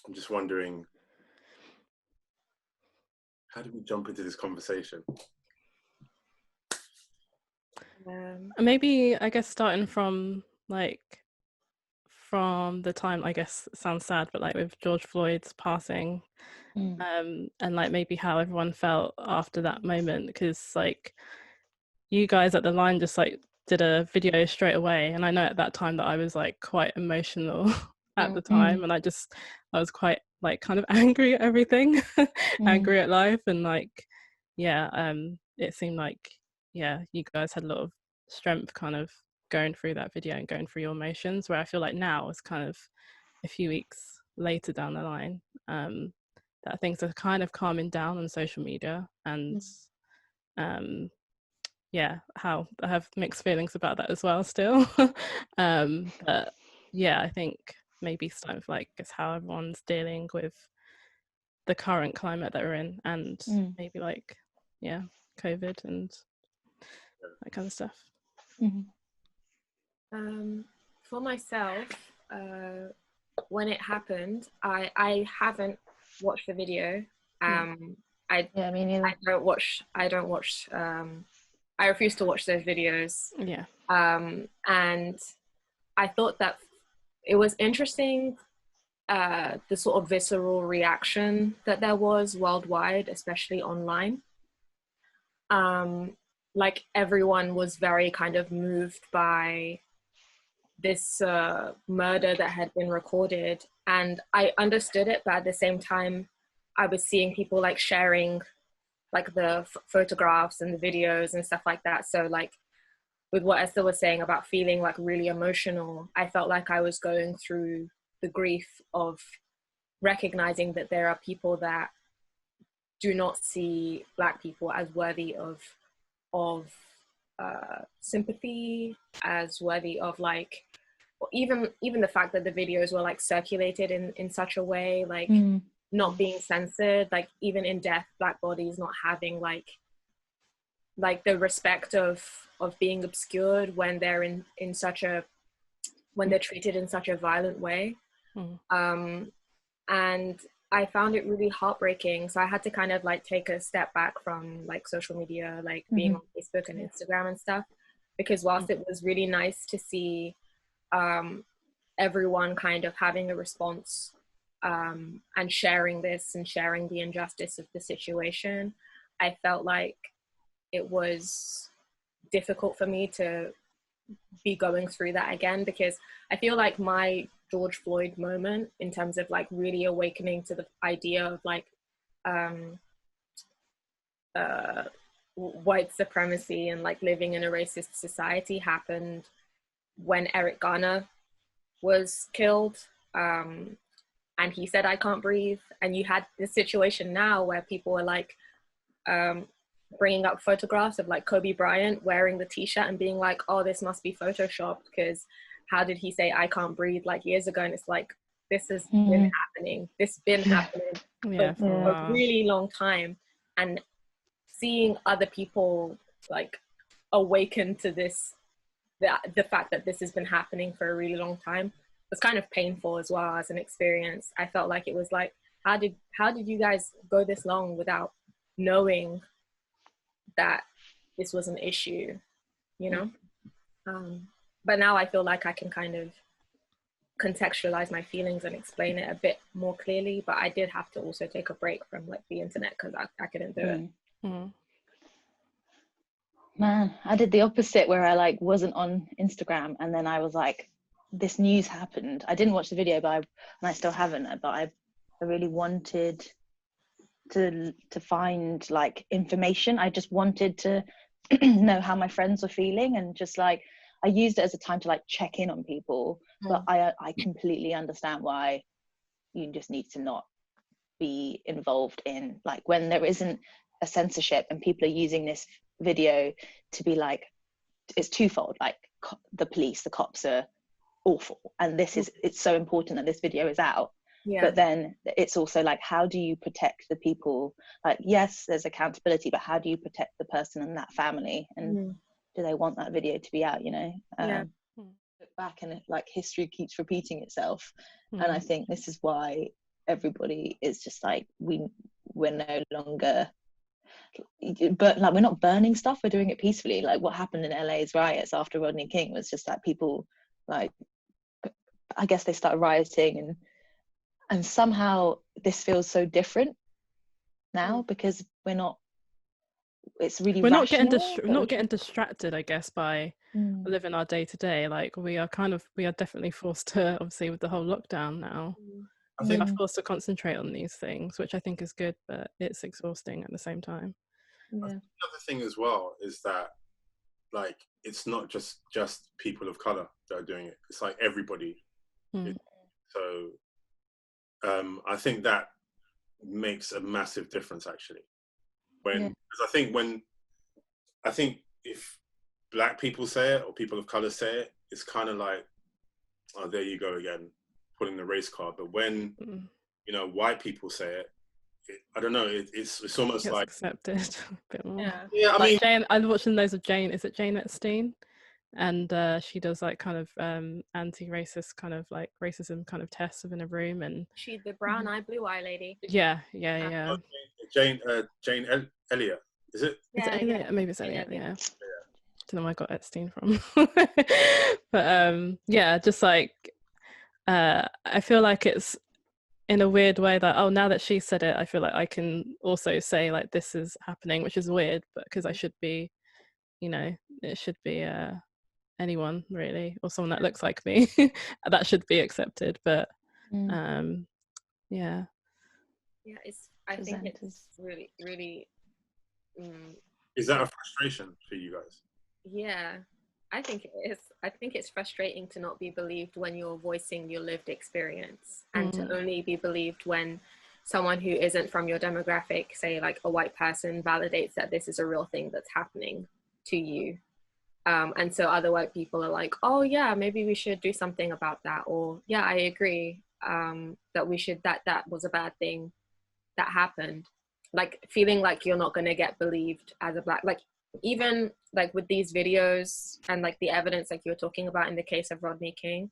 I'm just wondering, how do we jump into this conversation? Maybe, I guess, starting from the time, I guess it sounds sad, but like with George Floyd's passing, and like maybe how everyone felt after that moment, because like you guys at the line just like did a video straight away, and I know at that time that I was like quite emotional at the time, and I was quite like kind of angry at everything, angry at life, and like it seemed like you guys had a lot of strength kind of going through that video and going through your emotions, where I feel like now it's kind of a few weeks later down the line that things are kind of calming down on social media, and how I have mixed feelings about that as well still. But yeah, I think maybe starting with like it's how everyone's dealing with the current climate that we're in, and maybe like COVID and that kind of stuff. For myself, when it happened, I haven't watched the video. Me neither. I refuse to watch those videos. Yeah. And I thought that it was interesting, the sort of visceral reaction that there was worldwide, especially online. Like everyone was very kind of moved by this murder that had been recorded, and I understood it, but at the same time I was seeing people like sharing like the photographs and the videos and stuff like that. So like with what Esther was saying about feeling like really emotional, I felt like I was going through the grief of recognizing that there are people that do not see Black people as worthy of sympathy, as worthy of like, even the fact that the videos were like circulated in such a way, like not being censored, like even in death, Black bodies not having like the respect of being obscured when they're when they're treated in such a violent way. And I found it really heartbreaking. So I had to kind of like take a step back from like social media, like being on Facebook and Instagram and stuff, because whilst it was really nice to see everyone kind of having a response and sharing this and sharing the injustice of the situation, I felt like it was difficult for me to be going through that again, because I feel like my George Floyd moment, in terms of like really awakening to the idea of like white supremacy and like living in a racist society, happened when Eric Garner was killed, and he said, "I can't breathe." And you had this situation now where people are like bringing up photographs of like Kobe Bryant wearing the t-shirt and being like, "Oh, this must be photoshopped, because how did he say I can't breathe like years ago?" And it's like, this has been happening. This been happening for a really long time. And seeing other people like awaken to this, the fact that this has been happening for a really long time, was kind of painful as well as an experience. I felt like it was like, how did you guys go this long without knowing that this was an issue, you know? But now I feel like I can kind of contextualize my feelings and explain it a bit more clearly, but I did have to also take a break from like the internet, because I couldn't do it. Man, I did the opposite, where I like wasn't on Instagram, and then I was like, this news happened. I didn't watch the video, and I still haven't, but I really wanted to find like information. I just wanted to know how my friends were feeling, and just like I used it as a time to like check in on people. But I completely understand why you just need to not be involved in like when there isn't a censorship and people are using this video to be like, it's twofold, like the police, the cops are awful, and it's so important that this video is out. But then it's also like, how do you protect the people? Like, yes, there's accountability, but how do you protect the person and that family? And do they want that video to be out, you know? Look back, and like history keeps repeating itself. And I think this is why everybody is just like, we're no longer, but like, we're not burning stuff, we're doing it peacefully. Like what happened in LA's riots after Rodney King was just that people, like, I guess they started rioting, and somehow this feels so different now because we're not, it's really we're not rational, getting distracted, I guess, by living our day to day. Like we are definitely forced to, obviously with the whole lockdown now, I think are forced to concentrate on these things, which I think is good, but it's exhausting at the same time. another thing as well is that, like, it's not just people of color that are doing it. It's like everybody. So I think that makes a massive difference, actually. Because I think if Black people say it or people of color say it, it's kind of like, oh, there you go again, pulling the race card. But when you know, white people say it, I don't know, it's almost like accepted a bit more. Yeah, I like mean, Jane, I'm watching those of Jane. Is it Jane Epstein? And she does like kind of anti-racist kind of like racism kind of tests within a room, and she's the brown eye, blue eye lady. Yeah. Jane Elliott, is it? Is it Elliot? Yeah. Maybe it's Elliot. Yeah. Don't know where I got Epstein from. But yeah, just like I feel like it's in a weird way that, oh, now that she said it, I feel like I can also say like this is happening, which is weird, but because I should be, you know, it should be anyone really, or someone that looks like me that should be accepted. But yeah, it's, I think it's really Is that a frustration for you guys? Yeah, I think it is. I think it's frustrating to not be believed when you're voicing your lived experience, and to only be believed when someone who isn't from your demographic, say like a white person, validates that this is a real thing that's happening to you. And so other white people are like, oh yeah, maybe we should do something about that. Or yeah, I agree that we should, that was a bad thing that happened. Like feeling like you're not going to get believed as a Black, like even like with these videos and like the evidence like you were talking about in the case of Rodney King,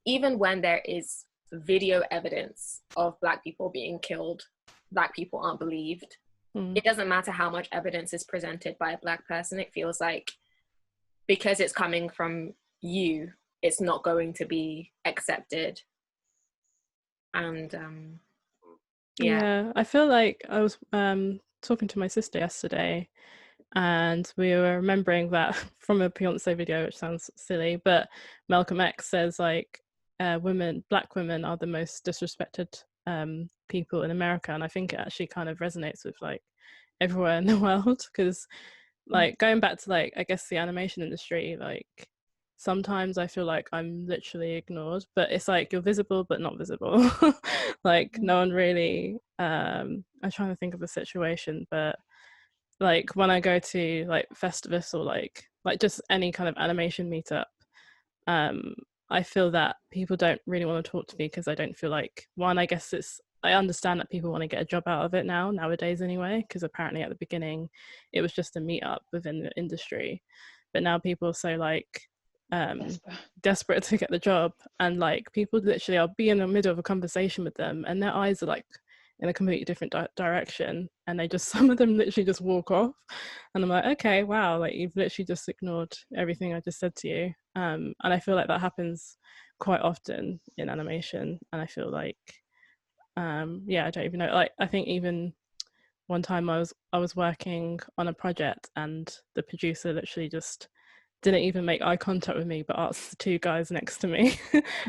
even when there is video evidence of Black people being killed, Black people aren't believed. It doesn't matter how much evidence is presented by a Black person. It feels like because it's coming from you, it's not going to be accepted. And yeah, I feel like I was talking to my sister yesterday, and we were remembering that from a Beyonce video, which sounds silly, but Malcolm X says like Black women are the most disrespected people in America, and I think it actually kind of resonates with like everywhere in the world, because like going back to like I guess the animation industry, like sometimes I feel like I'm literally ignored, but it's like you're visible but not visible. Like no one really I'm trying to think of a situation, but like when I go to like Festivus or like just any kind of animation meetup, I feel that people don't really want to talk to me because I don't feel like, one, I guess I understand that people want to get a job out of it nowadays anyway, because apparently at the beginning it was just a meetup within the industry, but now people are so like desperate to get the job, and like people literally, I'll be in the middle of a conversation with them and their eyes are like in a completely different direction, and they just, some of them literally just walk off, and I'm like, okay, wow, like you've literally just ignored everything I just said to you. And I feel like that happens quite often in animation, and I feel like yeah, I don't even know, like I think even one time I was working on a project and the producer literally just didn't even make eye contact with me, but asked the two guys next to me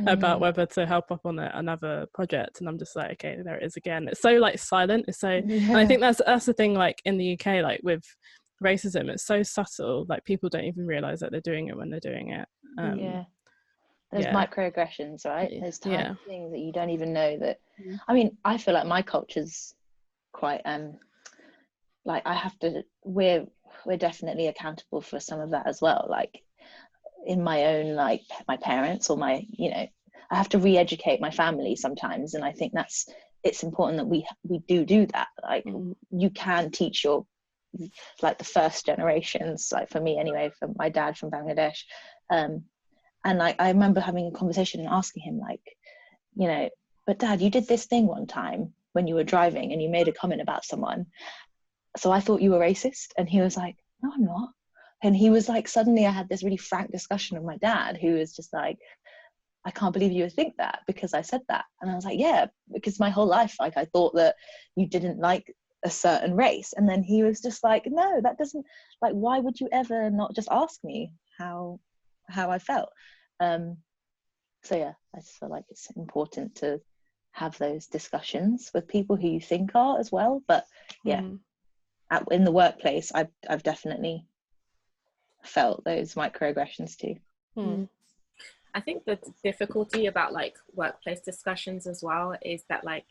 about whether to help up on another project, and I'm just like, okay, there it is again. It's so like silent. It's so, and I think that's the thing, like in the UK, like with racism, it's so subtle, like people don't even realize that they're doing it when they're doing it. There's microaggressions, right? There's tiny things that you don't even know that. I mean, I feel like my culture's quite like I have to, we're definitely accountable for some of that as well, like in my own, like my parents or my, you know, I have to re-educate my family sometimes, and I think it's important that we do that. Like you can teach your, like the first generations, like for me anyway, for my dad from Bangladesh, and like I remember having a conversation and asking him, like, you know, but Dad, you did this thing one time when you were driving and you made a comment about someone, so I thought you were racist. And he was like, no, I'm not. And he was like, suddenly I had this really frank discussion with my dad, who was just like, I can't believe you would think that because I said that. And I was like, yeah, because my whole life, like, I thought that you didn't like a certain race. And then he was just like, no, that doesn't, like, why would you ever not just ask me how I felt? So yeah, I just feel like it's important to have those discussions with people who you think are as well. But yeah, in the workplace, I've definitely felt those microaggressions too. I think the difficulty about like workplace discussions as well is that, like,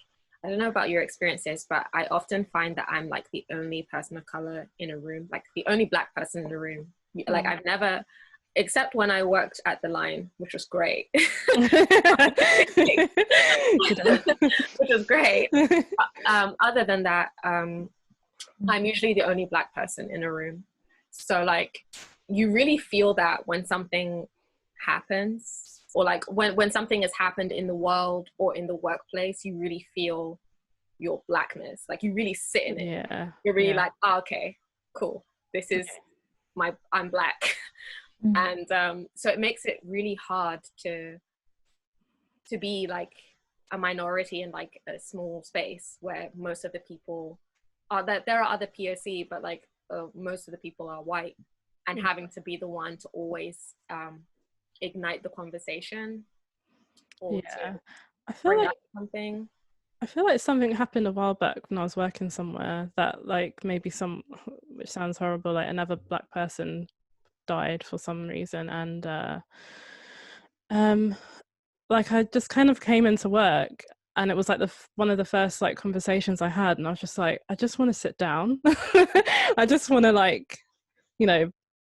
I don't know about your experiences, but I often find that I'm like the only person of color in a room, like the only Black person in the room. Like I've never, except when I worked at the line, which was great. Which was great. Other than that, I'm usually the only Black person in a room. So like, you really feel that when something happens, or like when something has happened in the world or in the workplace, you really feel your Blackness. Like you really sit in it. You're really like, oh, okay, cool. This is I'm Black. And so it makes it really hard to be like a minority in like a small space where most of the people are, that there are other POC, but like most of the people are white, and having to be the one to always ignite the conversation or to I feel bring like up something. I feel like something happened a while back when I was working somewhere that like maybe which sounds horrible, like another Black person died for some reason, and like I just kind of came into work and it was like one of the first like conversations I had, and I was just like, I just want to sit down. I just want to like, you know,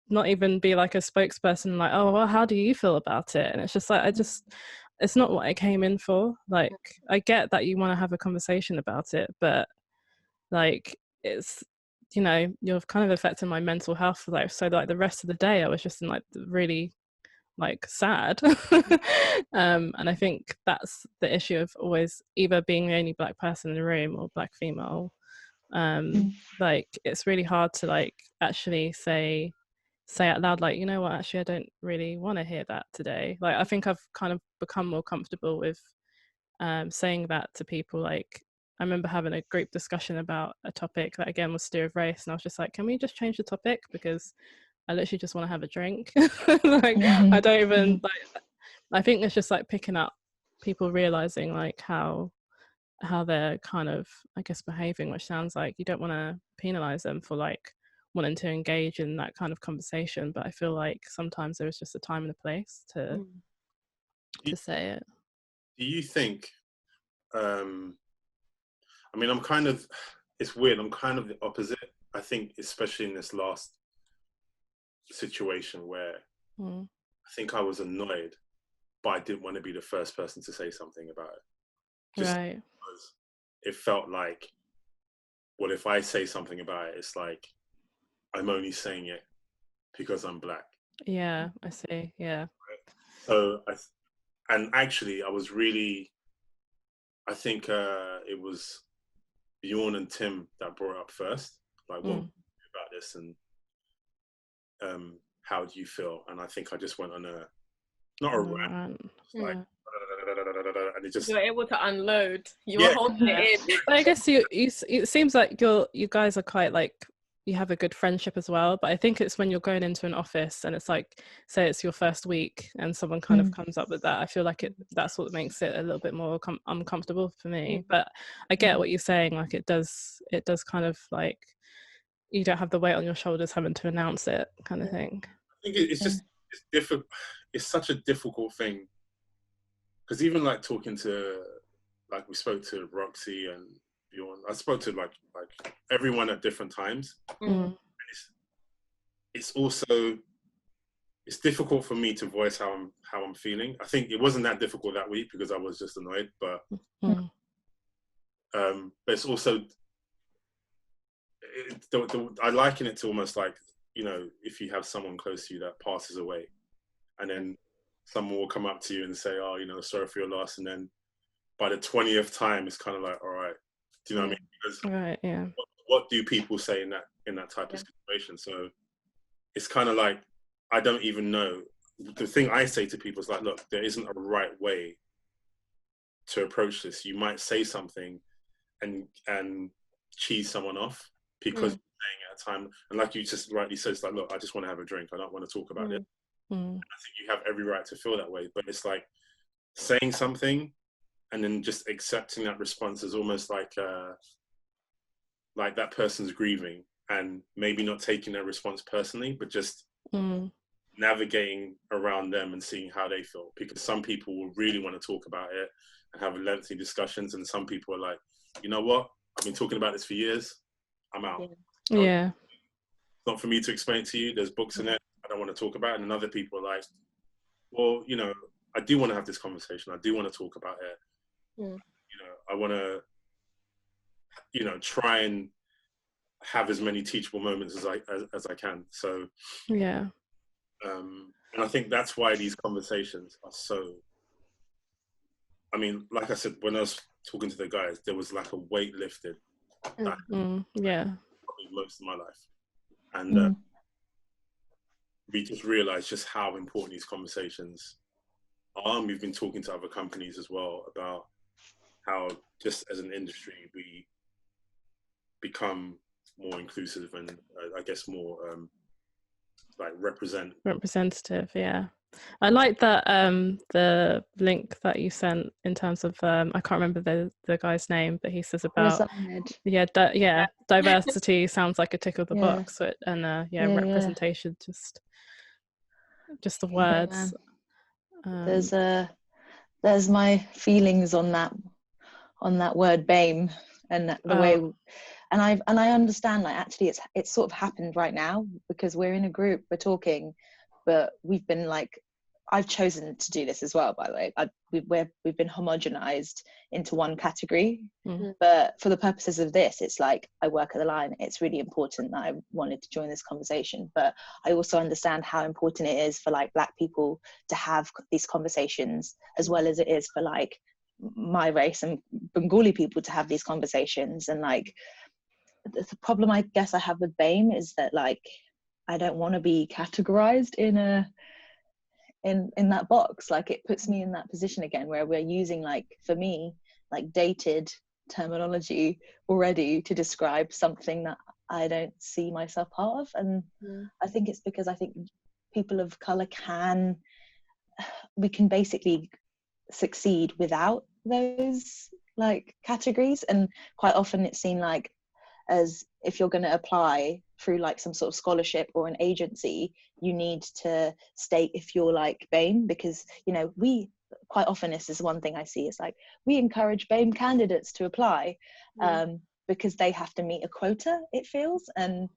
not even be like a spokesperson, like, oh well, how do you feel about it? And it's just like, it's not what I came in for. Like I get that you want to have a conversation about it, but like it's, you know, you're kind of affecting my mental health. Like, so like the rest of the day I was just in like really like sad. And I think that's the issue of always either being the only Black person in the room or Black female. Like it's really hard to like actually say out loud, like, you know what, actually I don't really want to hear that today. Like I think I've kind of become more comfortable with saying that to people. Like I remember having a group discussion about a topic that again was to do with race, and I was just like, can we just change the topic, because I literally just want to have a drink. Like I don't even like, I think it's just like picking up people realizing like how they're kind of, I guess, behaving, which sounds like you don't want to penalize them for like wanting to engage in that kind of conversation, but I feel like sometimes there is just a time and a place to say it. Do you think I mean, I'm kind of, it's weird, I'm kind of the opposite. I think especially in this last situation where I think I was annoyed, but I didn't want to be the first person to say something about it. Just because it felt like, well, if I say something about it, it's like I'm only saying it because I'm Black. Yeah, I see. Yeah. Right? So and actually I was really, I think it was Bjorn and Tim that brought it up first, like what about this, and how do you feel? And I think I just went on not a rant, like and it just, you were able to unload. You were holding it in. But I guess it seems like you guys are quite like, you have a good friendship as well, but I think it's when you're going into an office and it's like, say it's your first week and someone kind of comes up with that, I feel like that's what makes it a little bit more uncomfortable for me. But I get what you're saying, like it does kind of like, you don't have the weight on your shoulders having to announce it kind of thing. I think it's just, it's difficult. It's such a difficult thing, because even like talking to, like we spoke to Roxy and Bjorn, I spoke to like everyone at different times. And it's also, it's difficult for me to voice how I'm feeling. I think it wasn't that difficult that week because I was just annoyed, but it's also, I liken it to almost like, you know, if you have someone close to you that passes away, and then someone will come up to you and say, oh, you know, sorry for your loss, and then by the 20th time, it's kind of like, all right, do you know what I mean? Because right, yeah. what do people say in that type of situation? So it's kind of like, I don't even know. The thing I say to people is like, look, there isn't a right way to approach this. You might say something and cheese someone off because you're saying at a time, and like you just rightly said, it's like, look, I just want to have a drink. I don't want to talk about it. I think you have every right to feel that way, but it's like saying something and then just accepting that response is almost like that person's grieving, and maybe not taking their response personally, but just navigating around them and seeing how they feel. Because some people will really want to talk about it and have lengthy discussions, and some people are like, you know what, I've been talking about this for years, I'm out. Yeah. It's not for me to explain it to you, there's books in it, I don't want to talk about it. And other people are like, well, you know, I do want to have this conversation, I do want to talk about it. You know, I want to, you know, try and have as many teachable moments as I can. So yeah. And I think that's why these conversations are so, I mean, like I said, when I was talking to the guys, there was like a weight lifted that yeah, probably most of my life. And we just realized just how important these conversations are. And we've been talking to other companies as well about how just as an industry, we become more inclusive and I guess more like representative. Yeah, I like that the link that you sent in terms of I can't remember the guy's name, but he says about diversity sounds like a tick of the box, and representation, just the words. There's my feelings on that word BAME and the way, and I understand, like, actually it's sort of happened right now because we're in a group, we're talking, but we've been like, I've chosen to do this as well, by the way. We've been homogenized into one category, but for the purposes of this, it's like I work at the line. It's really important that I wanted to join this conversation, but I also understand how important it is for like Black people to have these conversations, as well as it is for like my race and Bengali people to have these conversations. And like the problem I guess I have with BAME is that like I don't want to be categorized in that box. Like it puts me in that position again where we're using, like, for me, like dated terminology already to describe something that I don't see myself part of. And I think it's because I think people of color we can basically succeed without those like categories. And quite often it's seen like as if you're going to apply through like some sort of scholarship or an agency, you need to state if you're like BAME, because, you know, we quite often, this is one thing I see, it's like we encourage BAME candidates to apply because they have to meet a quota, it feels. And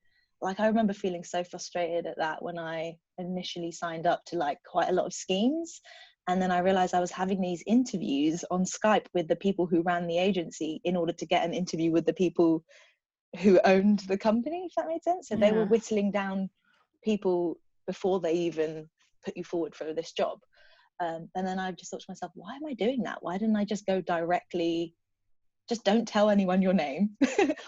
like I remember feeling so frustrated at that when I initially signed up to like quite a lot of schemes. And then I realized I was having these interviews on Skype with the people who ran the agency in order to get an interview with the people who owned the company, if that made sense. So they were whittling down people before they even put you forward for this job. And then I just thought to myself, why am I doing that? Why didn't I just go directly, just don't tell anyone your name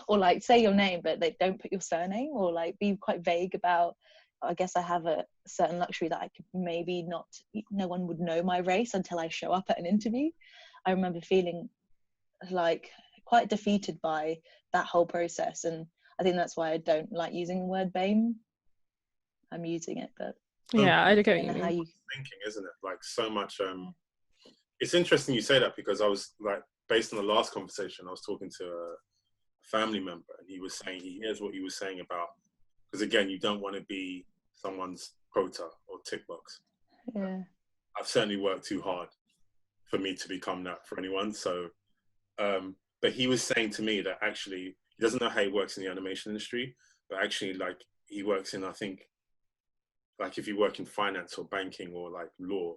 or like say your name, but they don't put your surname, or like be quite vague about, I guess I have a certain luxury that I could maybe not, no one would know my race until I show up at an interview. I remember feeling like quite defeated by that whole process. And I think that's why I don't like using the word BAME. I'm using it, but I get what you mean. Thinking, isn't it? Like so much. It's interesting you say that, because I was like, based on the last conversation, I was talking to a family member, and he was saying, he hears what he was saying about, because again, you don't want to be someone's quota or tick box. Yeah. I've certainly worked too hard for me to become that for anyone. So, but he was saying to me that actually he doesn't know how he works in the animation industry, but actually like he works in, I think, like if you work in finance or banking or like law,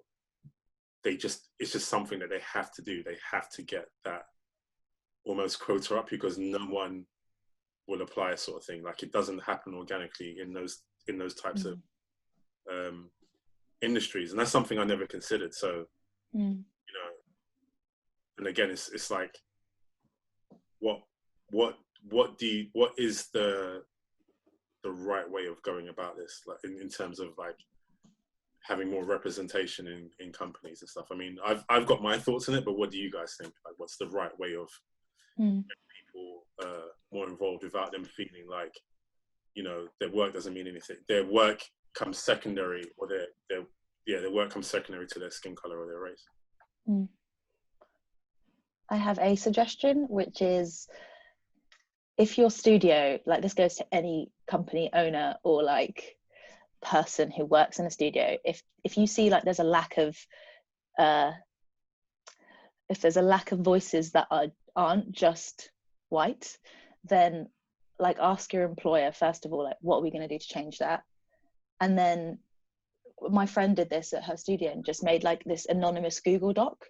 it's just something that they have to do. They have to get that almost quota up, because no one will apply a sort of thing. Like it doesn't happen organically in those types of industries. And that's something I never considered. So, you know, and again, it's like, what is the right way of going about this, like in terms of like having more representation in companies and stuff? I mean, I've got my thoughts on it, but what do you guys think? Like, what's the right way of getting people more involved without them feeling like, you know, their work doesn't mean anything? Their work comes secondary, or their work comes secondary to their skin color or their race. I have a suggestion, which is, if your studio, like this goes to any company owner or like person who works in a studio, if you see like there's a lack of voices that aren't just white, then like ask your employer first of all, like, what are we going to do to change that? And then my friend did this at her studio and just made like this anonymous Google Doc,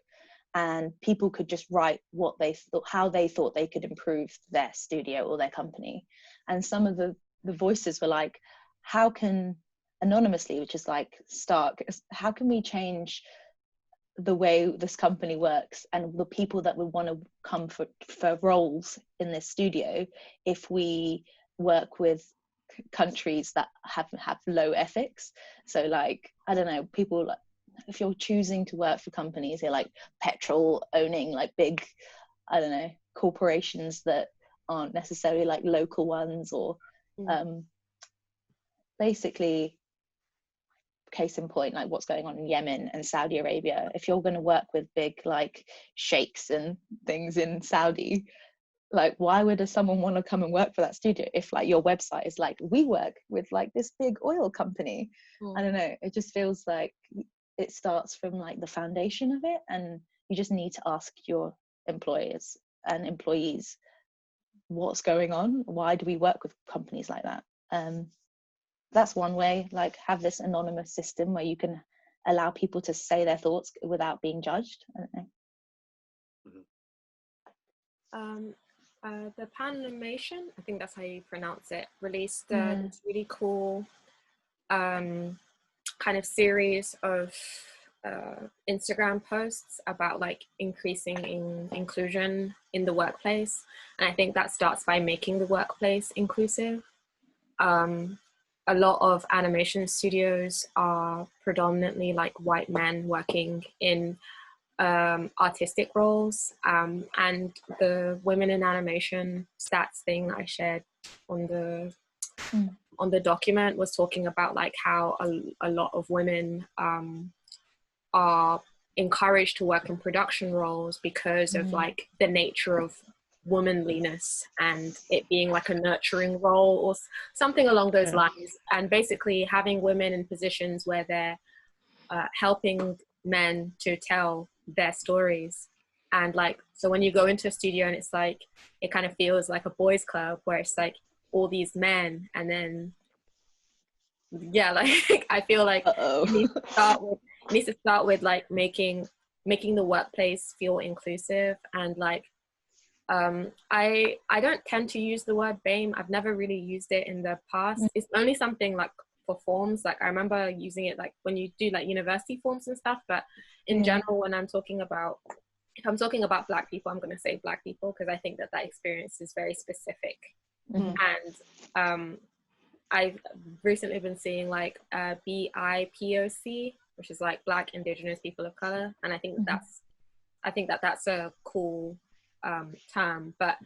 and people could just write what they thought, how they thought they could improve their studio or their company. And some of the voices were like, how can, anonymously, which is like stark, how can we change the way this company works and the people that would want to come for roles in this studio if we work with countries that have low ethics? So like, I don't know, people like, if you're choosing to work for companies, they're like petrol owning, like big, I don't know, corporations that aren't necessarily like local ones, or basically, case in point, like what's going on in Yemen and Saudi Arabia. If you're going to work with big like sheikhs and things in Saudi, like why would someone want to come and work for that studio if like your website is like, we work with like this big oil company? I don't know, it just feels like it starts from like the foundation of it, and you just need to ask your employers and employees, what's going on? Why do we work with companies like that? That's one way, like have this anonymous system where you can allow people to say their thoughts without being judged. I don't know. The Panimation, I think that's how you pronounce it, released this really cool kind of series of Instagram posts about like increasing inclusion in the workplace. And I think that starts by making the workplace inclusive. A lot of animation studios are predominantly like white men working in artistic roles, and the women in animation stats thing I shared on the document was talking about like how a lot of women are encouraged to work in production roles because of like the nature of womanliness and it being like a nurturing role or something along those lines, and basically having women in positions where they're helping men to tell their stories. And like, so when you go into a studio and it's like, it kind of feels like a boys club where it's like all these men, and then like I feel like it needs to start with like making the workplace feel inclusive. And like I don't tend to use the word BAME. I've never really used it in the past. It's only something like for forms. Like I remember using it like when you do like university forms and stuff, but in general, when I'm talking about, if I'm talking about Black people, I'm going to say Black people because I think that experience is very specific. And I've recently been seeing like BIPOC, which is like Black, Indigenous, People of Color, and I think that's a cool term. But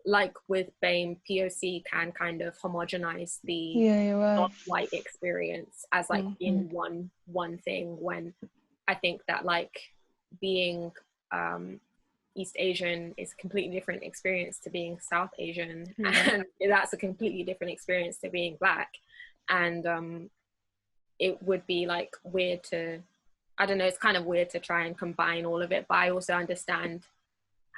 like with BAME, POC can kind of homogenize the non-white experience as like being one thing, when I think that like being East Asian is a completely different experience to being South Asian, and that's a completely different experience to being Black. And it would be like weird to, I don't know, it's kind of weird to try and combine all of it, but I also understand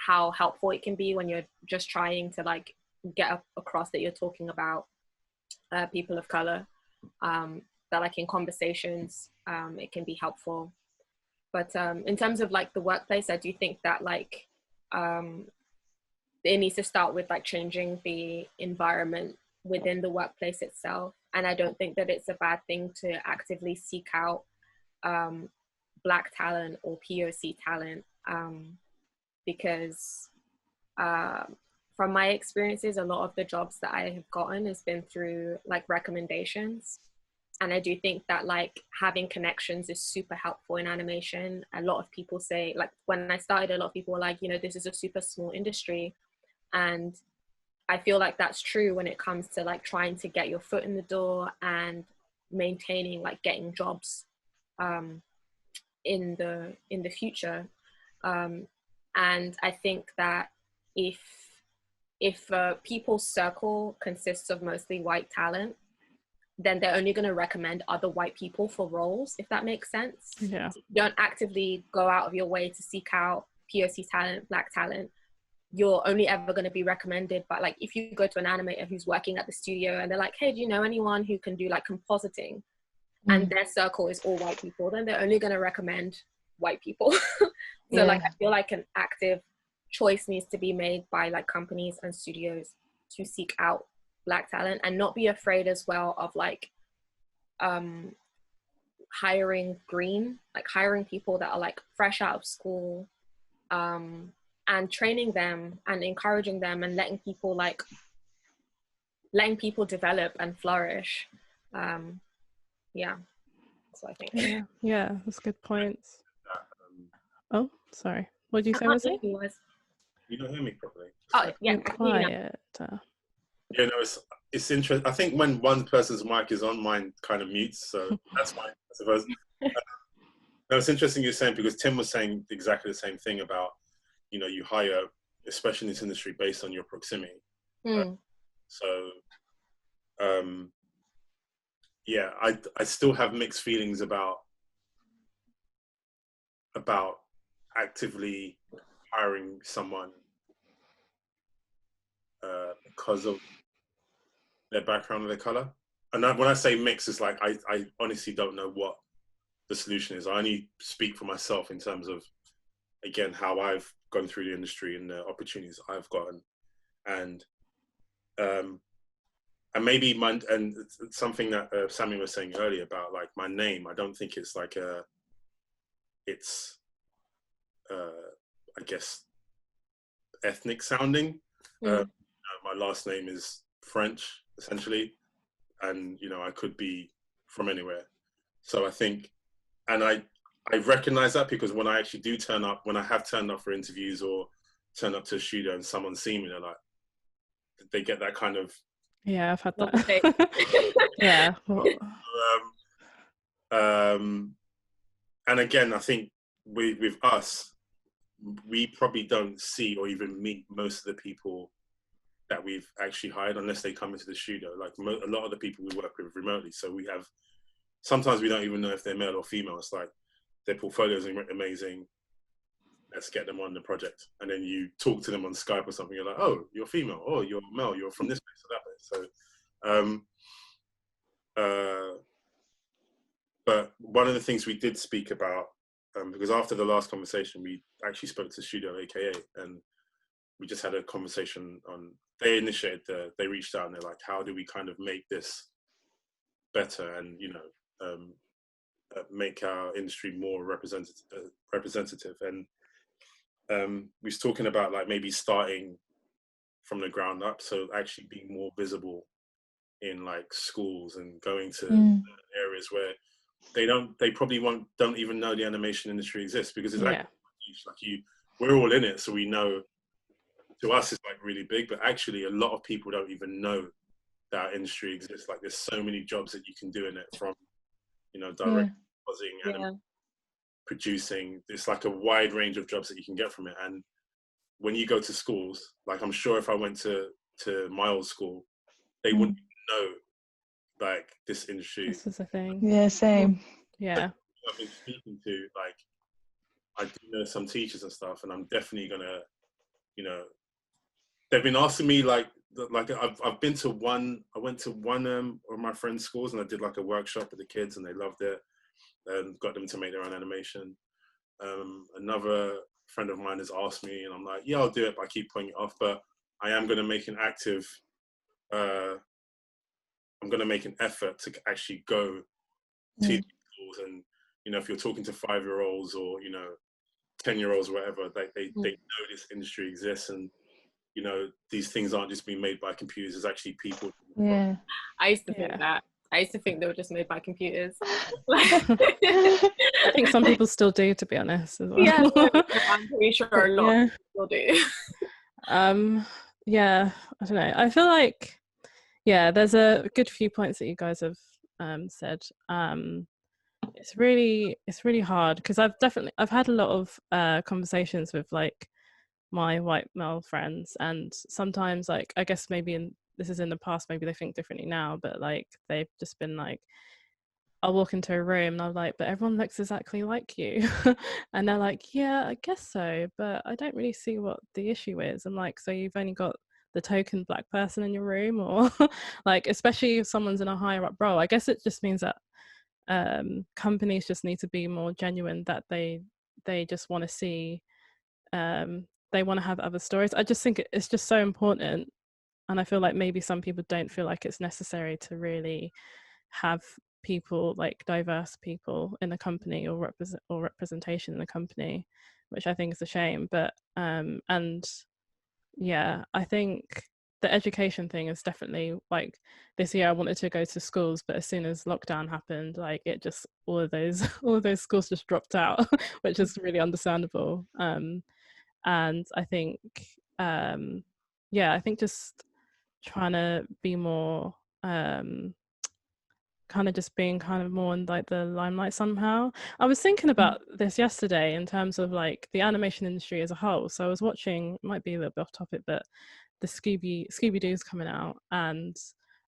how helpful it can be when you're just trying to like get across that you're talking about people of color, that like in conversations it can be helpful. But in terms of like the workplace, I do think that like it needs to start with like changing the environment within the workplace itself. And I don't think that it's a bad thing to actively seek out Black talent or POC talent. because from my experiences, a lot of the jobs that I have gotten has been through like recommendations. And I do think that like having connections is super helpful in animation. A lot of people say, like when I started, a lot of people were like, you know, this is a super small industry. And I feel like that's true when it comes to like trying to get your foot in the door and maintaining like getting jobs in the future. And I think that if people's circle consists of mostly white talent, then they're only going to recommend other white people for roles, if that makes sense. Yeah. So you don't actively go out of your way to seek out POC talent, Black talent. You're only ever going to be recommended. But like if you go to an animator who's working at the studio and they're like, hey, do you know anyone who can do like compositing? And their circle is all white people, then they're only going to recommend white people. So like I feel like an active choice needs to be made by like companies and studios to seek out Black talent and not be afraid as well of like hiring hiring people that are like fresh out of school, and training them and encouraging them and letting people develop and flourish. Yeah, that's what I think. Yeah, that's good points. Oh, sorry. What did you say, Wesley? You don't hear me properly. Oh, yeah. You're quiet. Yeah, no, it's interesting. I think when one person's mic is on, mine kind of mutes, so that's fine, I suppose. No, it's interesting you're saying, because Tim was saying exactly the same thing about, you know, you hire, especially in this industry, based on your proximity. Yeah, I still have mixed feelings about actively hiring someone because of their background or their color. And when I say mix, it's like I honestly don't know what the solution is. I only speak for myself in terms of, again, how I've gone through the industry and the opportunities I've gotten, and maybe and something that Samia was saying earlier about like my name. I don't think it's like it's I guess ethnic sounding. My last name is French essentially, and you know I could be from anywhere. So I think, and I recognize that, because when I actually do turn up, when I have turned up for interviews or turn up to a studio and someone see me, they're like, they get that kind of, yeah, I've had that. Yeah. And again, I think with us, we probably don't see or even meet most of the people that we've actually hired unless they come into the studio. Like a lot of the people we work with remotely. So we have, sometimes we don't even know if they're male or female. It's like their portfolios are amazing. Let's get them on the project. And then you talk to them on Skype or something. You're like, oh, you're female. Oh, you're male. You're from this place or that place. So, but one of the things we did speak about, because after the last conversation, we actually spoke to Studio AKA, and we just had a conversation on, they initiated, they reached out and they're like, how do we kind of make this better and, you know, make our industry more representative. And we was talking about like maybe starting from the ground up, so actually being more visible in like schools and going to areas where they probably don't even know the animation industry exists, because it's like we're all in it, so we know, to us it's like really big, but actually a lot of people don't even know that our industry exists. Like there's so many jobs that you can do in it, from, you know, direct composing, producing. It's like a wide range of jobs that you can get from it. And when you go to schools, like I'm sure if I went to my old school, they wouldn't know like this industry. This is a thing. Yeah, same. Yeah. I've been speaking to, like, I do know some teachers and stuff, and I'm definitely gonna, you know, they've been asking me like I've been to one, I went to one of my friends' schools and I did like a workshop with the kids and they loved it and got them to make their own animation. Another friend of mine has asked me and I'm like, yeah, I'll do it, but I keep putting it off. But I am going to make an active, I'm going to make an effort to actually go to schools. And, you know, if you're talking to 5-year-olds or, you know, 10-year-olds or whatever, like they know this industry exists, and you know, these things aren't just being made by computers. There's actually people. Yeah. I used to think that. I used to think they were just made by computers. I think some people still do, to be honest, as well. Yeah, I'm pretty sure a lot of people do. Yeah, I don't know. I feel like, yeah, there's a good few points that you guys have said. It's really hard because I've had a lot of conversations with like my white male friends, and sometimes like I guess maybe this is in the past, maybe they think differently now, but like they've just been like, I'll walk into a room and I'm like, but everyone looks exactly like you. And they're like, yeah, I guess so, but I don't really see what the issue is. I'm like, so you've only got the token black person in your room? Or like, especially if someone's in a higher up role, I guess it just means that companies just need to be more genuine, that they just want to see, they want to have other stories. I just think it's just so important. And I feel like maybe some people don't feel like it's necessary to really have people, like diverse people in the company, or representation in the company, which I think is a shame. But and yeah, I think the education thing is definitely like, this year I wanted to go to schools, but as soon as lockdown happened, like it just, all of those schools just dropped out, which is really understandable. And I think yeah, I think just trying to be more kind of just being kind of more in like the limelight somehow. I was thinking about this yesterday in terms of like the animation industry as a whole. So I was watching, it might be a little bit off topic, but the Scooby-Doo's coming out, and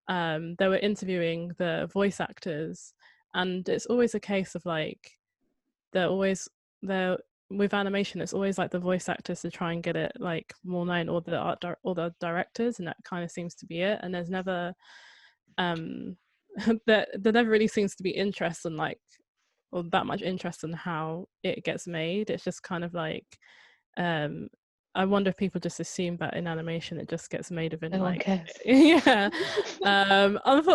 they were interviewing the voice actors, and it's always a case of like, they're with animation, it's always like the voice actors to try and get it like more known, or the directors, and that kind of seems to be it. And there's never there never really seems to be interest in like, or that much interest in how it gets made. It's just kind of like, I wonder if people just assume that in animation it just gets made within No one like cares. yeah.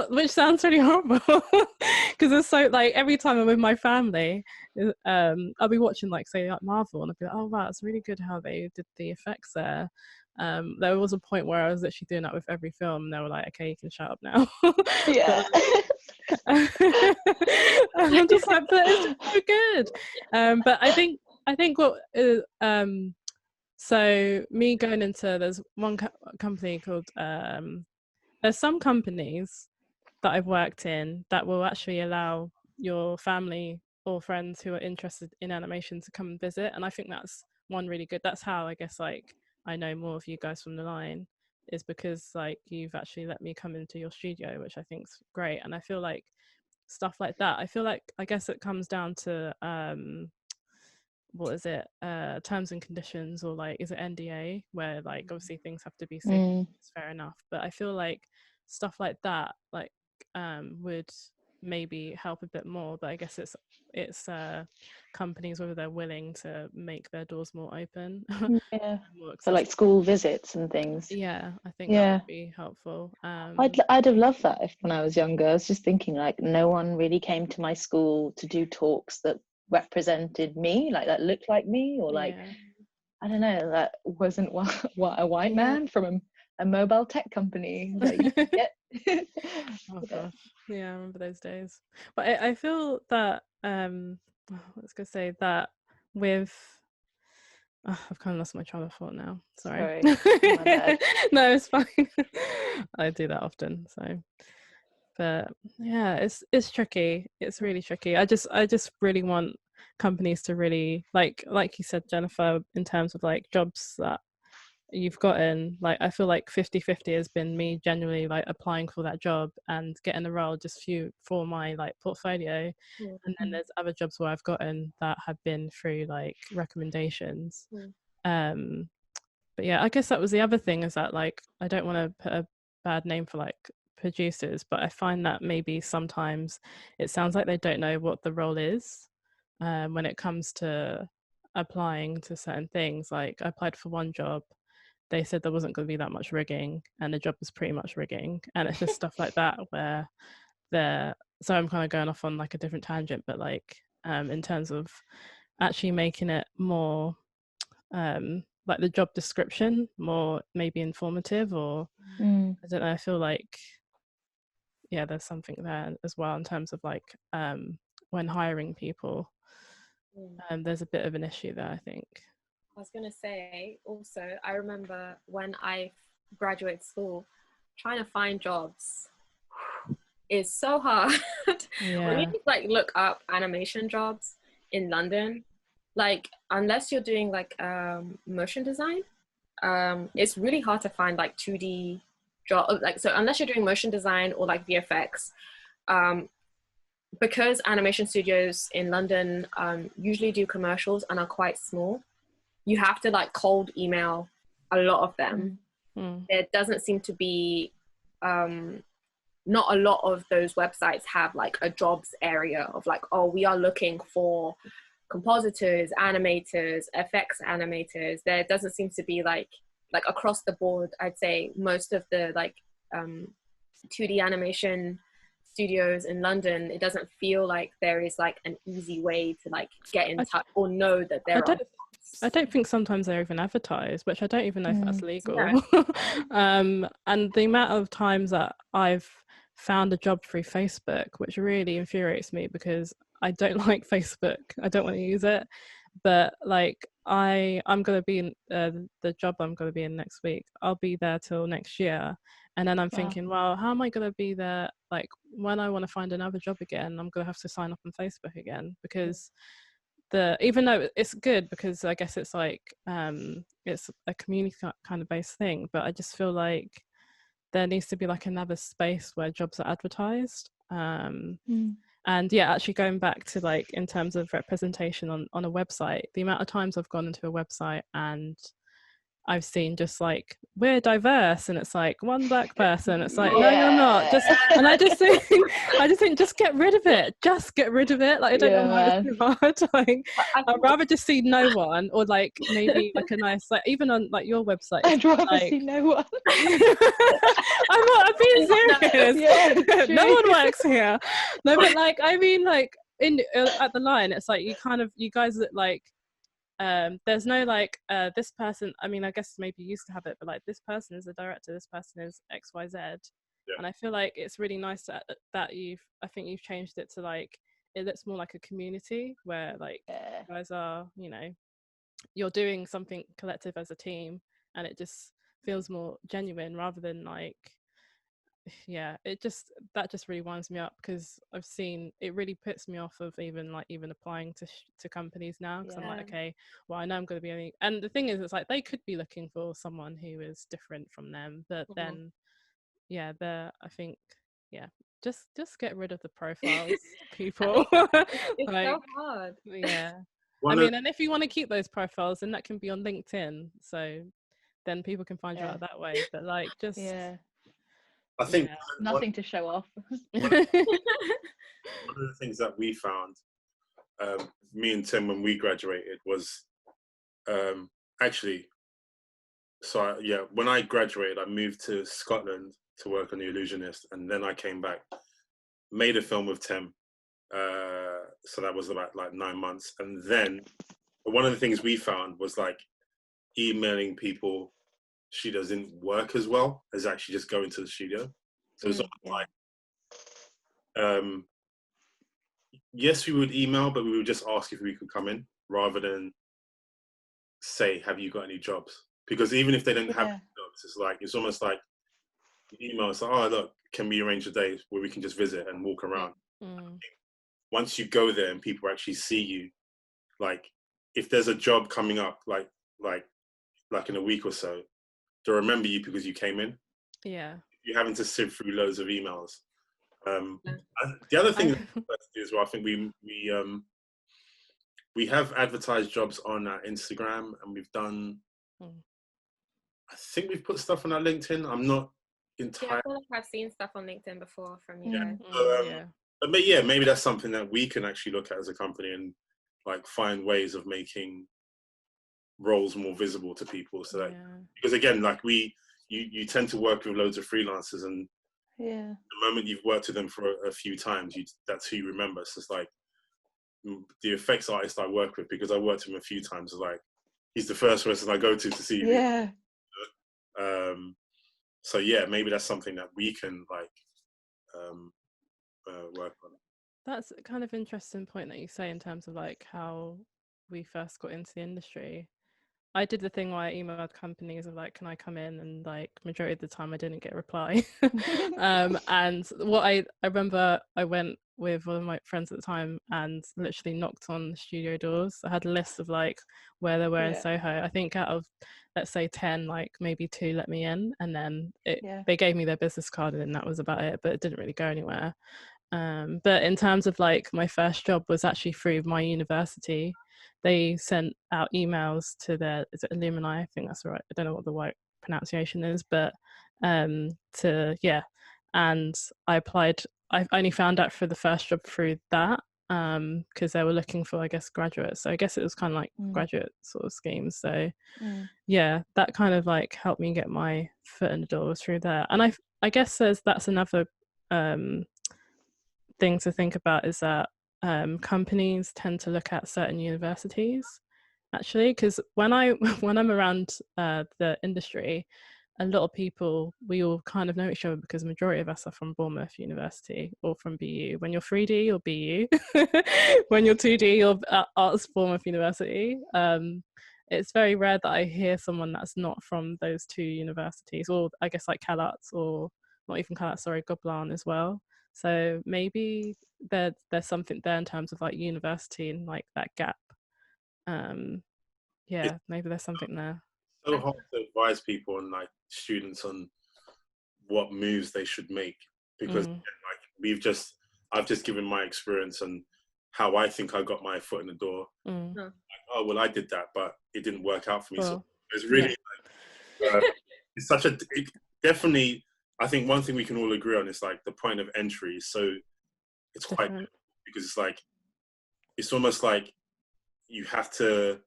Which sounds really horrible, because it's so like, every time I'm with my family, I'll be watching like, say, like Marvel, and I'll be like, oh wow, it's really good how they did the effects there. There was a point where I was literally doing that with every film, and they were like, okay, you can shut up now. Yeah. And I'm just like, but it's just so good. But I think what so me going into, there's one company called there's some companies that I've worked in that will actually allow your family or friends who are interested in animation to come and visit, and I think that's one really good. That's how I guess like I know more of you guys from the line, is because like you've actually let me come into your studio, which I think's great. And I feel like stuff like that, I feel like, I guess it comes down to what is it, terms and conditions, or like, is it NDA, where like obviously things have to be safe. It's fair enough, but I feel like stuff like that like would maybe help a bit more. But I guess it's companies, whether they're willing to make their doors more open. Yeah. More For like school visits and things. Yeah, I think that would be helpful. I'd have loved that if when I was younger. I was just thinking like, no one really came to my school to do talks that represented me, like that looked like me, or like, I don't know, that wasn't what a white man from a mobile tech company that you could get. Oh gosh, yeah, I remember those days. But I feel that I was gonna say that with I've kind of lost my train of thought now. Sorry. My bad. No, it's fine. I do that often. So, but yeah, it's tricky. It's really tricky. I just really want companies to really like you said, Jennifer, in terms of like jobs that you've gotten, like I feel like 50-50 has been me genuinely like applying for that job and getting the role just for my like portfolio. And then there's other jobs where I've gotten that have been through like recommendations. But yeah, I guess that was the other thing, is that like I don't want to put a bad name for like producers, but I find that maybe sometimes it sounds like they don't know what the role is when it comes to applying to certain things. Like I applied for one job, they said there wasn't going to be that much rigging, and the job was pretty much rigging. And it's just stuff like that where so I'm kind of going off on like a different tangent, but like in terms of actually making it more like the job description more maybe informative, or I don't know, I feel like there's something there as well in terms of like when hiring people, there's a bit of an issue there, I think. I was going to say also, I remember when I graduated school, trying to find jobs is so hard. When you like look up animation jobs in London, like unless you're doing like motion design, it's really hard to find like 2D job, like, so unless you're doing motion design or like VFX, because animation studios in London usually do commercials and are quite small, you have to like cold email a lot of them. There doesn't seem to be not a lot of those websites have like a jobs area of like, oh, we are looking for compositors, animators, FX animators. There doesn't seem to be like across the board. I'd say most of the like 2D animation studios in London, it doesn't feel like there is like an easy way to like get in touch or know that there are. I don't think sometimes they're even advertised, which I don't even know if that's legal. Yeah. And the amount of times that I've found a job through Facebook, which really infuriates me because I don't like Facebook. I don't want to use it. But like I'm going to be in the job I'm going to be in next week. I'll be there till next year. And then I'm thinking, well, how am I going to be there? Like when I want to find another job again, I'm going to have to sign up on Facebook again, because even though it's good because I guess it's like it's a community kind of based thing, but I just feel like there needs to be like another space where jobs are advertised. And actually going back to like in terms of representation on a website, the amount of times I've gone into a website and I've seen just like, we're diverse, and it's like one black person. It's like, no, you're not. And I just think, just get rid of it. Just get rid of it. Like, I don't know why it's too hard. Like, I'd rather just see no one, or like maybe like a nice, like even on like your website. I'd rather like, see no one. I'm being serious. Yeah, no one works here. No, but like, I mean, like in at the line, it's like you guys look like. There's no like this person, I mean, I guess maybe you used to have it, but like this person is a director, this person is XYZ. And I feel like it's really nice that I think you've changed it to like, it looks more like a community where like you guys are, you know, you're doing something collective as a team, and it just feels more genuine rather than like, that just really winds me up, because I've seen it really puts me off of even applying to companies now, because I'm like, okay, well, I know I'm going to be and the thing is, it's like they could be looking for someone who is different from them, but then I think just get rid of the profiles, people. It's like, so hard. And if you want to keep those profiles, then that can be on LinkedIn, so then people can find you out that way, but like just I think nothing to show off. One of the things that we found, me and Tim, when we graduated, was when I graduated, I moved to Scotland to work on The Illusionist, and then I came back, made a film with Tim. So that was about like 9 months, and then one of the things we found was like emailing people. She doesn't work as well as actually just going to the studio. So it's like, yes, we would email, but we would just ask if we could come in rather than say, have you got any jobs? Because even if they don't have jobs, it's almost like email. It's like, oh, look, can we arrange a day where we can just visit and walk around? Once you go there and people actually see you, like if there's a job coming up, like in a week or so, they'll remember you because you came in. Yeah. You're having to sift through loads of emails. The other thing as well, I think we have advertised jobs on our Instagram, and we've done. I think we've put stuff on our LinkedIn. I'm not entirely. I feel like I've seen stuff on LinkedIn before from you guys. But maybe that's something that we can actually look at as a company and like find ways of making roles more visible to people, so that because again, like you tend to work with loads of freelancers, and the moment you've worked with them for a few times, that's who you remember. So it's like the effects artist I work with, because I worked with him a few times, is like, he's the first person I go to see. Yeah. So yeah, maybe that's something that we can like work on. That's a kind of interesting point that you say in terms of like how we first got into the industry. I did the thing where I emailed companies of like, can I come in? And like majority of the time I didn't get a reply. And what I remember, I went with one of my friends at the time and literally knocked on the studio doors. I had a list of like where they were in Soho. I think out of, let's say 10, like maybe 2 let me in, and then they gave me their business card and that was about it, but it didn't really go anywhere. But in terms of like my first job was actually through my university. They sent out emails to their, is it alumni? I think that's right. I don't know what the right pronunciation is, but and I applied. I only found out for the first job through that because they were looking for, I guess, graduates. So I guess it was kind of like graduate sort of schemes. So yeah, that kind of like helped me get my foot in the door through there. And I guess that's another thing to think about, is that companies tend to look at certain universities actually, because when I'm around the industry, a lot of people, we all kind of know each other because the majority of us are from Bournemouth University or from BU. When you're 3D, you're BU. When you're 2D, you're at Arts Bournemouth University. It's very rare that I hear someone that's not from those 2 universities, or I guess like CalArts, or not even CalArts, sorry, Gobelin as well. So maybe there's something there in terms of like university and like that gap. Maybe there's something there. So hard to advise people and like students on what moves they should make, because like I've just given my experience and how I think I got my foot in the door. Like, oh well, I did that, but it didn't work out for me. So it's really it's such a definitely. I think one thing we can all agree on is like the point of entry. So it's quite different, because it's like, it's almost like you have to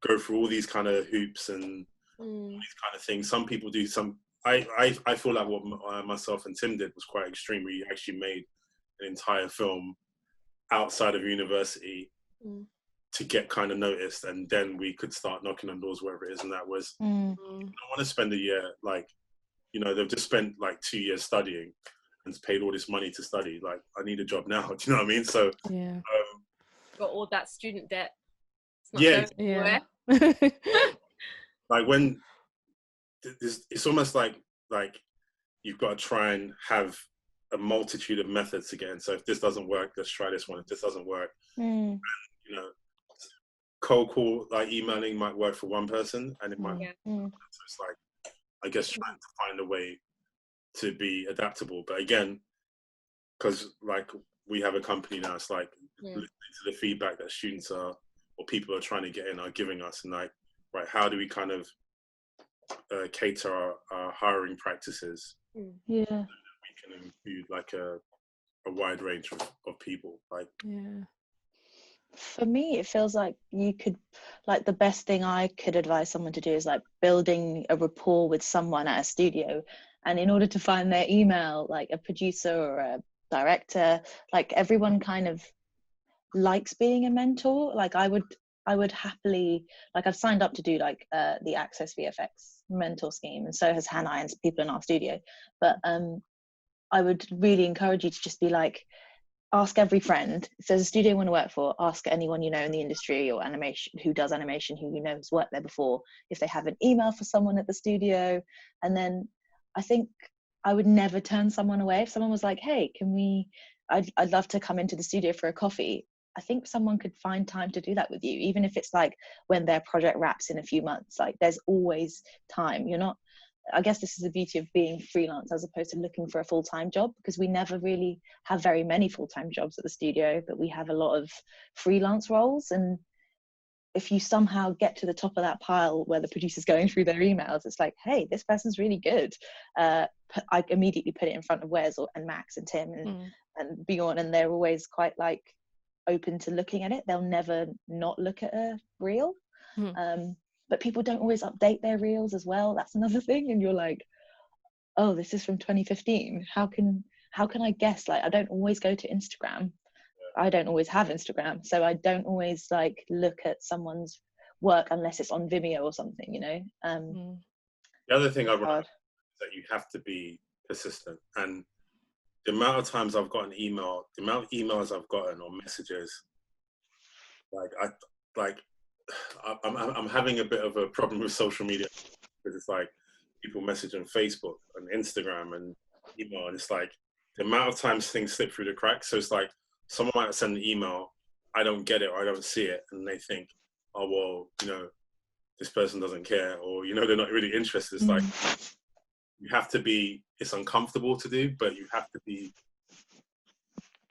go through all these kind of hoops and all these kind of things. Some people do some, I feel like what myself and Tim did was quite extreme. We actually made an entire film outside of university to get kind of noticed, and then we could start knocking on doors, wherever it is. And that was, I don't want to spend a year, like, you know, they've just spent like 2 years studying and paid all this money to study. Like, I need a job now. Do you know what I mean? So got all that student debt. Like when it's almost like you've got to try and have a multitude of methods to get in. So if this doesn't work, let's try this one. If this doesn't work, and, you know, cold call, like emailing might work for one person, and it might. So it's like, I guess, trying to find a way to be adaptable. But again, because like we have a company now, it's like listening to the feedback that students or people are trying to get in are giving us, and like, right, how do we kind of cater our hiring practices? So we can include like a wide range of people. Like, for me, it feels like you could, like, the best thing I could advise someone to do is like building a rapport with someone at a studio, and in order to find their email, like a producer or a director, like everyone kind of likes being a mentor. Like I would happily, like, I've signed up to do like the Access VFX mentor scheme, and so has Hannah and people in our studio. But I would really encourage you to just be like, ask every friend. If there's a studio you want to work for, ask anyone you know in the industry or animation who does animation, who you know has worked there before, if they have an email for someone at the studio. And then I think I would never turn someone away. If someone was like, hey, I'd love to come into the studio for a coffee, I think someone could find time to do that with you, even if it's like when their project wraps in a few months. Like, there's always time. You're not, I guess this is the beauty of being freelance as opposed to looking for a full-time job, because we never really have very many full-time jobs at the studio, but we have a lot of freelance roles. And if you somehow get to the top of that pile where the producer's going through their emails, it's like, hey, this person's really good. I immediately put it in front of Wes and Max and Tim and Bjorn, and they're always quite like open to looking at it. They'll never not look at a reel. But people don't always update their reels as well. That's another thing. And you're like, oh, this is from 2015. How can I guess? Like, I don't always go to Instagram. I don't always have Instagram, so I don't always like look at someone's work unless it's on Vimeo or something, you know. The other thing I've learned is that you have to be persistent, and the amount of times I've gotten email, the amount of emails I've gotten or messages, I'm having a bit of a problem with social media, because it's like people message on Facebook and Instagram and email, and it's like the amount of times things slip through the cracks. So it's like someone might send an email, I don't get it or I don't see it, and they think, oh well, you know, this person doesn't care, or you know, they're not really interested. It's like you have to be, it's uncomfortable to do, but you have to be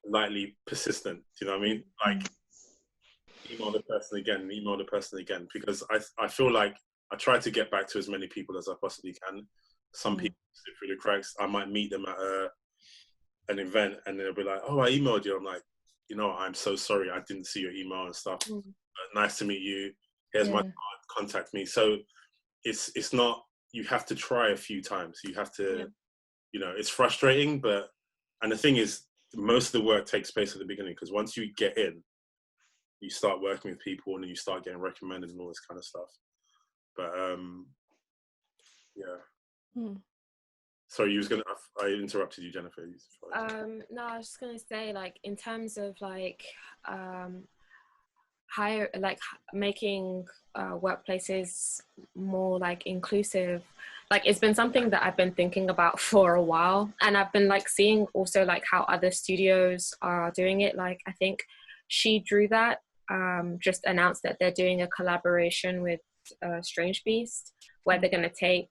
lightly persistent. Do you know what I mean? Like email the person again, because I feel like I try to get back to as many people as I possibly can. Some people slip through the cracks. I might meet them at an event and they'll be like, oh, I emailed you. I'm like, you know, I'm so sorry, I didn't see your email and stuff. Nice to meet you. Here's my card, contact me. So it's not, you have to try a few times. You have to, you know, it's frustrating, but, and the thing is, most of the work takes place at the beginning, because once you get in, you start working with people and then you start getting recommended and all this kind of stuff. But sorry, you was gonna, I interrupted you, Jennifer. No, I was just gonna say, like, in terms of like making workplaces more like inclusive, like it's been something that I've been thinking about for a while, and I've been like seeing also like how other studios are doing it. Like I think She Drew That just announced that they're doing a collaboration with Strange Beast, where they're going to take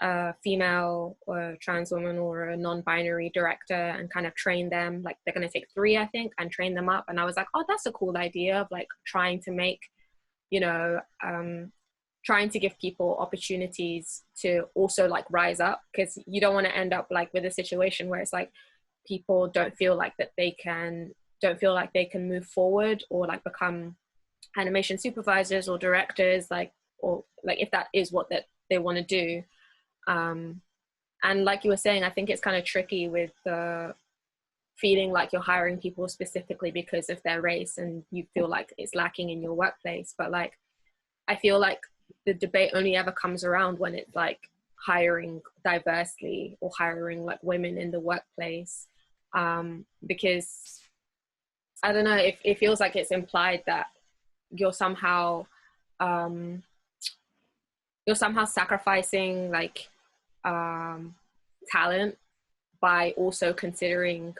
a female or a trans woman or a non-binary director and kind of train them. Like they're going to take 3, I think, and train them up. And I was like, oh, that's a cool idea of like trying to make, you know, trying to give people opportunities to also like rise up, because you don't want to end up like with a situation where it's like people don't feel like they can move forward or like become animation supervisors or directors, like, or like if that is what that they want to do. And like you were saying, I think it's kind of tricky with feeling like you're hiring people specifically because of their race and you feel like it's lacking in your workplace. But like, I feel like the debate only ever comes around when it's like hiring diversely or hiring like women in the workplace. Because I don't know, it feels like it's implied that you're somehow sacrificing like talent by also considering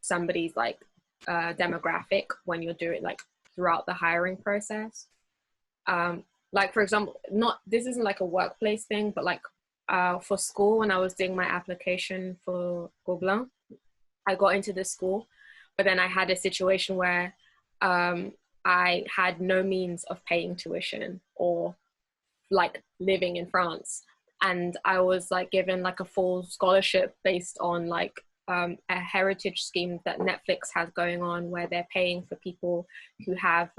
somebody's like demographic when you're doing like throughout the hiring process. Like for example, this isn't like a workplace thing, but like for school, when I was doing my application for Gobelin, I got into the school, but then I had a situation where I had no means of paying tuition or like living in France. And I was like given like a full scholarship based on like a heritage scheme that Netflix has going on, where they're paying for people who have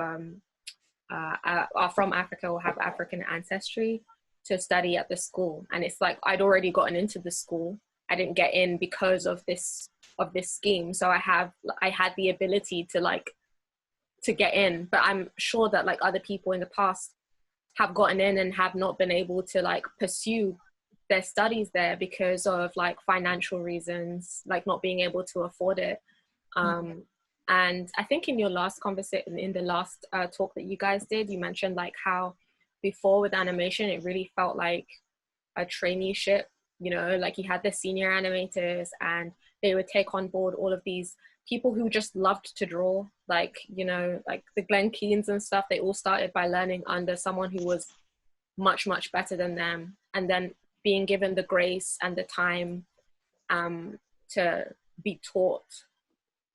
are from Africa or have African ancestry to study at the school. And it's like I'd already gotten into the school. I didn't get in because of this scheme. So I had the ability to get in, but I'm sure that like other people in the past have gotten in and have not been able to like pursue their studies there because of like financial reasons, like not being able to afford it. And I think in your last conversation, in the last talk that you guys did, you mentioned like how before with animation, it really felt like a traineeship, you know, like you had the senior animators and they would take on board all of these people who just loved to draw, like, you know, like the Glenn Keanes and stuff. They all started by learning under someone who was much, much better than them, and then being given the grace and the time to be taught.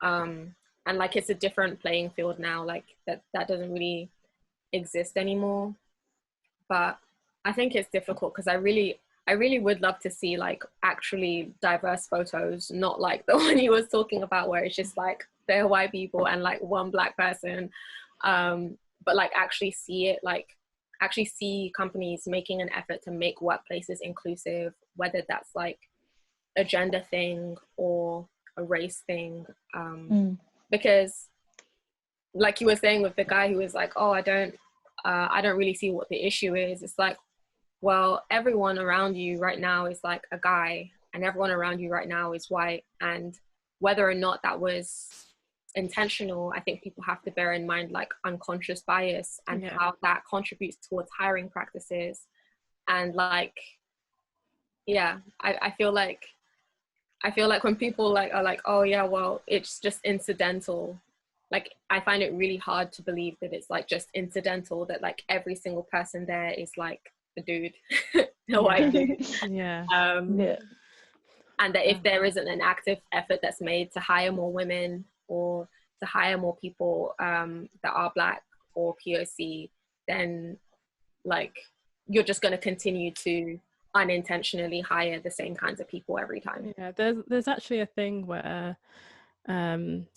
And like it's a different playing field now, like that doesn't really exist anymore. But I think it's difficult because I really would love to see like actually diverse photos, not like the one you was talking about where it's just like they're white people and like one black person, but like actually see it, like actually see companies making an effort to make workplaces inclusive, whether that's like a gender thing or a race thing, because like you were saying with the guy who was like, oh, I don't really see what the issue is. It's like, well, everyone around you right now is like a guy, and everyone around you right now is white. And whether or not that was intentional, I think people have to bear in mind like unconscious bias and how that contributes towards hiring practices. And like, yeah, I feel like when people like are like, oh yeah, well, it's just incidental. Like, I find it really hard to believe that it's like just incidental, that like every single person there is like a dude, a white dude. And that if there isn't an active effort that's made to hire more women or to hire more people that are Black or POC, then like you're just going to continue to unintentionally hire the same kinds of people every time. Yeah, there's actually a thing where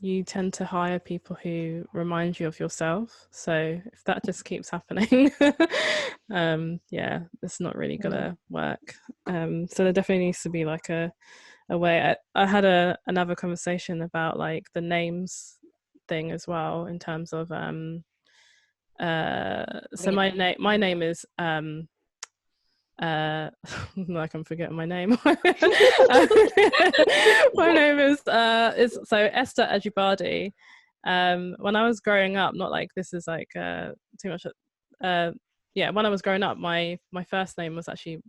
you tend to hire people who remind you of yourself. So if that just keeps happening, yeah, it's not really gonna work. So there definitely needs to be like a way. I had another conversation about like the names thing as well, in terms of so my name is like I'm forgetting my name. My name is so Esther Ajibade. When I was growing up, not like this is like too much. Yeah, when I was growing up, my first name was actually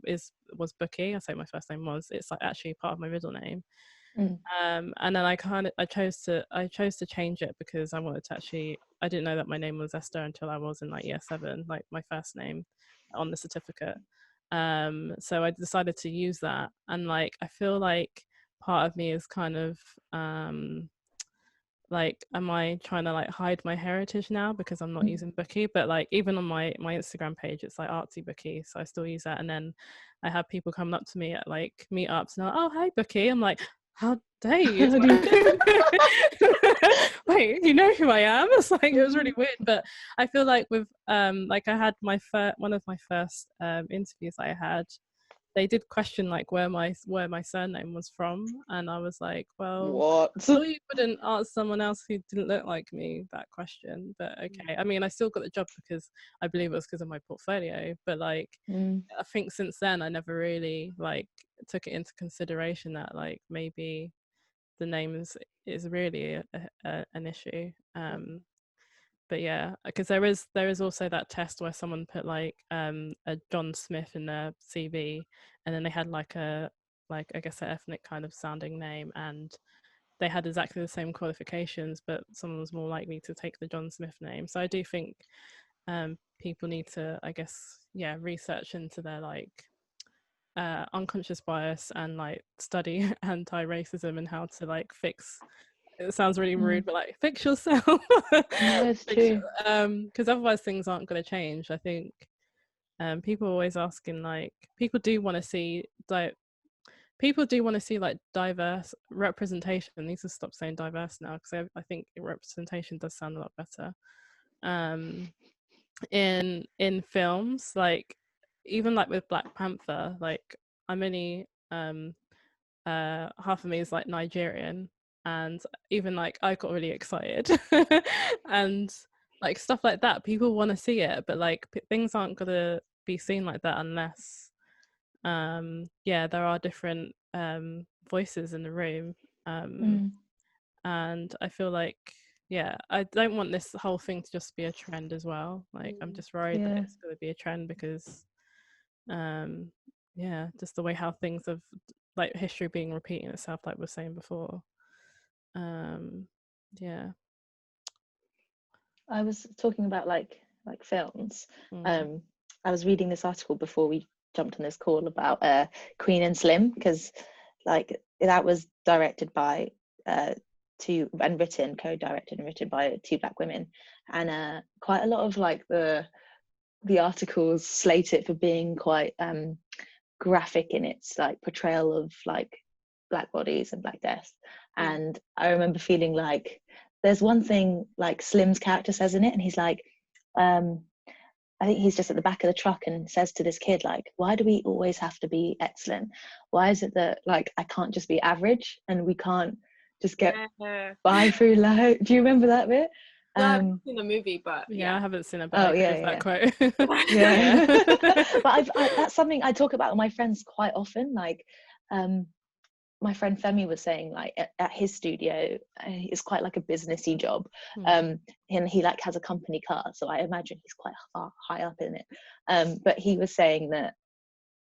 was Bookie. I say my first name was. It's like actually part of my middle name. And then I chose to change it because I wanted to actually. I didn't know that my name was Esther until I was in like year 7, like my first name on the certificate. So I decided to use that, and like I feel like part of me is kind of like, am I trying to like hide my heritage now because I'm not using Bookie? But like even on my Instagram page, it's like artsy Bookie, so I still use that. And then I have people coming up to me at like meetups and they're like, oh, hey Bookie. I'm like, how dare you? Wait, you know who I am? It's like, it was really weird. But I feel like with like I had one of my first interviews I had, they did question like where my surname was from, and I was like, well, what? So you wouldn't ask someone else who didn't look like me that question, but okay. I mean, I still got the job because I believe it was because of my portfolio, but like I think since then I never really like took it into consideration that like maybe the name is really an issue. But yeah, because there is also that test where someone put like a John Smith in their CV, and then they had like I guess an ethnic kind of sounding name, and they had exactly the same qualifications, but someone was more likely to take the John Smith name. So I do think people need to, I guess, research into their like unconscious bias and like study anti-racism and how to like fix. It sounds really rude, but like fix yourself. No, it's true. Because otherwise things aren't going to change. I think people are always asking like people do want to see like diverse representation. I need to stop saying diverse now because I think representation does sound a lot better. In films, like even like with Black Panther, like I'm only half of me is like Nigerian, and even like I got really excited and like stuff like that, people want to see it, but like things aren't gonna be seen like that unless there are different voices in the room. And I feel like I don't want this whole thing to just be a trend as well. Like I'm just worried that it's going to be a trend because just the way how things have like history being repeating itself, like we were saying before. I was talking about like films. I was reading this article before we jumped on this call about Queen and Slim, because like that was directed by co-directed and written by 2 Black women, and quite a lot of like the articles slate it for being quite graphic in its like portrayal of like Black bodies and Black death. And I remember feeling like there's one thing like Slim's character says in it, and he's like I think he's just at the back of the truck and says to this kid like, why do we always have to be excellent? Why is it that like I can't just be average, and we can't just get by through life. Do you remember that bit? No, I haven't seen the movie, but I haven't seen it, but that quote. But that's something I talk about with my friends quite often. Like, my friend Femi was saying, like, at his studio, it's quite like a businessy job, and he like has a company car, so I imagine he's quite high up in it. But he was saying that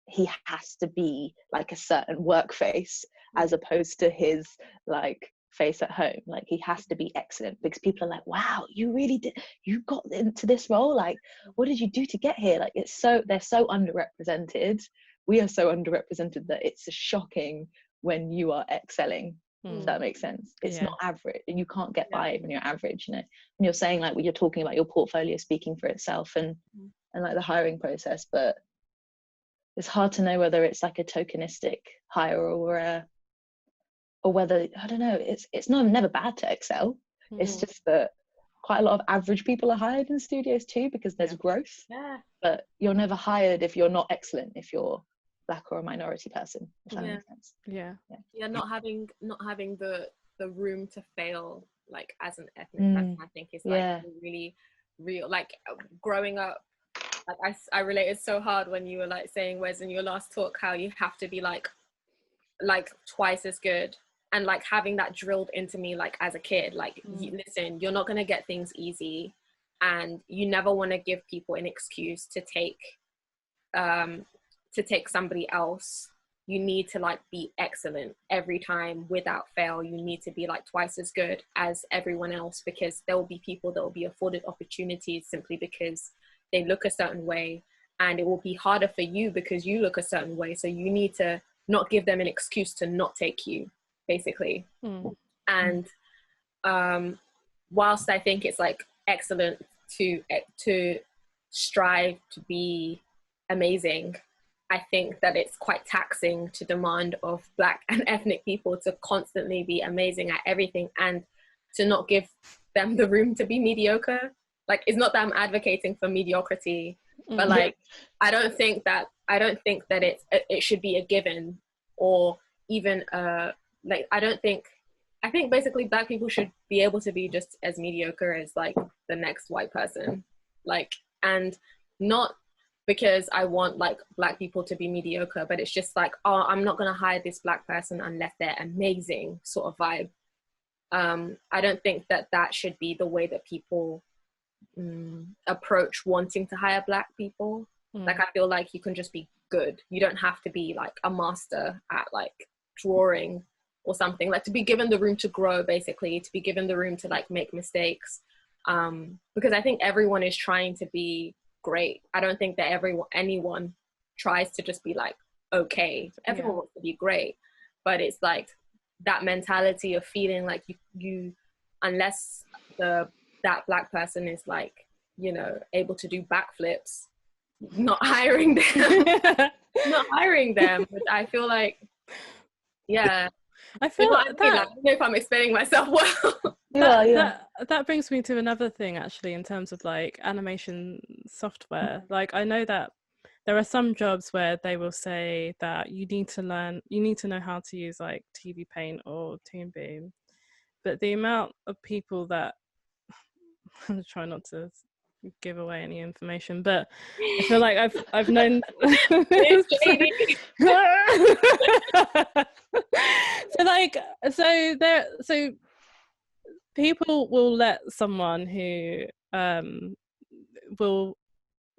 he has to be like a certain work face as opposed to his like face at home. Like, he has to be excellent because people are like, wow, you really did, you got into this role, like what did you do to get here? Like, they're so underrepresented. We are so underrepresented that it's shocking when you are excelling. Does that make sense? It's not average, and you can't get by when you're average, you know. And you're saying, like, when you're talking about your portfolio speaking for itself and like the hiring process, but it's hard to know whether it's like a tokenistic hire or whether, I don't know, it's never bad to excel. It's just that quite a lot of average people are hired in studios too, because there's growth. But you're never hired if you're not excellent, if you're Black or a minority person, if that makes sense. Not having the room to fail, like, as an ethnic person, I think is like really real. Like, growing up, like, I related so hard when you were like saying, Wes, in your last talk, how you have to be like twice as good, and like having that drilled into me, like, as a kid, like, listen, you're not going to get things easy, and you never want to give people an excuse to take somebody else. You need to like be excellent every time without fail. You need to be like twice as good as everyone else, because there will be people that will be afforded opportunities simply because they look a certain way, and it will be harder for you because you look a certain way. So you need to not give them an excuse to not take you, basically. And whilst I think it's like excellent to strive to be amazing, I think that it's quite taxing to demand of Black and ethnic people to constantly be amazing at everything and to not give them the room to be mediocre. Like, it's not that I'm advocating for mediocrity, but like, I don't think that it should be a given, or even like, I think basically Black people should be able to be just as mediocre as like the next white person, like, and not because I want like Black people to be mediocre, but it's just like, oh, I'm not gonna hire this Black person unless they're amazing, sort of vibe. I don't think that should be the way that people approach wanting to hire Black people. Like, I feel like you can just be good. You don't have to be like a master at like drawing or something, like, to be given the room to grow, basically, to be given the room to like make mistakes, because I think everyone is trying to be great. I don't think that anyone tries to just be like okay. Everyone wants to be great, but it's like that mentality of feeling like you unless that Black person is like, you know, able to do backflips, not hiring them. But I feel like, I feel like that, I don't know if I'm explaining myself well. That brings me to another thing, actually, in terms of like animation software. Like, I know that there are some jobs where they will say that you need to know how to use like TV Paint or Toon Boom, but the amount of people that I'm trying not to give away any information, but I feel like I've known so people will let someone who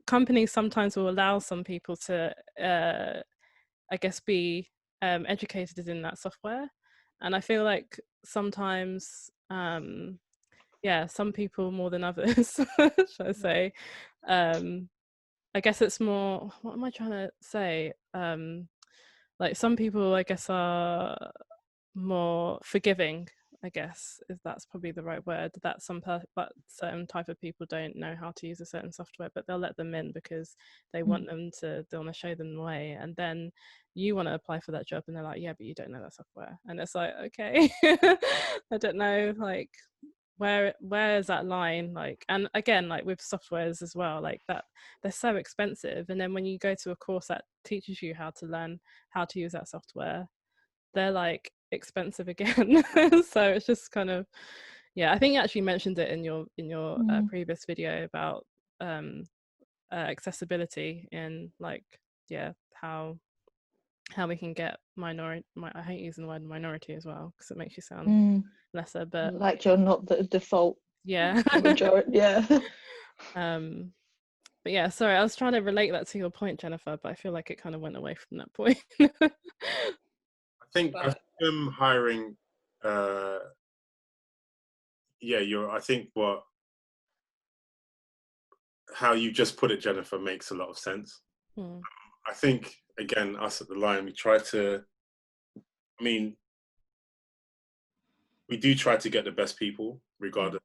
companies sometimes will allow some people to I guess be educated in that software, and I feel like sometimes some people more than others should I say. I guess it's more, what am I trying to say, like, some people I guess are more forgiving, I guess, if that's probably the right word, that but certain type of people don't know how to use a certain software, but they'll let them in because they want they want to show them the way, and then you want to apply for that job and they're like, yeah, but you don't know that software, and it's like, okay. I don't know, like, where is that line, like, and again, like with softwares as well, like that, they're so expensive, and then when you go to a course that teaches you how to learn how to use that software, they're like expensive again. So it's just kind of, yeah, I think you actually mentioned it in your previous video about accessibility and like, yeah, how we can get I hate using the word minority as well because it makes you sound lesser, but like you're not the default yeah majority. Yeah. But yeah, sorry, I was trying to relate that to your point, Jennifer, but I feel like it kind of went away from that point. I think hiring I think how you just put it, Jennifer, makes a lot of sense. I think, again, us at the Line, we try to, I mean, we do try to get the best people regardless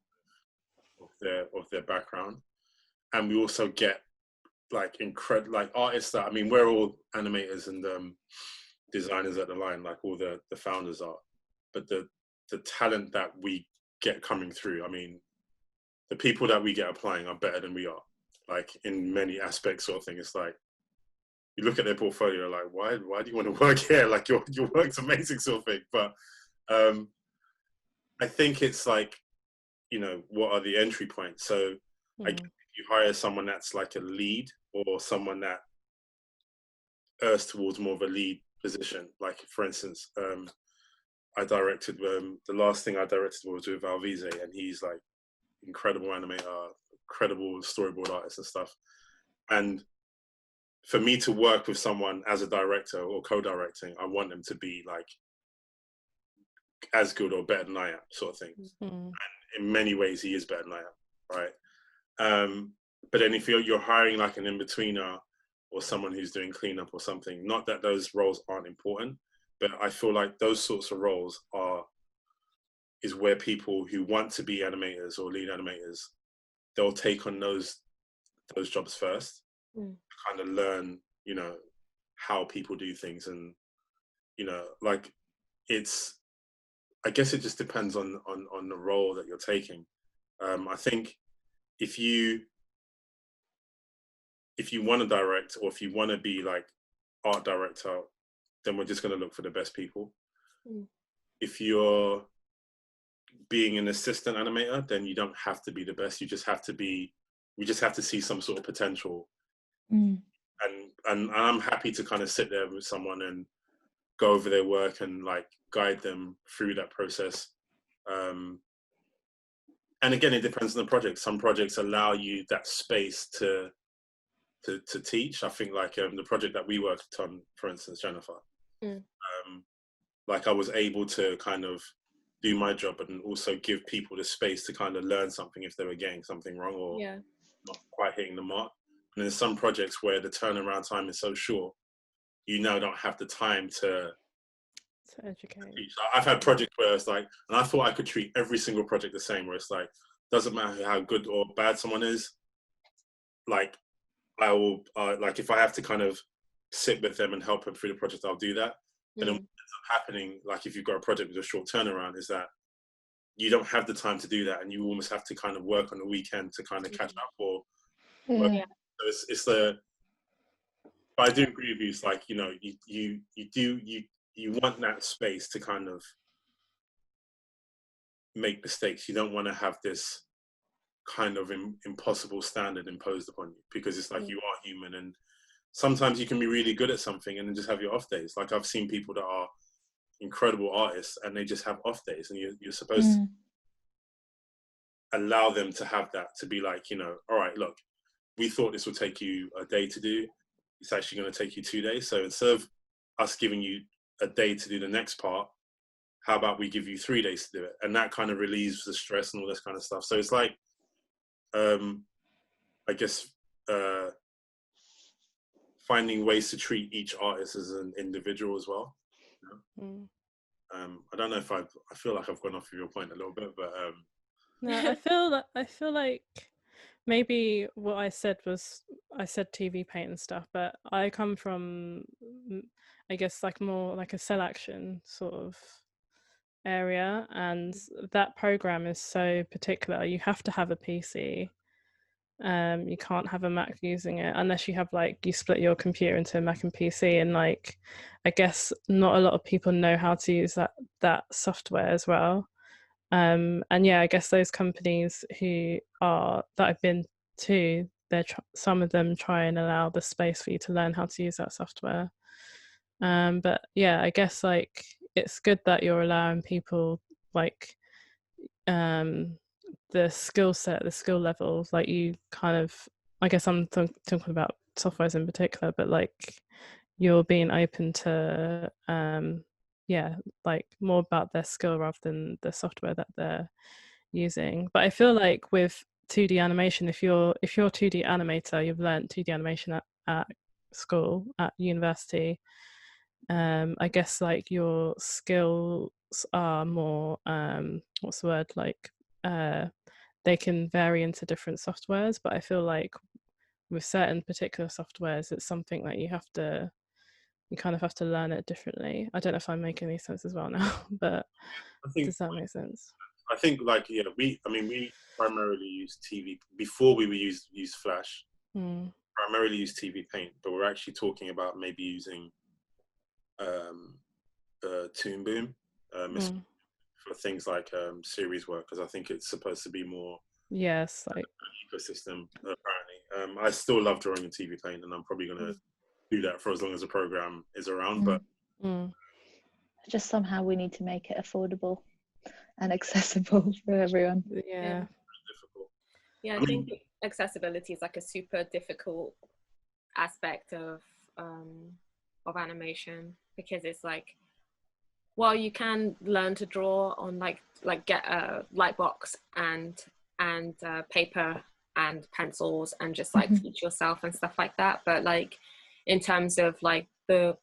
of their background, and we also get like like artists that, I mean, we're all animators and designers at the Line, like all the founders are, but the talent that we get coming through, I mean, the people that we get applying are better than we are, like in many aspects, sort of thing. It's like you look at their portfolio, like why do you want to work here? Like your work's amazing, sort of thing. But I think it's like, you know, what are the entry points? So I guess if you hire someone that's like a lead or someone that errs towards more of a lead position, like for instance, I directed the last thing I directed was with Alvise, and he's like incredible animator, incredible storyboard artist and stuff. And for me to work with someone as a director or co-directing, I want them to be like as good or better than I am, sort of thing. And in many ways, he is better than I am, right? But then if you're hiring like an in-betweener or someone who's doing cleanup or something, not that those roles aren't important, but I feel like those sorts of roles is where people who want to be animators or lead animators, they'll take on those jobs first, kind of learn, you know, how people do things. And, you know, like I guess it just depends on the role that you're taking. I think if you want to direct, or if you want to be like art director, then we're just going to look for the best people. If you're being an assistant animator, then you don't have to be the best. You just have to be, we just have to see some sort of potential. And I'm happy to kind of sit there with someone and go over their work and like guide them through that process. And again, it depends on the project. Some projects allow you that space to teach. I think like the project that we worked on, for instance, Jennifer, like I was able to kind of do my job and also give people the space to kind of learn something if they were getting something wrong or not quite hitting the mark. And there's some projects where the turnaround time is so short, you now don't have the time to educate. Teach. I've had projects where it's like, and I thought I could treat every single project the same, where it's like, doesn't matter how good or bad someone is, like I will, like if I have to kind of sit with them and help them through the project, I'll do that. But then what ends up happening, like if you've got a project with a short turnaround, is that you don't have the time to do that, and you almost have to kind of work on the weekend to kind of catch up or work. So it's the. But I do agree with you. It's like, you know, you want that space to kind of make mistakes. You don't want to have this kind of impossible standard imposed upon you, because it's like you are human, and sometimes you can be really good at something and then just have your off days. Like I've seen people that are incredible artists and they just have off days, and you're supposed to allow them to have that, to be like, you know, all right, look, we thought this would take you a day to do. It's actually going to take you 2 days. So instead of us giving you a day to do the next part, how about we give you 3 days to do it? And that kind of relieves the stress and all this kind of stuff. So it's like, I guess, finding ways to treat each artist as an individual as well. You know? I don't know if I feel like I've gone off of your point a little bit, but no, I feel like maybe what I said TV paint and stuff, but I come from, I guess, like more like a cell action sort of area, and that program is so particular. You have to have a PC, You can't have a Mac using it unless you have like, you split your computer into a Mac and PC, and like I guess not a lot of people know how to use that software as well. And yeah, I guess those companies that I've been to, some of them try and allow the space for you to learn how to use that software. But yeah, I guess like it's good that you're allowing people like the skill set, the skill levels, like you kind of, I guess I'm talking about softwares in particular, but like you're being open to yeah, like more about their skill rather than the software that they're using. But I feel like with 2D animation, if you're a 2D animator, you've learned 2D animation at school, at university, I guess like your skills are more what's the word, like they can vary into different softwares, but I feel like with certain particular softwares it's something that you kind of have to learn it differently. I don't know if I'm making any sense as well now, but does that make sense? I think like, yeah, we primarily use TV before we use Flash. Primarily use TV Paint, but we're actually talking about maybe using Toon Boom for things like series work, because I think it's supposed to be more like ecosystem apparently. I still love drawing in TV Paint, and I'm probably gonna do that for as long as the program is around. But just somehow we need to make it affordable and accessible for everyone. Yeah. Yeah, I think accessibility is like a super difficult aspect of animation, because it's like, well, you can learn to draw on like get a light box and paper and pencils and just like teach yourself and stuff like that. But like in terms of like the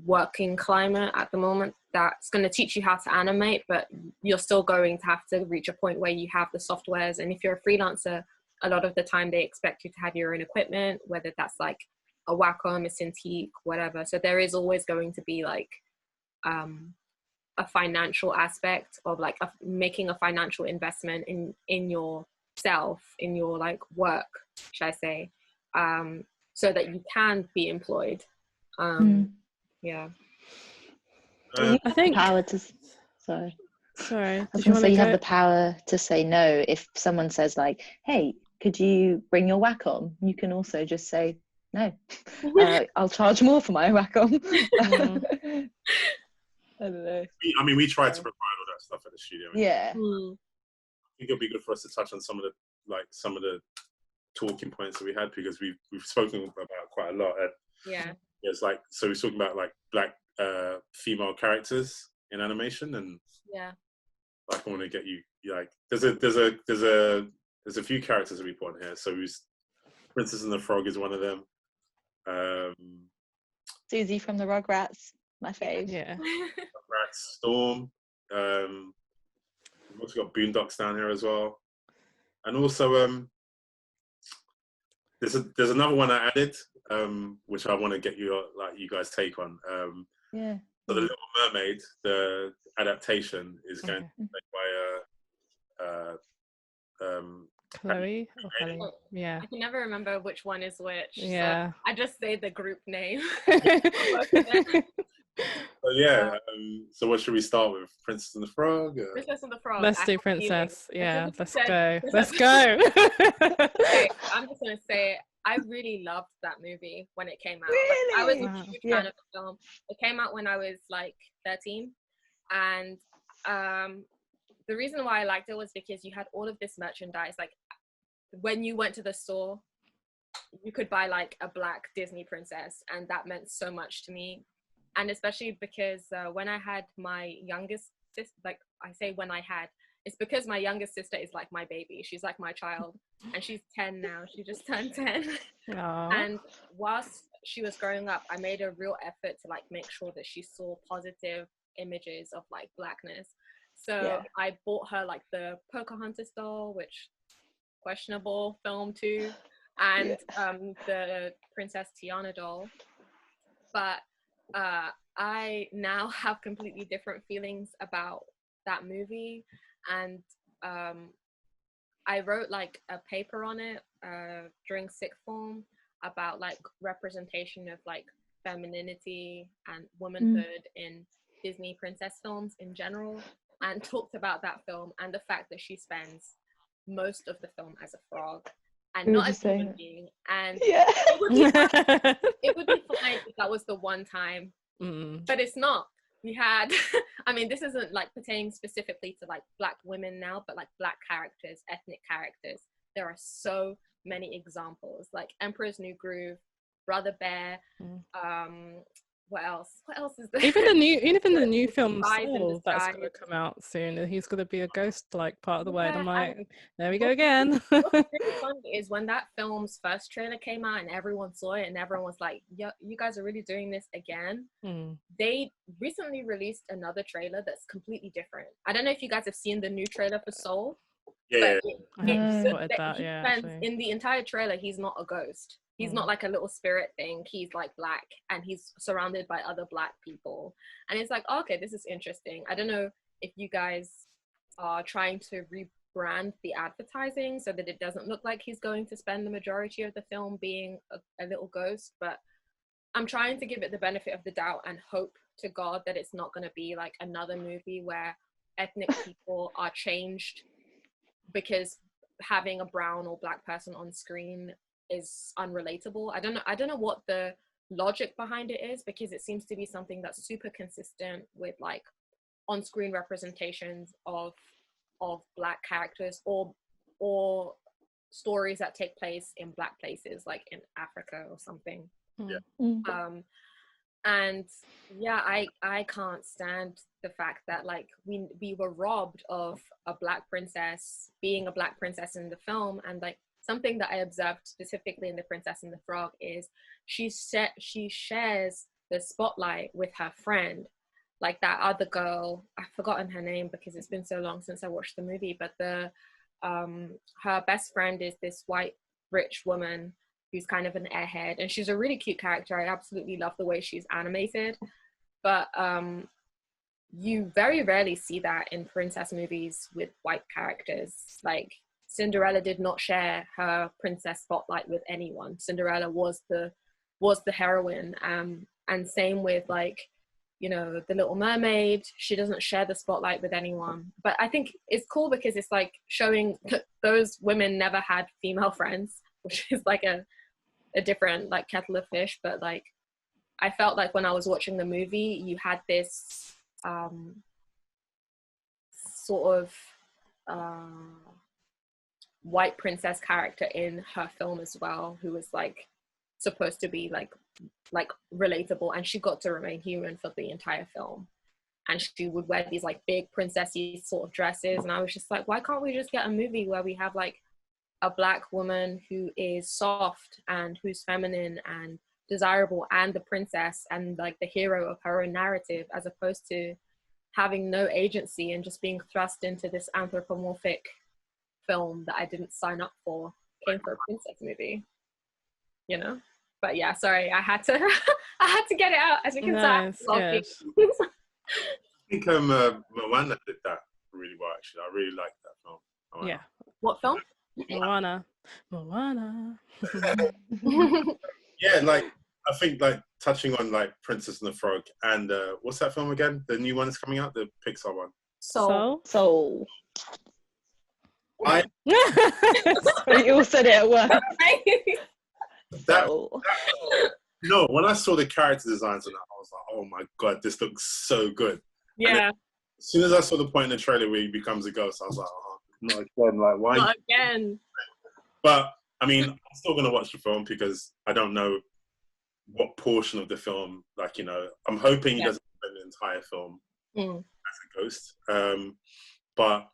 working climate at the moment, that's going to teach you how to animate, but you're still going to have to reach a point where you have the softwares. And if you're a freelancer, a lot of the time they expect you to have your own equipment, whether that's like a Wacom, a Cintiq, whatever. So there is always going to be like a financial aspect of like making a financial investment in yourself, in your like work, should I say, so that you can be employed. Yeah. I think power to I was going to say, you have the power to say no. If someone says like, hey, could you bring your Wacom? You can also just say no. I'll charge more for my Wacom. I don't know. I mean, we tried to provide all that stuff at the studio. Yeah. I think it'll be good for us to touch on some of the talking points that we had, because we've spoken about quite a lot. Yeah. It's like, so we're talking about like black female characters in animation, and like I want to get you like there's a few characters that we put on here. So Princess and the Frog is one of them. Susie from the Rugrats, my fave. Yeah. Rugrats, Storm. We've also got Boondocks down here as well, and also there's another one I added, which I want to get you guys take on. So the Little Mermaid, the adaptation is going to be made by Chloe. Yeah. I can never remember which one is which. Yeah. So I just say the group name. So yeah. So what should we start with? Princess and the Frog? Princess and the Frog. Let's do Princess. Yeah. Let's go. Let's go. Okay, I'm just gonna say I really loved that movie when it came out. Really? Like, I was a huge fan of the film. It came out when I was like 13, and the reason why I liked it was because you had all of this merchandise. Like when you went to the store, you could buy like a black Disney princess, and that meant so much to me. And especially because when I had my youngest sister, like I say when I had, it's because my youngest sister is like my baby. She's like my child, and she's 10 now. She just turned 10. And whilst she was growing up, I made a real effort to like make sure that she saw positive images of like blackness. So I bought her like the Pocahontas doll, which questionable film too, and the Princess Tiana doll. But I now have completely different feelings about that movie, and I wrote like a paper on it during sixth form about like representation of like femininity and womanhood in Disney princess films in general, and talked about that film and the fact that she spends most of the film as a frog and not as a human being. And it would be fine. It would be fine if that was the one time, but it's not. We had, I mean, this isn't like pertaining specifically to like Black women now, but like Black characters, ethnic characters. There are so many examples, like Emperor's New Groove, Brother Bear. What else is there? Even the new film Soul that's going to come out soon. He's going to be a ghost like part of the way. And I'm like, there we go again. What's really funny is when that film's first trailer came out and everyone saw it and everyone was like, "Yeah, you guys are really doing this again." They recently released another trailer that's completely different. I don't know if you guys have seen the new trailer for Soul. Yeah, in the entire trailer, he's not a ghost. He's not like a little spirit thing. He's like Black, and he's surrounded by other Black people. And it's like, oh, okay, this is interesting. I don't know if you guys are trying to rebrand the advertising so that it doesn't look like he's going to spend the majority of the film being a little ghost, but I'm trying to give it the benefit of the doubt and hope to God that it's not going to be like another movie where ethnic people are changed because having a brown or Black person on screen is unrelatable. I don't know what the logic behind it is, because it seems to be something that's super consistent with like on-screen representations of Black characters or stories that take place in Black places, like in Africa or something. And yeah, I can't stand the fact that like we were robbed of a Black princess being a Black princess in the film. And like something that I observed specifically in The Princess and the Frog is she shares the spotlight with her friend, like that other girl. I've forgotten her name because it's been so long since I watched the movie, but her best friend is this white rich woman who's kind of an airhead, and she's a really cute character. I absolutely love the way she's animated, but you very rarely see that in princess movies with white characters. Like Cinderella did not share her princess spotlight with anyone. Cinderella was the heroine, and same with like, you know, The Little Mermaid. She doesn't share the spotlight with anyone. But I think it's cool because it's like showing that those women never had female friends, which is like a different like kettle of fish. But like I felt like when I was watching the movie, you had this sort of white princess character in her film as well, who was like supposed to be like relatable, and she got to remain human for the entire film. And she would wear these like big princessy sort of dresses, and I was just like, why can't we just get a movie where we have like a Black woman who is soft and who's feminine and desirable and the princess and like the hero of her own narrative, as opposed to having no agency and just being thrust into this anthropomorphic film that I didn't sign up for, came for a princess movie, you know? But yeah, sorry, I had to get it out, as you can tell. Yes. I think Moana did that really well, actually. I really liked that film. Moana. Yeah. What film? Moana. Yeah, like I think like touching on like Princess and the Frog and what's that film again? The new one that's coming out, the Pixar one. Soul. You all said it at once. No, when I saw the character designs on that, I was like, oh my God, this looks so good. Yeah. As soon as I saw the point in the trailer where he becomes a ghost, I was like, oh, not again. Like, why? Not again. But, I mean, I'm still going to watch the film because I don't know what portion of the film, like, you know, I'm hoping he doesn't spend the entire film as a ghost. But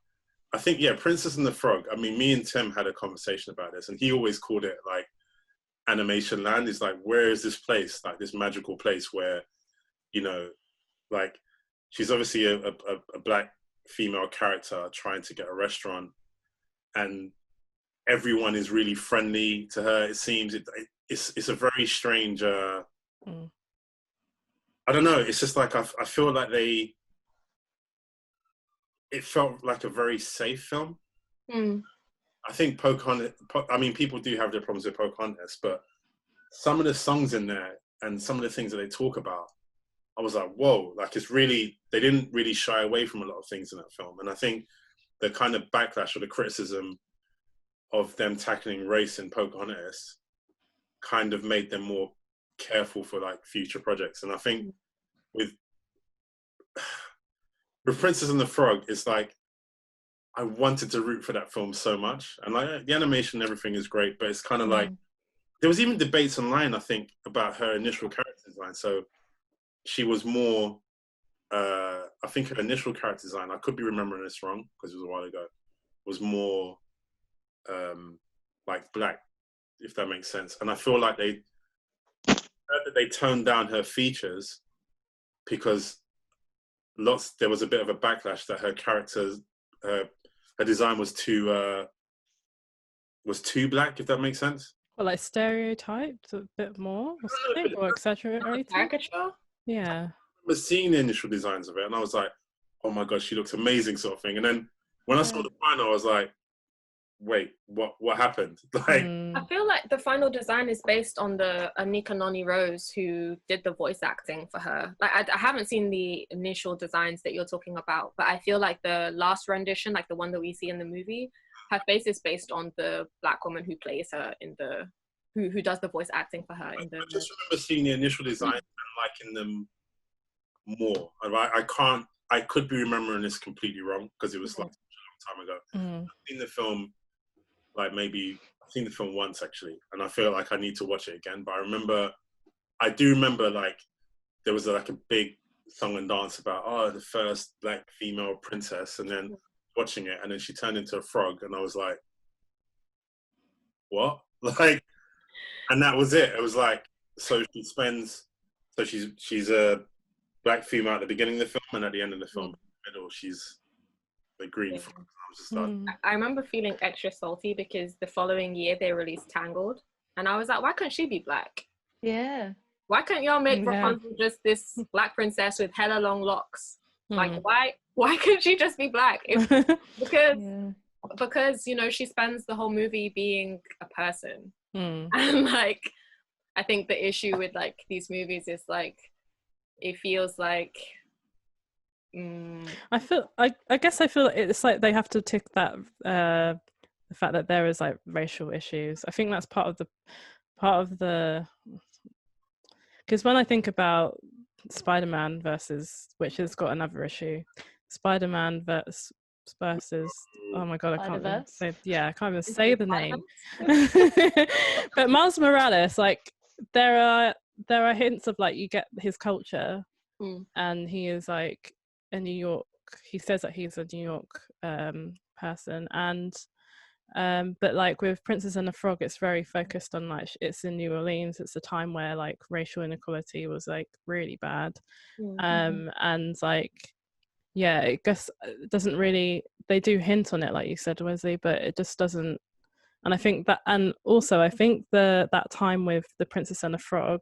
I think, yeah, Princess and the Frog, I mean, me and Tim had a conversation about this, and he always called it, like, animation land. Is like, where is this place, like this magical place where, you know, like she's obviously a Black female character trying to get a restaurant, and everyone is really friendly to her. It seems it's a very strange I don't know, it's just like I feel like it felt like a very safe film. I think Pocahontas, I mean, people do have their problems with Pocahontas, but some of the songs in there and some of the things that they talk about, I was like, whoa, like it's really, they didn't really shy away from a lot of things in that film. And I think the kind of backlash or the criticism of them tackling race in Pocahontas kind of made them more careful for like future projects. And I think with Princess and the Frog, it's like, I wanted to root for that film so much. And like the animation and everything is great, but it's kind of like, there was even debates online, I think, about her initial character design. So she was more, I think her initial character design, I could be remembering this wrong because it was a while ago, was more like black, if that makes sense. And I feel like they toned down her features because there was a bit of a backlash that her character, her design was too black, if that makes sense. Well, like stereotyped a bit more, or exaggerated. Caricature? Yeah. I remember seeing the initial designs of it, and I was like, "Oh my god, she looks amazing," sort of thing. And then when I saw the final, I was like, "Wait, what happened?" Like, I feel like the final design is based on the Anika Noni Rose who did the voice acting for her. Like, I haven't seen the initial designs that you're talking about, but I feel like the last rendition, like the one that we see in the movie, her face is based on the black woman who plays her in the, who does the voice acting for her in the. I just remember seeing the initial design and liking them more. I could be remembering this completely wrong because it was like a long time ago. I've seen the film, like maybe I've seen the film once actually, and I feel like I need to watch it again. But I do remember like there was like a big song and dance about the first black female princess, and then watching it, and then she turned into a frog, and I was like, what? Like, and that was it. It was like, so she's a black female at the beginning of the film, and at the end of the film, in the middle, she's the green frog. I was just like, I remember feeling extra salty because the following year they released Tangled, and I was like, why can't she be black? Yeah. Why can't y'all make Rapunzel just this black princess with hella long locks? Like, why couldn't she just be black? Because you know, she spends the whole movie being a person, and like, I think the issue with like these movies is like, it feels like. I guess I feel it's like they have to tick that the fact that there is like racial issues. I think that's part of the because when I think about Spider-Man versus, which has got another issue, Spider-Man versus oh my god, I can't even say the name. But Miles Morales, like there are hints of like, you get his culture, and he is like a New York, he says that he's a New York person, and but like with Princess and the Frog, it's very focused on like, it's in New Orleans, it's a time where like racial inequality was like really bad, and like I guess it doesn't really, they do hint on it like you said, Wesley, but it just doesn't. And I think that, and also I think that time with the Princess and the Frog,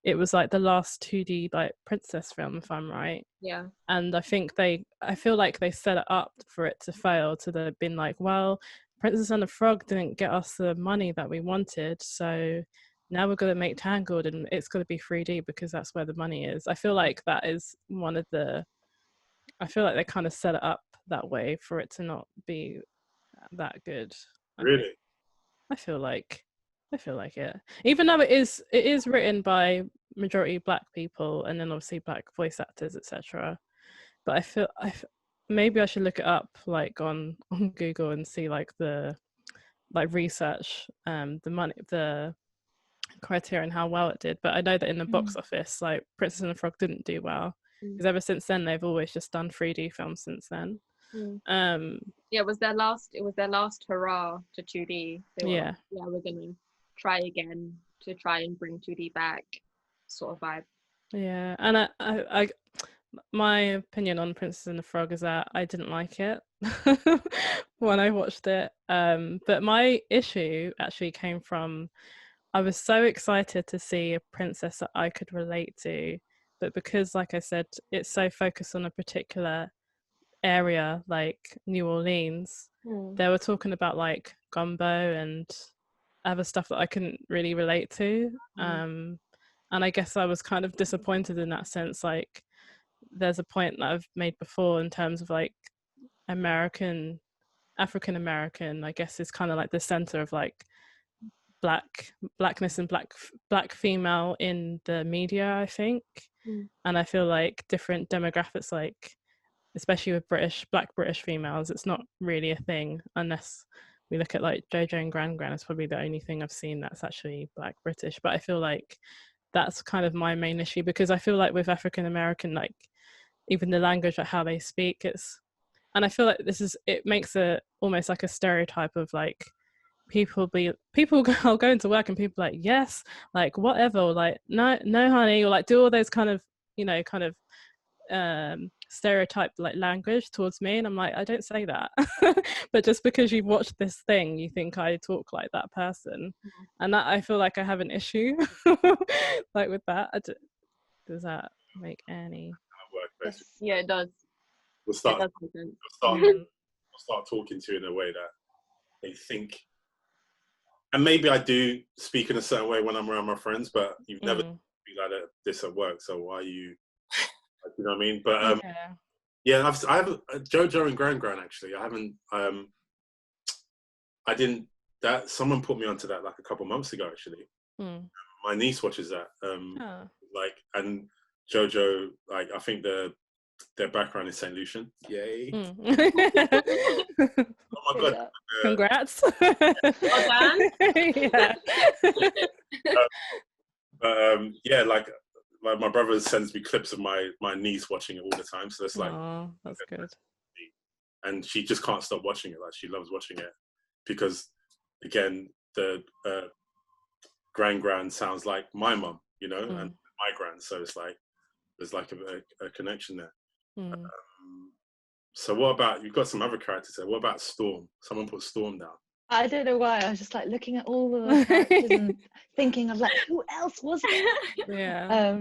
it was like the last 2D like princess film, if I'm right. Yeah. And I feel like they set it up for it to fail, to the been like, well, Princess and the Frog didn't get us the money that we wanted, so now we're going to make Tangled and it's going to be 3D because that's where the money is. I feel like that is I feel like they kind of set it up that way for it to not be that good. really? I feel like it, even though it is written by majority black people and then obviously black voice actors, etc. But I feel maybe I should look it up like on Google and see like the like research the criteria and how well it did. But I know that in the box office, like Princess and the Frog didn't do well, because ever since then they've always just done 3D films since then. It was their last hurrah to 2D. We're gonna try again to try and bring 2D back, sort of vibe. Yeah, and I my opinion on Princess and the Frog is that I didn't like it when I watched it. But my issue actually came from, I was so excited to see a princess that I could relate to, but because, like I said, it's so focused on a particular area like New Orleans, they were talking about like gumbo and other stuff that I couldn't really relate to. And I guess I was kind of disappointed in that sense. Like, there's a point that I've made before in terms of like African American, I guess, is kind of like the center of like blackness and black female in the media, I think. And I feel like different demographics, like especially with black British females, it's not really a thing unless we look at like Jojo and Gran Gran. It's probably the only thing I've seen that's actually black British. But I feel like that's kind of my main issue, because I feel like with African American, like even the language, like how they speak, and I feel like it makes almost like a stereotype of like people I'll go into work and people like, yes, like whatever, or like no honey, or like do all those kind of, you know, kind of stereotype like language towards me, and I'm like, I don't say that. But just because you've watched this thing, you think I talk like that person. And that, I feel like I have an issue like with that. Does that make any Yeah, it does. We'll start talking to you in a way that they think, and maybe I do speak in a certain way when I'm around my friends, but you've never be like this at work, so why are you, you know what I mean? But I have Jojo and Gran Gran, actually. That someone put me onto that like a couple months ago, actually. My niece watches that. Like, and Jojo, like, I think their background is St. Lucian. Yay. Oh my god. Congrats. Well done. Yeah. Yeah, like my brother sends me clips of my niece watching it all the time, so it's like, oh, that's good. And she just can't stop watching it. Like, she loves watching it because, again, the Gran Gran sounds like my mum, you know, and my gran, so it's like there's like a connection there. So what about, you've got some other characters there, what about Storm? Someone put Storm down. I don't know why, I was just like looking at all the characters and thinking of like, who else was it? Yeah.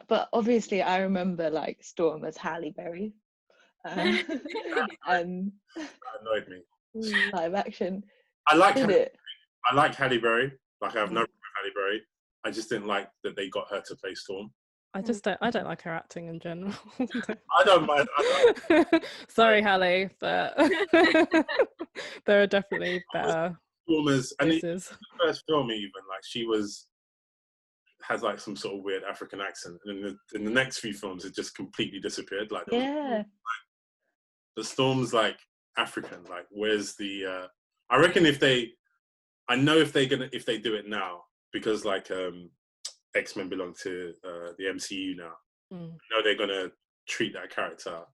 But obviously I remember like Storm as Halle Berry. That annoyed me. Live action. I like Halle Berry. Like, I have no problem with Halle Berry. I just didn't like that they got her to play Storm. I don't like her acting in general. I don't mind. Sorry, Halle, but there are definitely better performers. And in the first film, even, like, she has like some sort of weird African accent, and in the next few films, it just completely disappeared. Like, the Storm's like African. Like, where's the? I reckon if they do it now, because like X-Men belong to the MCU now. No, they're gonna treat that character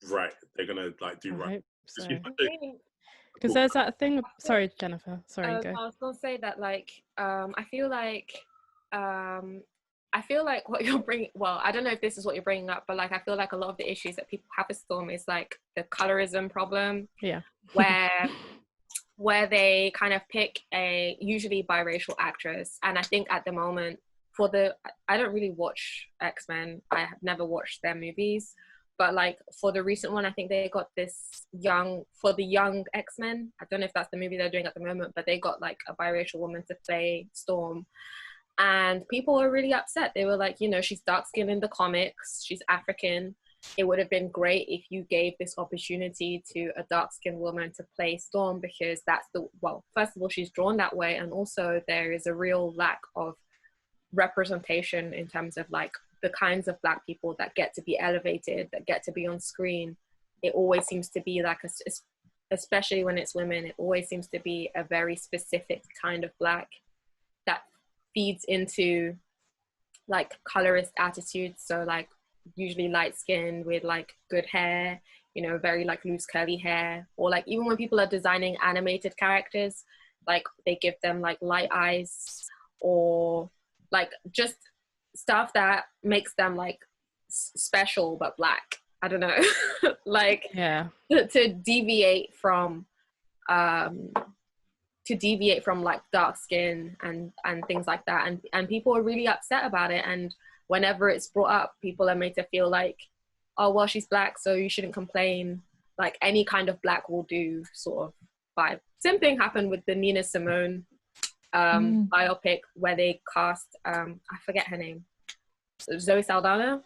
right. They're gonna like do right. Because there's that thing. Sorry, Jennifer. Sorry, go. I was gonna say that, like, I feel like what you're bringing. Well, I don't know if this is what you're bringing up, but like, I feel like a lot of the issues that people have with Storm is like the colorism problem. Yeah. where they kind of pick a usually biracial actress, and I think at the moment I don't really watch X-Men. I have never watched their movies, but like for the recent one, I think they got the young X-Men. I don't know if that's the movie they're doing at the moment, but they got like a biracial woman to play Storm, and people were really upset. They were like, you know, she's dark-skinned in the comics, she's African. It would have been great if you gave this opportunity to a dark-skinned woman to play Storm, because first of all, she's drawn that way, and also there is a real lack of representation in terms of like the kinds of Black people that get to be elevated, that get to be on screen. It always seems to be like especially when it's women, it always seems to be a very specific kind of Black that feeds into like colorist attitudes. So like usually light skinned with like good hair, you know, very like loose curly hair, or like even when people are designing animated characters, like they give them like light eyes, or like just stuff that makes them like special but Black. I don't know. Like, yeah, to deviate from like dark skin and things like that, and people are really upset about it. And whenever it's brought up, people are made to feel like, oh well, she's Black, so you shouldn't complain. like any kind of black will do sort of vibe. Same thing happened with the Nina Simone biopic, where they cast I forget her name, Zoe Saldana,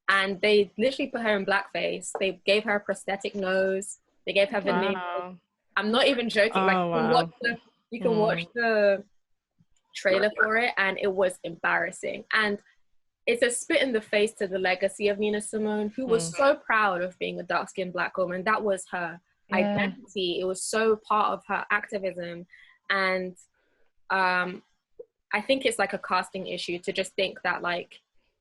and they literally put her in blackface. They gave her a prosthetic nose, they gave her veneers. Wow. I'm not even joking. You can watch the trailer for it, and it was embarrassing. And it's a spit in the face to the legacy of Nina Simone, who was so proud of being a dark-skinned black woman. That was her identity. It was so part of her activism. And I think it's like a casting issue to just think that like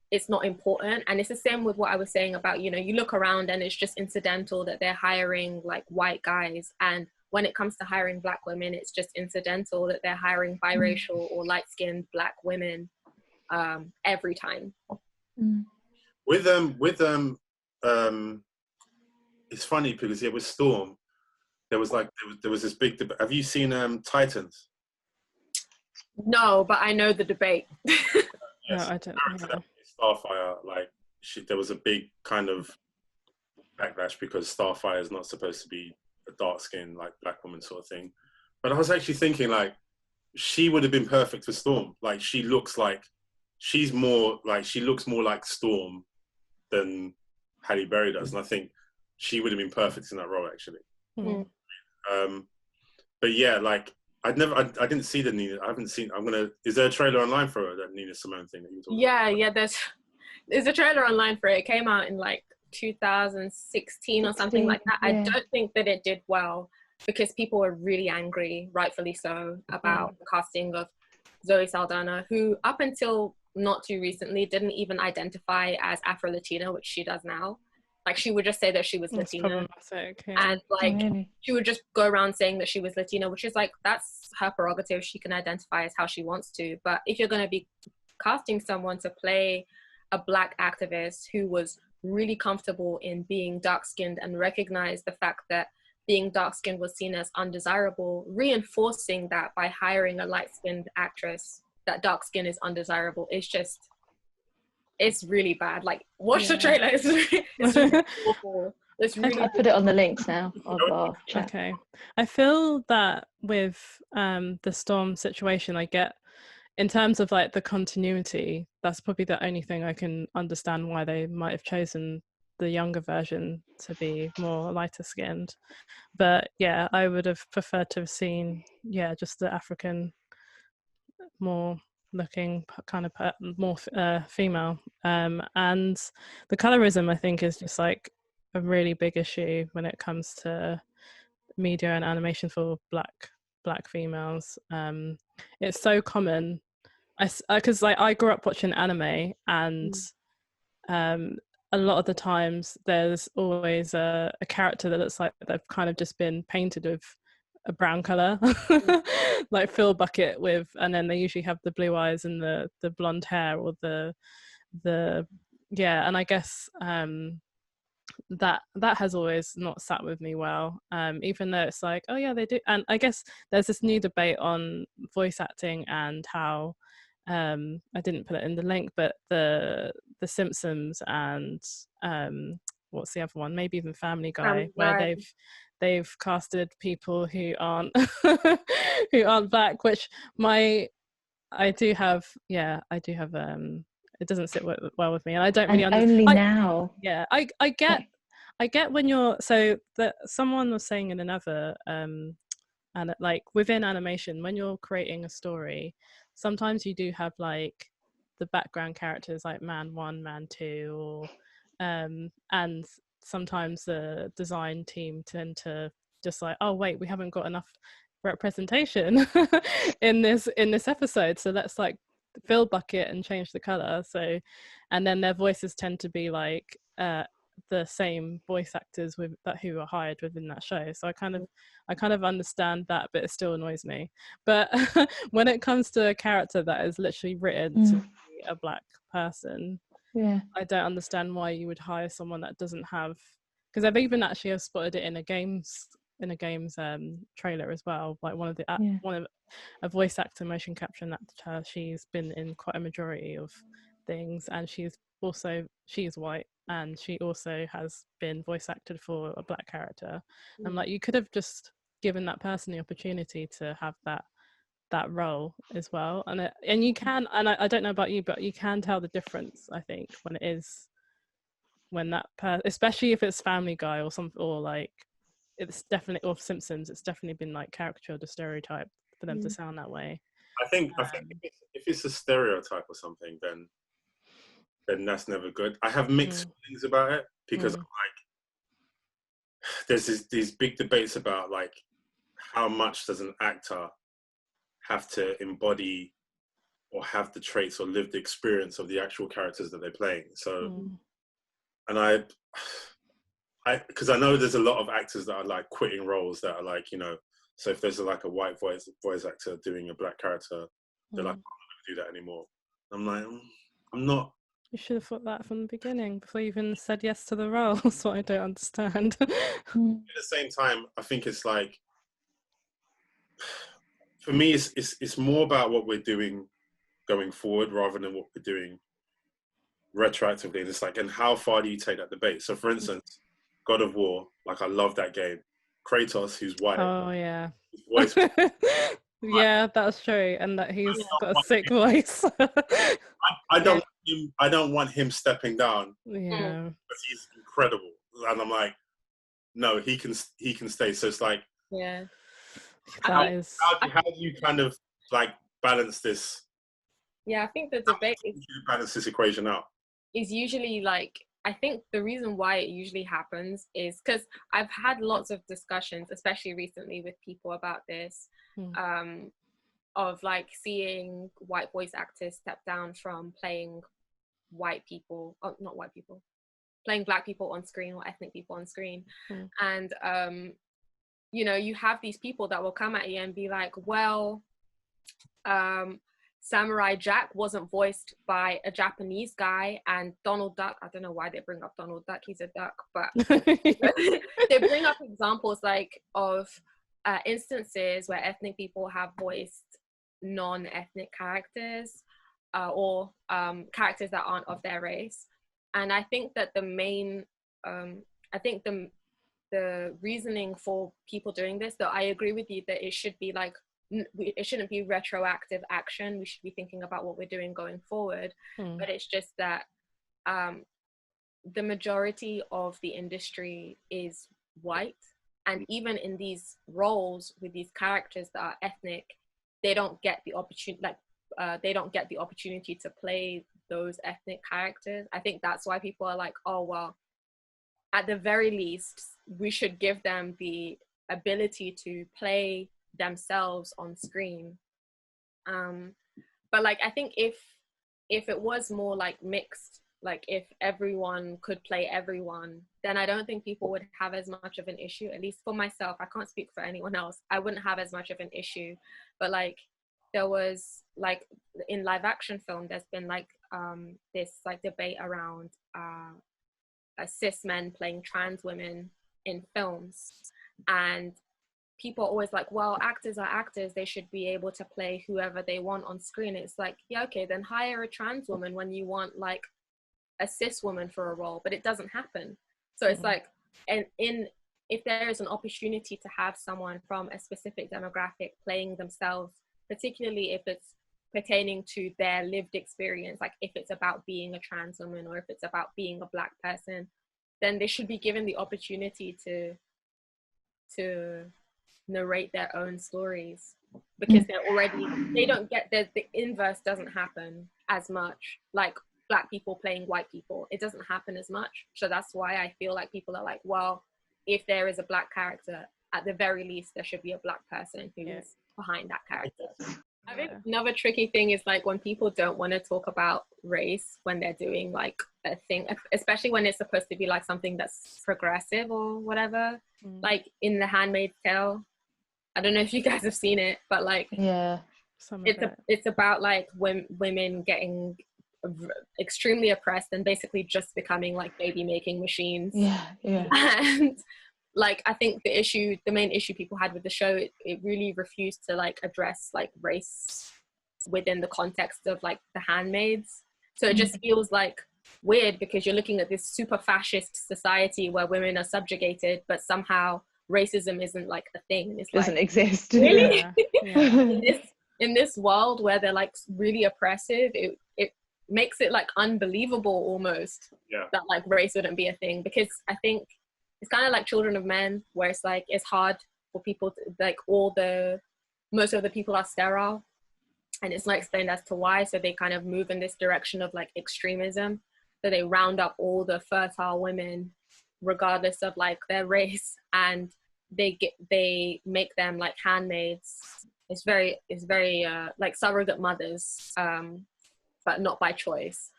it's not important. And it's the same with what I was saying about, you know, you look around and it's just incidental that they're hiring like white guys, and when it comes to hiring black women, it's just incidental that they're hiring biracial or light-skinned black women every time. With it's funny because with Storm, there was this big debate. Have you seen Titans? No, but I know the debate. Yes. No, I don't know. Starfire, like there was a big kind of backlash because Starfire is not supposed to be a dark-skinned like black woman sort of thing. But I was actually thinking like she would have been perfect for Storm. Like she looks more like Storm than Halle Berry does, and I think she would have been perfect in that role actually. But yeah, like I didn't see the Nina. I haven't seen. Is there a trailer online for that Nina Simone thing that you were talking about? Yeah. There's a trailer online for it. It came out in like 2016 or something like that. I don't think that it did well because people were really angry, rightfully so, about the casting of Zoe Saldana, who up until not too recently didn't even identify as Afro-Latina, which she does now. Like she would just say that she was Latina, and like she would just go around saying that she was Latina, which is like, that's her prerogative. She can identify as how she wants to. But if you're going to be casting someone to play a black activist who was really comfortable in being dark-skinned and recognized the fact that being dark-skinned was seen as undesirable, reinforcing that by hiring a light-skinned actress, that dark skin is undesirable, it's really bad. Like watch the trailer. It's really awful. It's really I'll put it on the links now of our chat. Okay. I feel that with the Storm situation, I get, in terms of like the continuity, that's probably the only thing I can understand why they might have chosen the younger version to be more lighter skinned. But yeah, I would have preferred to have seen just the African, more looking kind of more female. And the colorism, I think, is just like a really big issue when it comes to media and animation for black females. It's so common. Because like I grew up watching anime, and a lot of the times there's always a character that looks like they've kind of just been painted with a brown color, like Phil Bucket with, and then they usually have the blue eyes and the blonde hair, or the and I guess that has always not sat with me well, even though it's like, oh yeah, they do. And I guess there's this new debate on voice acting and how I didn't put it in the link, but the Simpsons and what's the other one, maybe even Family Guy, where they've casted people who aren't black, which I do have it doesn't sit well with me, and I don't really understand. I get when you're, so that someone was saying in another and like within animation, when you're creating a story, sometimes you do have like the background characters like man 1, man 2, or and sometimes the design team tend to just like, oh wait, we haven't got enough representation in this episode, so let's like fill bucket and change the color. So, and then their voices tend to be like the same voice actors who are hired within that show. So I kind of understand that, but it still annoys me. But when it comes to a character that is literally written to be a black person, I don't understand why you would hire someone that doesn't have, because I've even actually spotted it in a games trailer as well, like one of a voice actor, motion capture actor, she's been in quite a majority of things, and she's white, and she also has been voice acted for a black character. I'm like, you could have just given that person the opportunity to have that role as well, and you can, and I don't know about you, but you can tell the difference, I think, when that especially if it's Family Guy or something, or like it's definitely, or Simpsons, it's definitely been like caricatured, the stereotype for them to sound that way. I think if it's a stereotype or something, then that's never good. I have mixed feelings about it, because I'm like, there's these big debates about like how much does an actor have to embody or have the traits or lived experience of the actual characters that they're playing. So, and I because I know there's a lot of actors that are like quitting roles, that are like, you know, so if there's like a white voice actor doing a black character, they're like, I'm not gonna do that anymore. I'm like, I'm not. You should have thought that from the beginning before you even said yes to the role. That's what I don't understand. At the same time, I think it's like, for me, it's more about what we're doing going forward rather than what we're doing retroactively. And it's like, and how far do you take that debate? So for instance, God of War, like, I love that game. Kratos, who's white. Oh yeah. His voice, yeah, that's true, and that he's got a sick voice. I don't want him stepping down. Yeah, but he's incredible, and I'm like, no, he can stay. So it's like, how do you kind of like balance this? Yeah, I think the debate is, balance this equation out is usually like, I think the reason why it usually happens is because I've had lots of discussions, especially recently, with people about this, of like seeing white voice actors step down from playing playing black people on screen or ethnic people on screen. And, you know, you have these people that will come at you and be like, well, Samurai Jack wasn't voiced by a Japanese guy, and Donald Duck, I don't know why they bring up Donald Duck, he's a duck, but they bring up examples like of instances where ethnic people have voiced non-ethnic characters, or characters that aren't of their race. And I think that the main, I think the reasoning for people doing this, though I agree with you that it should be like, it shouldn't be retroactive action. We should be thinking about what we're doing going forward. But it's just that the majority of the industry is white, and even in these roles with these characters that are ethnic, they don't get the opportunity, like they don't get the opportunity to play those ethnic characters. I think that's why people are like, oh well, at the very least we should give them the ability to play themselves on screen. But like, I think if it was more like mixed, like if everyone could play everyone, then I don't think people would have as much of an issue. At least for myself, I can't speak for anyone else, I wouldn't have as much of an issue. But like, there was like in live action film, there's been like this like debate around cis men playing trans women in films, and people are always like, well, actors are actors, they should be able to play whoever they want on screen. It's like, yeah, okay, then hire a trans woman when you want like a cis woman for a role, but it doesn't happen. So it's like, and if there is an opportunity to have someone from a specific demographic playing themselves, particularly if it's pertaining to their lived experience, like if it's about being a trans woman or if it's about being a black person, then they should be given the opportunity to narrate their own stories, because they don't get the inverse doesn't happen as much, like black people playing white people, it doesn't happen as much. So that's why I feel like people are like, well, if there is a black character, at the very least there should be a black person who's behind that character. I think another tricky thing is like when people don't want to talk about race when they're doing like a thing, especially when it's supposed to be like something that's progressive or whatever. Like in The Handmaid's Tale, I don't know if you guys have seen it, but like it's about like women getting extremely oppressed and basically just becoming like baby making machines. And like, I think the main issue people had with the show, it really refused to like address like race within the context of like the handmaids. So it just feels like weird, because you're looking at this super fascist society where women are subjugated, but somehow racism isn't like a thing. It doesn't exist. Really? Yeah. in this world where they're like really oppressive, it makes it like unbelievable almost that like race wouldn't be a thing. Because I think it's kind of like Children of Men, where it's like it's hard for people to, like most of the people are sterile, and it's not explained as to why. So they kind of move in this direction of like extremism. So they round up all the fertile women regardless of like their race, and they make them like handmaids. It's very like surrogate mothers, but not by choice.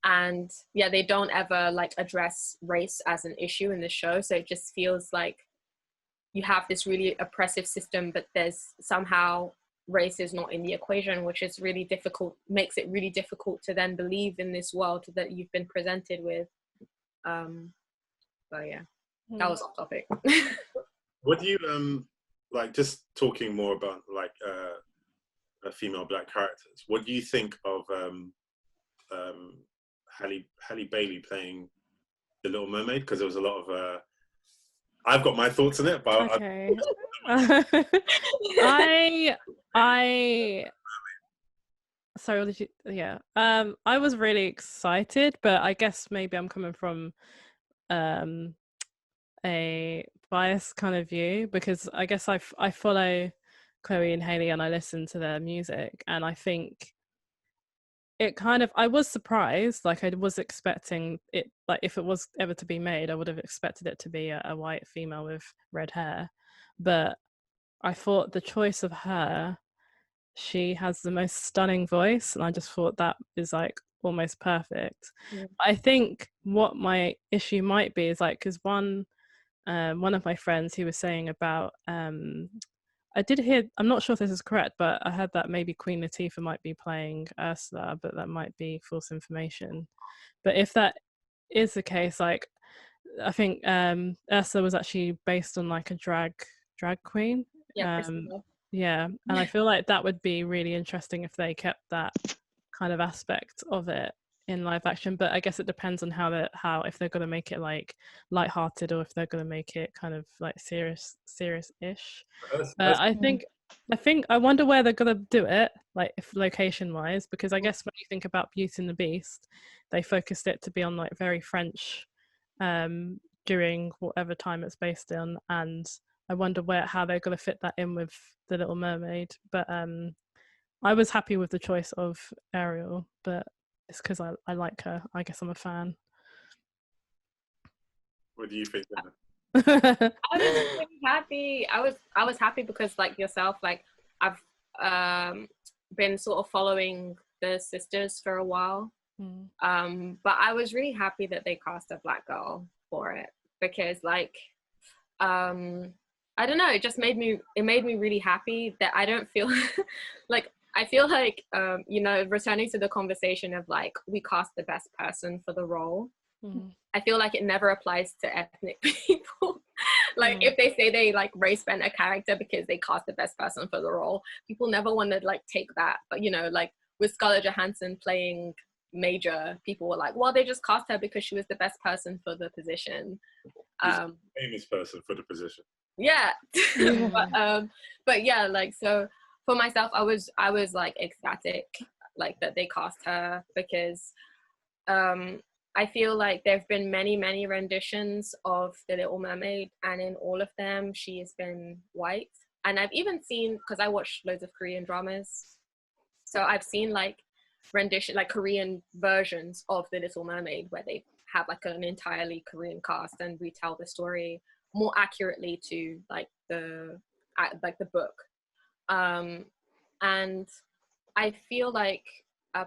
And yeah, they don't ever like address race as an issue in the show. So it just feels like you have this really oppressive system, but there's somehow race is not in the equation, which is really difficult, makes it really difficult to then believe in this world that you've been presented with. So yeah, that was off topic. What do you like, just talking more about like female Black characters, what do you think of Halle Bailey playing the Little Mermaid? Because there was a lot of I've got my thoughts on it, but okay. Sorry, what did you? Yeah, I was really excited, but I guess maybe I'm coming from a biased kind of view, because I guess I follow Chloe and Hailey and I listen to their music, and I think it kind of, I was surprised, like I was expecting it, like if it was ever to be made, I would have expected it to be a white female with red hair, but I thought the choice of her, she has the most stunning voice, and I just thought that is like almost perfect. I think what my issue might be is like, because one of my friends, he was saying about I did hear, I'm not sure if this is correct, but I heard that maybe Queen Latifah might be playing Ursula, but that might be false information. But if that is the case, like I think Ursula was actually based on like a drag queen. Yeah, and I feel like that would be really interesting if they kept that kind of aspect of it in live action. But I guess it depends on how if they're going to make it like lighthearted, or if they're going to make it kind of like serious-ish. I wonder where they're going to do it, like if location wise, because I guess when you think about Beauty and the Beast, they focused it to be on like very French during whatever time it's based on, and I wonder how they're going to fit that in with the Little Mermaid. But I was happy with the choice of Ariel, but it's because I like her. I guess I'm a fan. What do you think, Anna? I was really happy. I was happy because like yourself, like I've been sort of following the sisters for a while. But I was really happy that they cast a Black girl for it, because like I don't know, it made me really happy that I don't feel like I feel like you know, returning to the conversation of like we cast the best person for the role. I feel like it never applies to ethnic people. Like if they say they like race bend a character because they cast the best person for the role, people never want to like take that. But you know, like with Scarlett Johansson playing Major, people were like, well, they just cast her because she was the best person for the position. Famous person for the position. Yeah. But yeah, like, so for myself, I was like ecstatic like that they cast her, because I feel like there have been many renditions of The Little Mermaid, and in all of them she has been white. And I've even seen, because I watch loads of Korean dramas, so I've seen like rendition, like Korean versions of The Little Mermaid, where they have like an entirely Korean cast and retell the story more accurately to like the book. And I feel like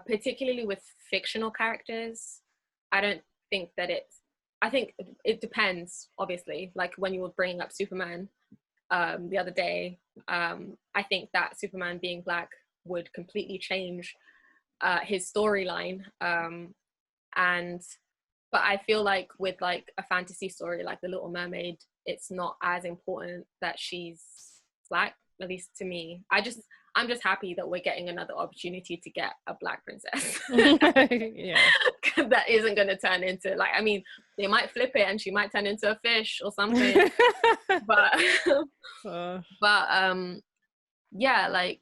particularly with fictional characters, I don't think that I think it depends, obviously. Like when you were bringing up Superman the other day, I think that Superman being Black would completely change his storyline. But I feel like with like a fantasy story like The Little Mermaid, it's not as important that she's Black, at least to me. I'm just happy that we're getting another opportunity to get a Black princess. Yeah. That isn't going to turn into, like, I mean, they might flip it and she might turn into a fish or something. but yeah, like,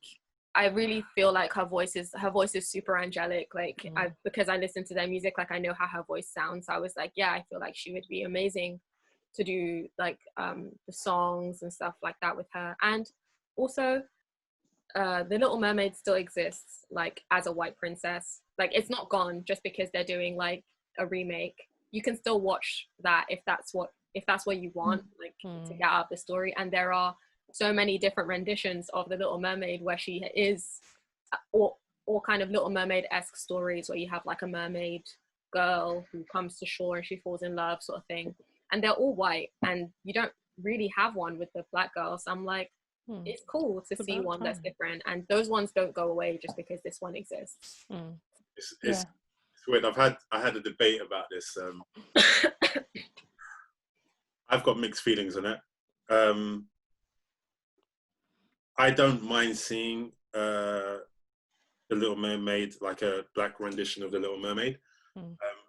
I really feel like her voice is super angelic. Like, because I listen to their music, like, I know how her voice sounds. So I was like, yeah, I feel like she would be amazing to do, like, the songs and stuff like that with her. And also, The Little Mermaid still exists, like, as a white princess. Like, it's not gone just because they're doing, like, a remake. You can still watch that if that's what you want, like, to get out of the story. And there are so many different renditions of The Little Mermaid where she is, or kind of Little Mermaid-esque stories where you have, like, a mermaid girl who comes to shore and she falls in love, sort of thing. And they're all white, and you don't really have one with the Black girl. So I'm like, it's cool to see one that's different, and those ones don't go away just because this one exists. It's weird. I had a debate about this. I've got mixed feelings on it. I don't mind seeing The Little Mermaid, like a Black rendition of The Little Mermaid.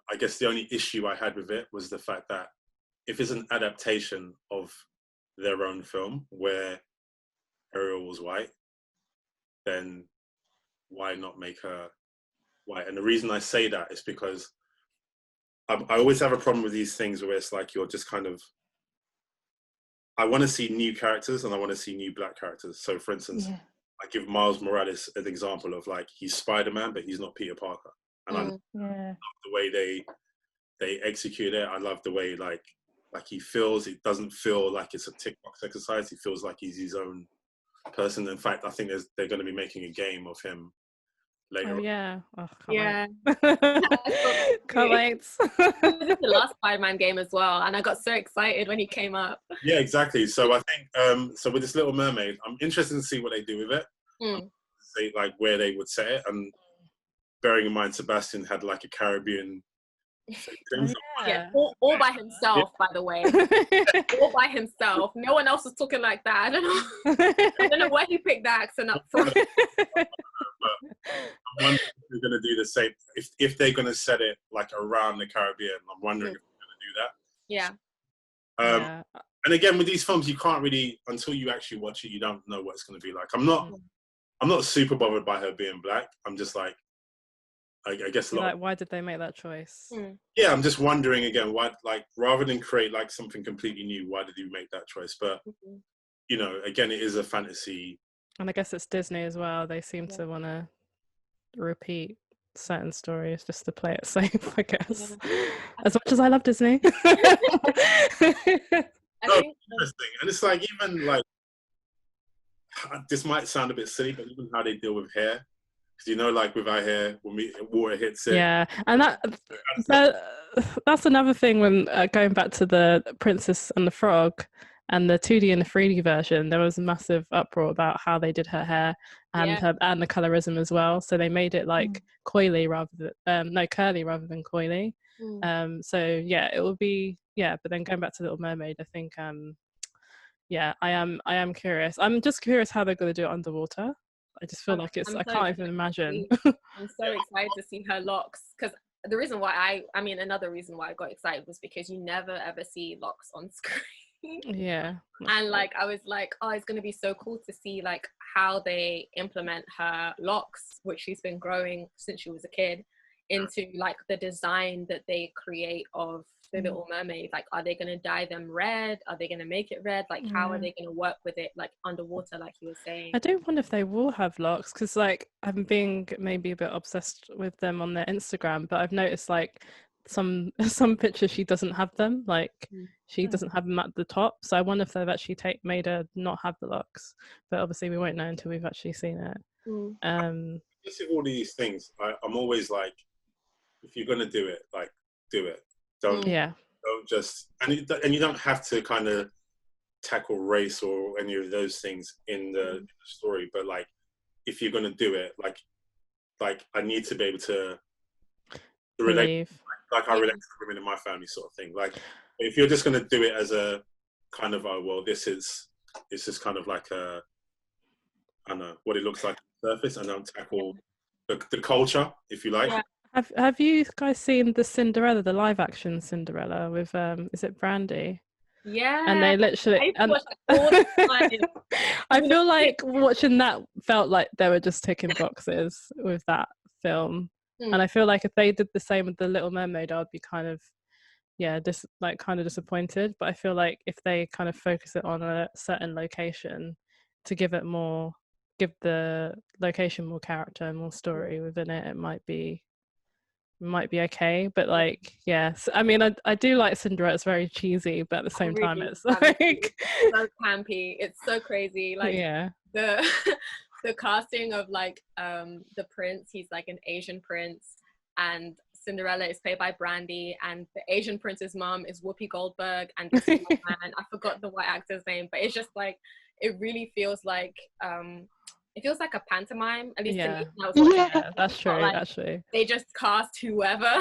I guess the only issue I had with it was the fact that if it's an adaptation of their own film where Ariel was white, then why not make her white? And the reason I say that is because I always have a problem with these things where it's like you're just kind of, I want to see new characters and I want to see new Black characters. So for instance, I give Miles Morales an example of, like, he's Spider-Man, but he's not Peter Parker. And I love the way they execute it. I love the way, like he feels. It doesn't feel like it's a tick box exercise. He feels like he's his own person. In fact, I think they're going to be making a game of him later. Oh yeah. Oh, Yeah. Can't wait. This is the last Spider-Man game as well, and I got so excited when he came up. Yeah, exactly. So I think so with this Little Mermaid, I'm interested to see what they do with it. See, like, where they would set it, and bearing in mind Sebastian had, like, a Caribbean all by himself, by the way. All by himself. No one else was talking like that. I don't know where he picked that accent up from. But I'm wondering if they're going to do the same. If they're going to set it, like, around the Caribbean, I'm wondering if they're going to do that. And again, with these films, you can't really, until you actually watch it, you don't know what it's going to be like. I'm not super bothered by her being Black. I'm just like, I guess why did they make that choice? Yeah, I'm just wondering again, why, like, rather than create, like, something completely new, why did you make that choice? But you know, again, it is a fantasy, and I guess it's Disney as well. They seem to want to repeat certain stories just to play it safe, I guess. As much as I love Disney. Interesting. And it's like, even like, this might sound a bit silly, but even how they deal with hair. Because, you know, like, with our hair, when water hits it. Yeah, and that's another thing when going back to the Princess and the Frog and the 2D and the 3D version, there was a massive uproar about how they did her hair and and the colorism as well. So they made it like coily rather than curly rather than coily. So yeah, it will be but then going back to Little Mermaid, I think I am curious. I'm just curious how they're going to do it underwater. I just feel like I can't even imagine. I'm so excited to see her locks, because the reason why another reason why I got excited was because you never ever see locks on screen. Yeah. And like, I was like, oh, it's going to be so cool to see, like, how they implement her locks, which she's been growing since she was a kid, into, like, the design that they create of the Little Mermaid. Like, are they going to dye them red? Are they going to make it red? Like, how are they going to work with it, like, underwater, like you were saying? I do wonder if they will have locks, because, like, I'm being maybe a bit obsessed with them on their Instagram, but I've noticed, like, some pictures she doesn't have them, like she doesn't have them at the top. So I wonder if they've actually made her not have the locks, but obviously we won't know until we've actually seen it. Just with all these things, I'm always like, if you're gonna do it, like, do it. Don't just, and you don't have to kind of tackle race or any of those things in the story, but, like, if you're gonna do it, like I need to be able to relate, like I relate to women in my family, sort of thing. Like, if you're just going to do it as a kind of, oh well, this is kind of like a I don't know, what it looks like on the surface, and don't tackle the culture, if you like. Yeah. Have you guys seen the Cinderella, the live action Cinderella with is it Brandy? Yeah. And they literally, I used to watch that all the time. I feel like watching that felt like they were just ticking boxes with that film. And I feel like if they did the same with The Little Mermaid, I would be kind of kind of disappointed. But I feel like if they kind of focus it on a certain location to give the location more character and more story within it, it might be okay. But like, yes, I mean, I do like Cinderella. It's very cheesy, but at the same time it's like it's so campy. It's so crazy. Like the the casting of like the prince, he's like an Asian prince, and Cinderella is played by Brandy, and the Asian prince's mom is Whoopi Goldberg, and this white man, I forgot the white actor's name, but it's just like, it really feels like it feels like a pantomime, at least to me. That's true. Like, actually, they just cast whoever.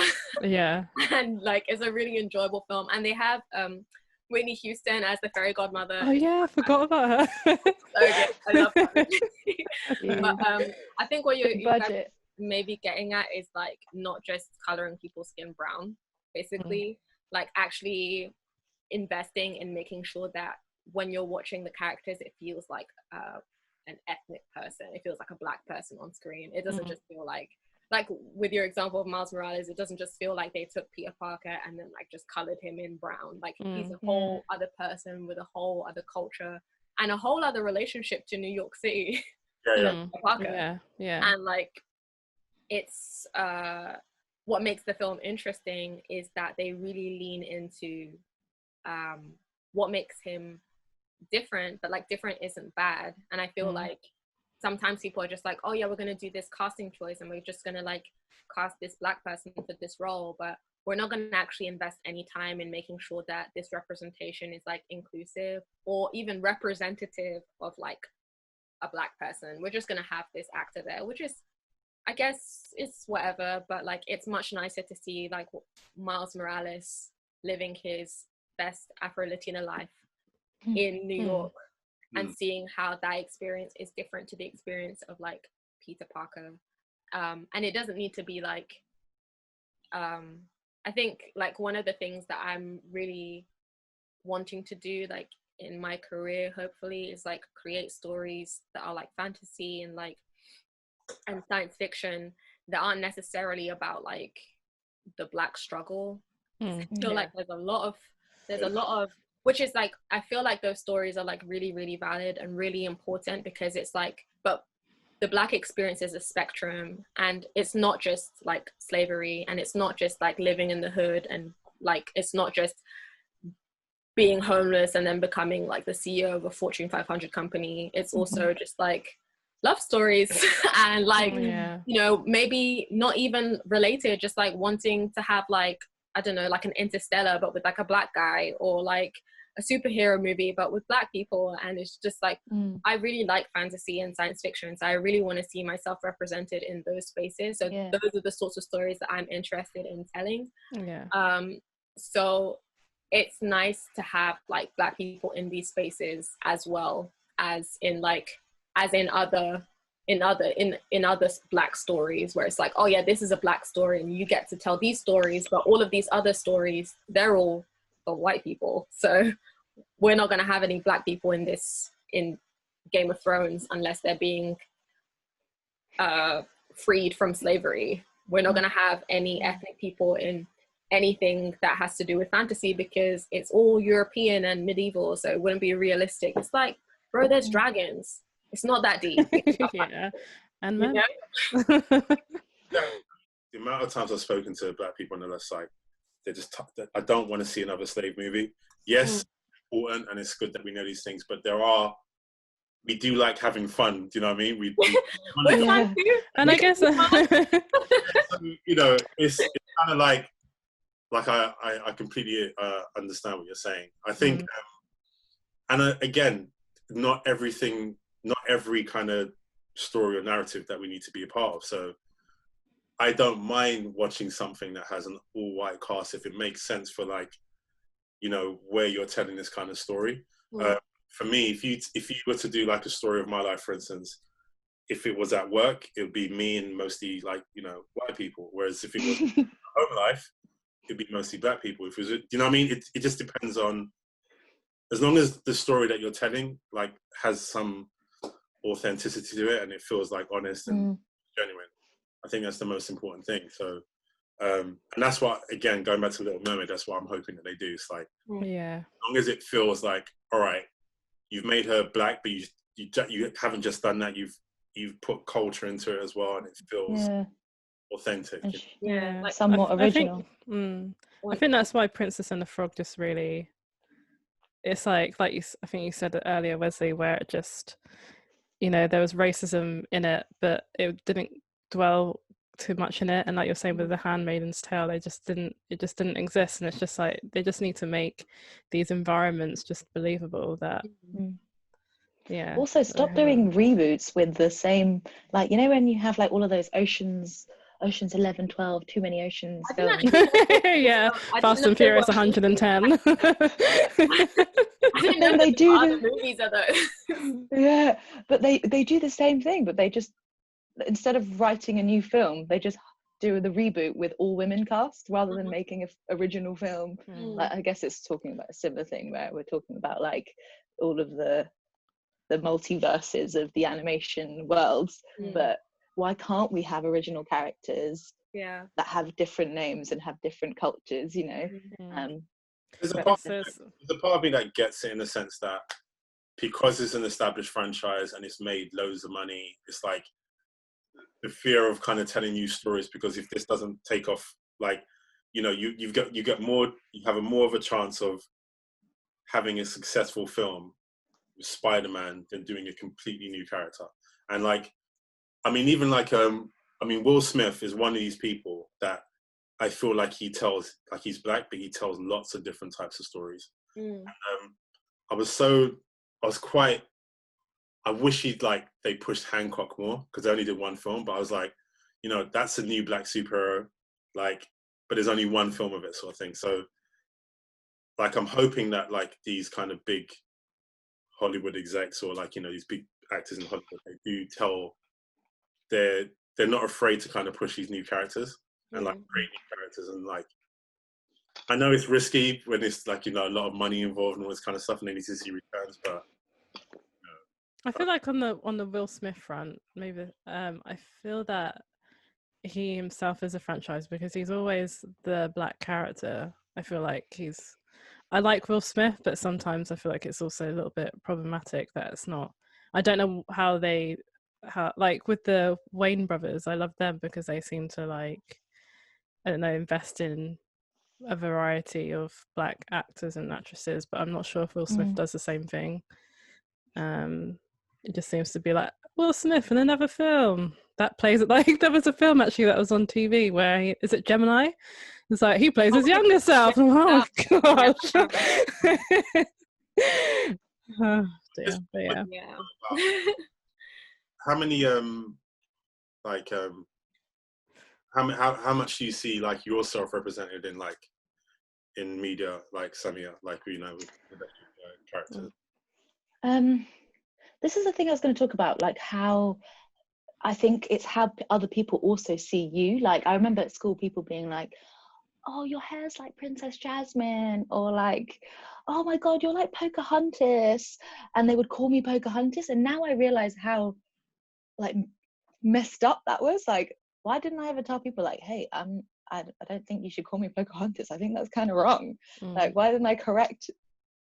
And like, it's a really enjoyable film, and they have Whitney Houston as the fairy godmother. Oh yeah, I forgot about her. So good. I love that. But I think what you guys maybe getting at is like not just coloring people's skin brown, basically, like actually investing in making sure that when you're watching the characters, it feels like an ethnic person. It feels like a black person on screen. It doesn't just feel like with your example of Miles Morales, it doesn't just feel like they took Peter Parker and then like just colored him in brown. Like he's a whole other person with a whole other culture and a whole other relationship to New York City. Parker. And like, it's what makes the film interesting is that they really lean into what makes him different, but like different isn't bad. And I feel like sometimes people are just like, oh yeah, we're gonna do this casting choice and we're just gonna like cast this black person for this role, but we're not gonna actually invest any time in making sure that this representation is like inclusive or even representative of like a black person. We're just gonna have this actor there, which is, I guess it's whatever, but like it's much nicer to see like Miles Morales living his best Afro-Latina life in New York and seeing how that experience is different to the experience of like Peter Parker. And it doesn't need to be like, I think like one of the things that I'm really wanting to do like in my career, hopefully, is like create stories that are like fantasy and like and science fiction that aren't necessarily about like the black struggle. I feel like there's a lot of which is like, I feel like those stories are like really, really valid and really important because it's like, but the black experience is a spectrum and it's not just like slavery and it's not just like living in the hood and like, it's not just being homeless and then becoming like the CEO of a Fortune 500 company. It's also just like love stories and like, you know, maybe not even related, just like wanting to have like, I don't know, like an Interstellar, but with like a black guy, or like a superhero movie, but with black people. And it's just like, I really like fantasy and science fiction. So I really want to see myself represented in those spaces. So those are the sorts of stories that I'm interested in telling. So it's nice to have like black people in these spaces as well as in like, as in other black stories where it's like, oh yeah, this is a black story and you get to tell these stories, but all of these other stories, they're all for white people. So we're not going to have any black people in Game of Thrones unless they're being freed from slavery. We're not going to have any ethnic people in anything that has to do with fantasy because it's all European and medieval, so it wouldn't be realistic. It's like, bro, there's dragons. It's not that deep. And you know? The amount of times I've spoken to black people on the left side, they're just I don't want to see another slave movie. Yes, important, and it's good that we know these things, but we do like having fun. Do you know what I mean? We and I guess you know, it's kind of like I completely understand what you're saying. I think, and again, not every kind of story or narrative that we need to be a part of. So I don't mind watching something that has an all-white cast if it makes sense for like, you know, where you're telling this kind of story. For me, if you were to do like a story of my life, for instance, if it was at work, it would be me and mostly like, you know, white people. Whereas if it was home life, it'd be mostly black people. If it was, you know what I mean? It just depends on, as long as the story that you're telling like has some authenticity to it and it feels like honest and genuine. I think that's the most important thing. So, and that's what, again, going back to Little Mermaid, that's what I'm hoping that they do. It's like, yeah, as long as it feels like, all right, you've made her black, but you haven't just done that. You've put culture into it as well, and it feels authentic. Yeah, like somewhat original. I think that's why Princess and the Frog just really, it's like I think you said it earlier, Wesley, where it just, you know, there was racism in it, but it didn't dwell too much in it. And like you're saying with The Handmaid's Tale, it just didn't exist. And it's just like, they just need to make these environments just believable that, yeah. Also, stop doing reboots with the same, like, you know, when you have like all of those Oceans 11, 12, Too Many Oceans films. Yeah, Fast and Furious 110. I didn't know they do other movies are those. Yeah, but they do the same thing, but they just, instead of writing a new film, they just do the reboot with all women cast rather than making an original film. Like, I guess it's talking about a similar thing where we're talking about like all of the multiverses of the animation worlds, but why can't we have original characters that have different names and have different cultures, you know? There's a part of me that gets it, in the sense that because it's an established franchise and it's made loads of money, it's like the fear of kind of telling new stories, because if this doesn't take off, like, you know, you have more of a chance of having a successful film with Spider-Man than doing a completely new character. And like, I mean, even like, Will Smith is one of these people that I feel like he tells, like, he's black, but he tells lots of different types of stories. I wish they pushed Hancock more, because they only did one film, but I was like, you know, that's a new black superhero, like, but there's only one film of it, sort of thing. So like, I'm hoping that like these kind of big Hollywood execs, or like, you know, these big actors in Hollywood, they do tell, they're not afraid to kind of push these new characters and like create new characters. And like, I know it's risky when it's like, you know, a lot of money involved and all this kind of stuff, and they need to see returns, but I feel like on the Will Smith front, maybe I feel that he himself is a franchise, because he's always the black character. I feel like I like Will Smith, but sometimes I feel like it's also a little bit problematic that it's not. I don't know how like with the Wayne brothers, I love them because they seem to, like, I don't know, invest in a variety of black actors and actresses, but I'm not sure if Will Smith does the same thing. It just seems to be like Will Smith in another film that plays it. Like, there was a film actually that was on TV where is it Gemini? It's like he plays his younger self. Oh gosh. Oh dear. But yeah. How many how much do you see like yourself represented in like in media, like Samia, like, you know, with characters? This is the thing I was going to talk about, like how I think it's how other people also see you. Like, I remember at school people being like, oh, your hair's like Princess Jasmine, or like, oh my God, you're like Pocahontas. And they would call me Pocahontas. And now I realize how like messed up that was. Like, why didn't I ever tell people like, hey, I don't think you should call me Pocahontas. I think that's kind of wrong. Like, why didn't I correct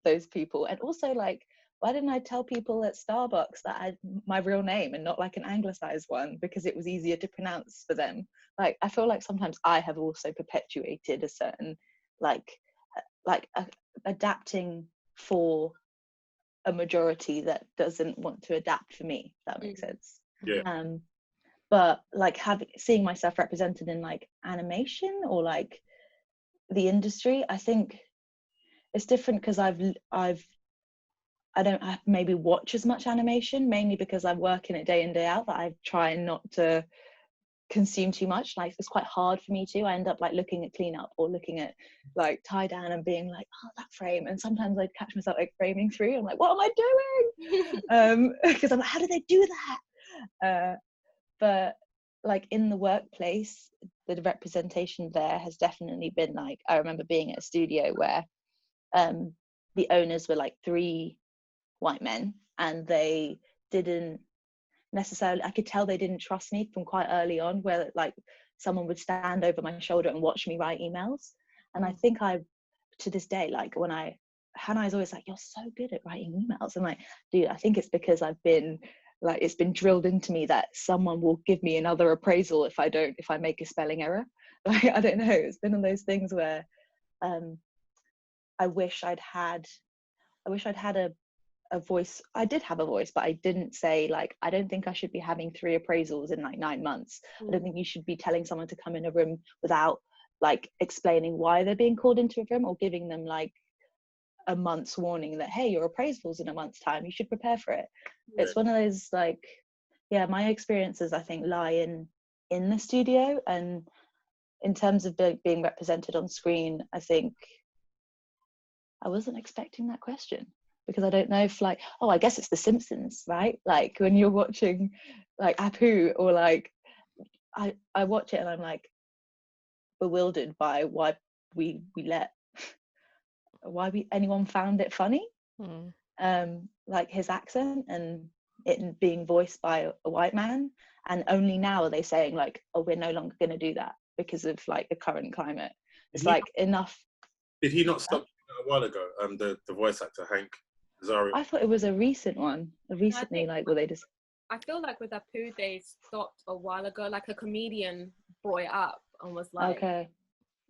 those people? And also, like, why didn't I tell people at Starbucks that I had my real name and not like an anglicized one, because it was easier to pronounce for them? Like, I feel like sometimes I have also perpetuated a certain adapting for a majority that doesn't want to adapt for me, if that makes sense. But like seeing myself represented in like animation or like the industry, I think it's different because I don't maybe watch as much animation, mainly because I work in it day in, day out, that I try not to consume too much. Like, it's quite hard for me to. I end up like looking at cleanup or looking at like tie down and being like, oh, that frame. And sometimes I'd catch myself like framing through. I'm like, what am I doing? Because I'm like, how did they do But like in the workplace, the representation there has definitely been like, I remember being at a studio where the owners were like 3 white men, and they didn't necessarily, I could tell they didn't trust me from quite early on, where like someone would stand over my shoulder and watch me write emails. And I think to this day, like when Hannah is always like, you're so good at writing emails. I'm like, dude, I think it's because I've been like, it's been drilled into me that someone will give me another appraisal if I make a spelling error. Like, I don't know, it's been one of those things where I wish I'd had a voice. I did have a voice, but I didn't say like, I don't think I should be having 3 appraisals in like 9 months. I don't think you should be telling someone to come in a room without like explaining why they're being called into a room, or giving them like a month's warning that, hey, your appraisal's in a month's time, you should prepare for it. It's one of those like, yeah, my experiences I think lie in the studio. And in terms of being represented on screen, I think I wasn't expecting that question, because I don't know if like, oh, I guess it's The Simpsons, right? Like when you're watching like Apu, or like I watch it and I'm like bewildered by why anyone found it funny. Like his accent and it being voiced by a white man, and only now are they saying like, oh, we're no longer going to do that because of like the current climate. It's like enough. Did he not stop a while ago? The voice actor Hank Azaria. I thought it was a recent one. Recently, like, well, they just. I feel like with Apu, they stopped a while ago. Like a comedian brought it up and was like, okay.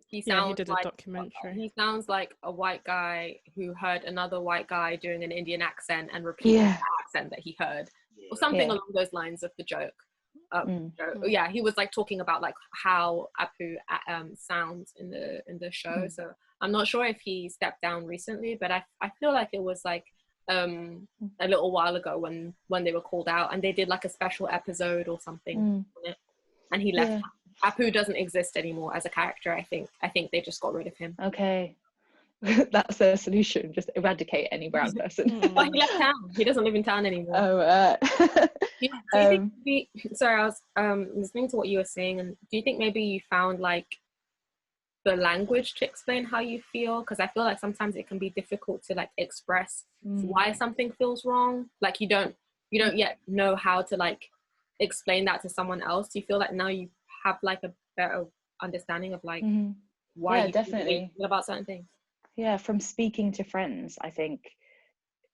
He did a documentary. He sounds like a white guy who heard another white guy doing an Indian accent and repeated the accent that he heard, or something along those lines of the joke. Yeah, he was like talking about like how Apu sounds in the show. So I'm not sure if he stepped down recently, but I feel like it was like a little while ago when they were called out, and they did like a special episode or something on it, and he left. Apu doesn't exist anymore as a character. I think they just got rid of him. Okay. That's their solution, just eradicate any brown person. Well, he left town. He doesn't live in town anymore. Oh, sorry, I was listening to what you were saying, and do you think maybe you found like the language to explain how you feel? Because I feel like sometimes it can be difficult to like express why something feels wrong. Like you don't yet know how to like explain that to someone else. Do you feel like now you have like a better understanding of like why you definitely feel about certain things? Yeah, from speaking to friends, I think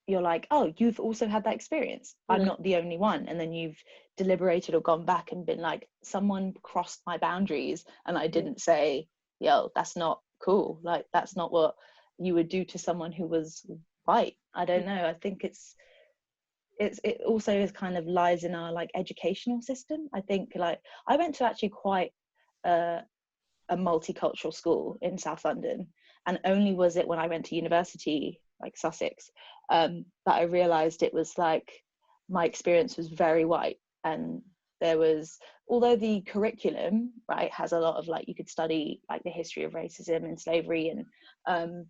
you're like, oh, you've also had that experience. I'm not the only one. And then you've deliberated or gone back and been like, someone crossed my boundaries and I didn't say, yo, that's not cool. Like, that's not what you would do to someone who was white. I don't know. I think it also is kind of lies in our like educational system. I think like I went to actually quite a multicultural school in South London, and only was it when I went to university, like Sussex, that I realized it was like my experience was very white. And there was, although the curriculum, right, has a lot of like, you could study like the history of racism and slavery, and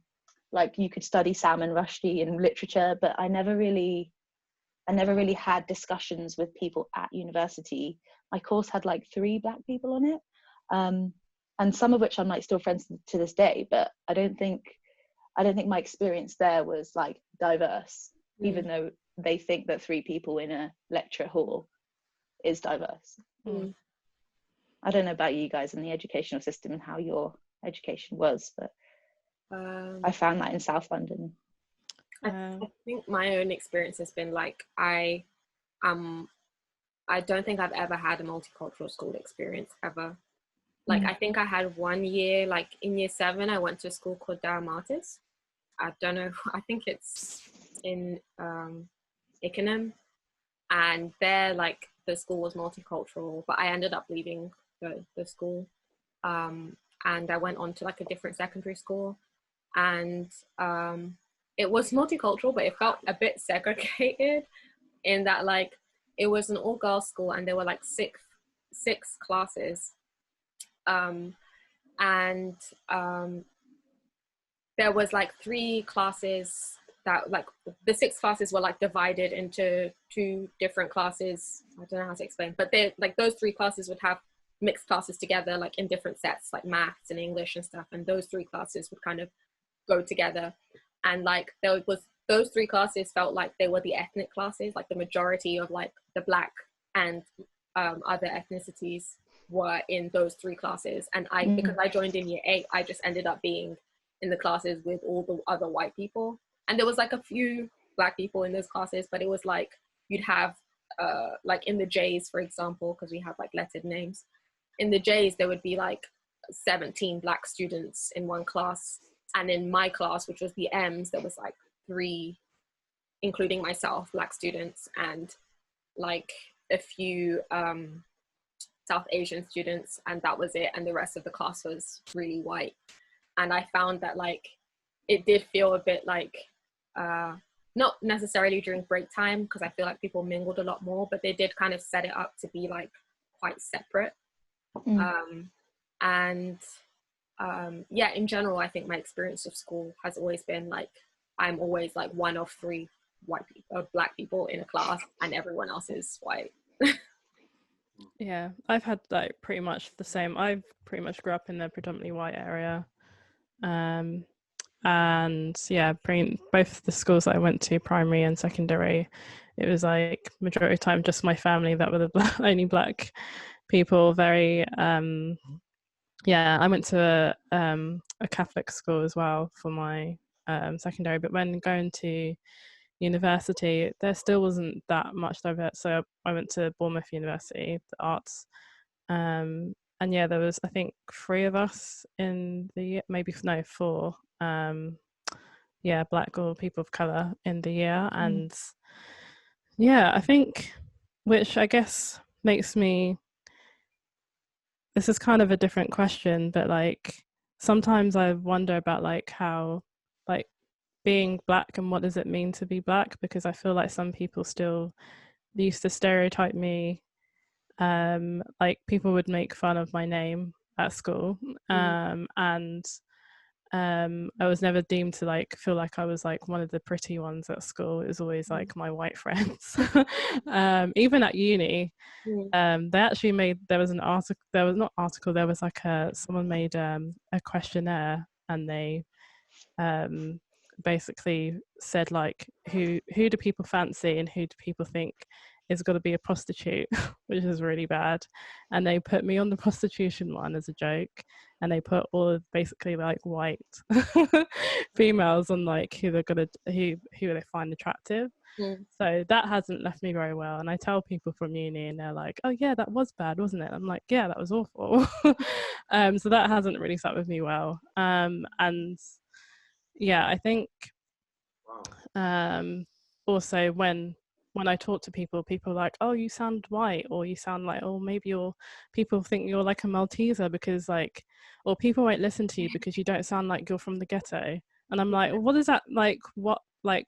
like you could study Salman Rushdie in literature, but I never really had discussions with people at university. My course had like 3 Black people on it, and some of which I'm like still friends to this day, but I don't think my experience there was like diverse, even though they think that 3 people in a lecture hall is diverse. I don't know about you guys in the educational system and how your education was, but I found that in South London. I think my own experience has been like I don't think I've ever had a multicultural school experience ever. Like I think I had 1 year, like in year 7, I went to a school called Daramartis. I don't know, I think it's in Ickenham, and there like the school was multicultural, but I ended up leaving the school, and I went on to like a different secondary school, and it was multicultural, but it felt a bit segregated in that like it was an all-girls school and there were like six classes, and there was like 3 classes that like the 6 classes were like divided into 2 different classes. I don't know how to explain, but they like those 3 classes would have mixed classes together, like in different sets, like maths and English and stuff, and those 3 classes would kind of go together. And like there was, those 3 classes felt like they were the ethnic classes, like the majority of like the Black and other ethnicities were in those 3 classes. And I because I joined in year 8, I just ended up being in the classes with all the other white people. And there was like a few Black people in those classes, but it was like you'd have like in the J's, for example, because we have like lettered names. In the J's, there would be like 17 Black students in one class. And in my class, which was the M's, there was like 3, including myself, Black students, and like a few South Asian students, and that was it. And the rest of the class was really white. And I found that like it did feel a bit like not necessarily during break time, because I feel like people mingled a lot more, but they did kind of set it up to be like quite separate. Yeah, in general, I think my experience of school has always been like I'm always like one of 3 Black people in a class, and everyone else is white. Yeah, I've had like pretty much the same. I've pretty much grew up in a predominantly white area. And yeah, both the schools that I went to, primary and secondary, it was like majority of the time just my family that were the only Black people. Very yeah, I went to a Catholic school as well for my secondary, but when going to university there still wasn't that much diverse. So I went to Bournemouth University, the arts, and yeah, there was I think 3 of us in the maybe no 4 yeah, Black or people of color in the year. And yeah, I think, which I guess makes me, this is kind of a different question, but like sometimes I wonder about like how like being Black and what does it mean to be Black, because I feel like some people still used to stereotype me, like people would make fun of my name at school, and I was never deemed to like feel like I was like one of the pretty ones at school. It was always like my white friends. Even at uni, they actually made, there was like someone made a questionnaire, and they basically said like who do people fancy and who do people think is got to be a prostitute, which is really bad. And they put me on the prostitution one as a joke, and they put all of basically like white females on like who they find attractive. So that hasn't left me very well. And I tell people from uni and they're like, oh yeah, that was bad, wasn't it? I'm like, yeah, that was awful. So that hasn't really sat with me well. And yeah, I think also when I talk to people are like, oh, you sound white, or you sound like, oh, maybe people think you're like a Malteser because like, or people won't listen to you because you don't sound like you're from the ghetto. And I'm like, well, what is that like? What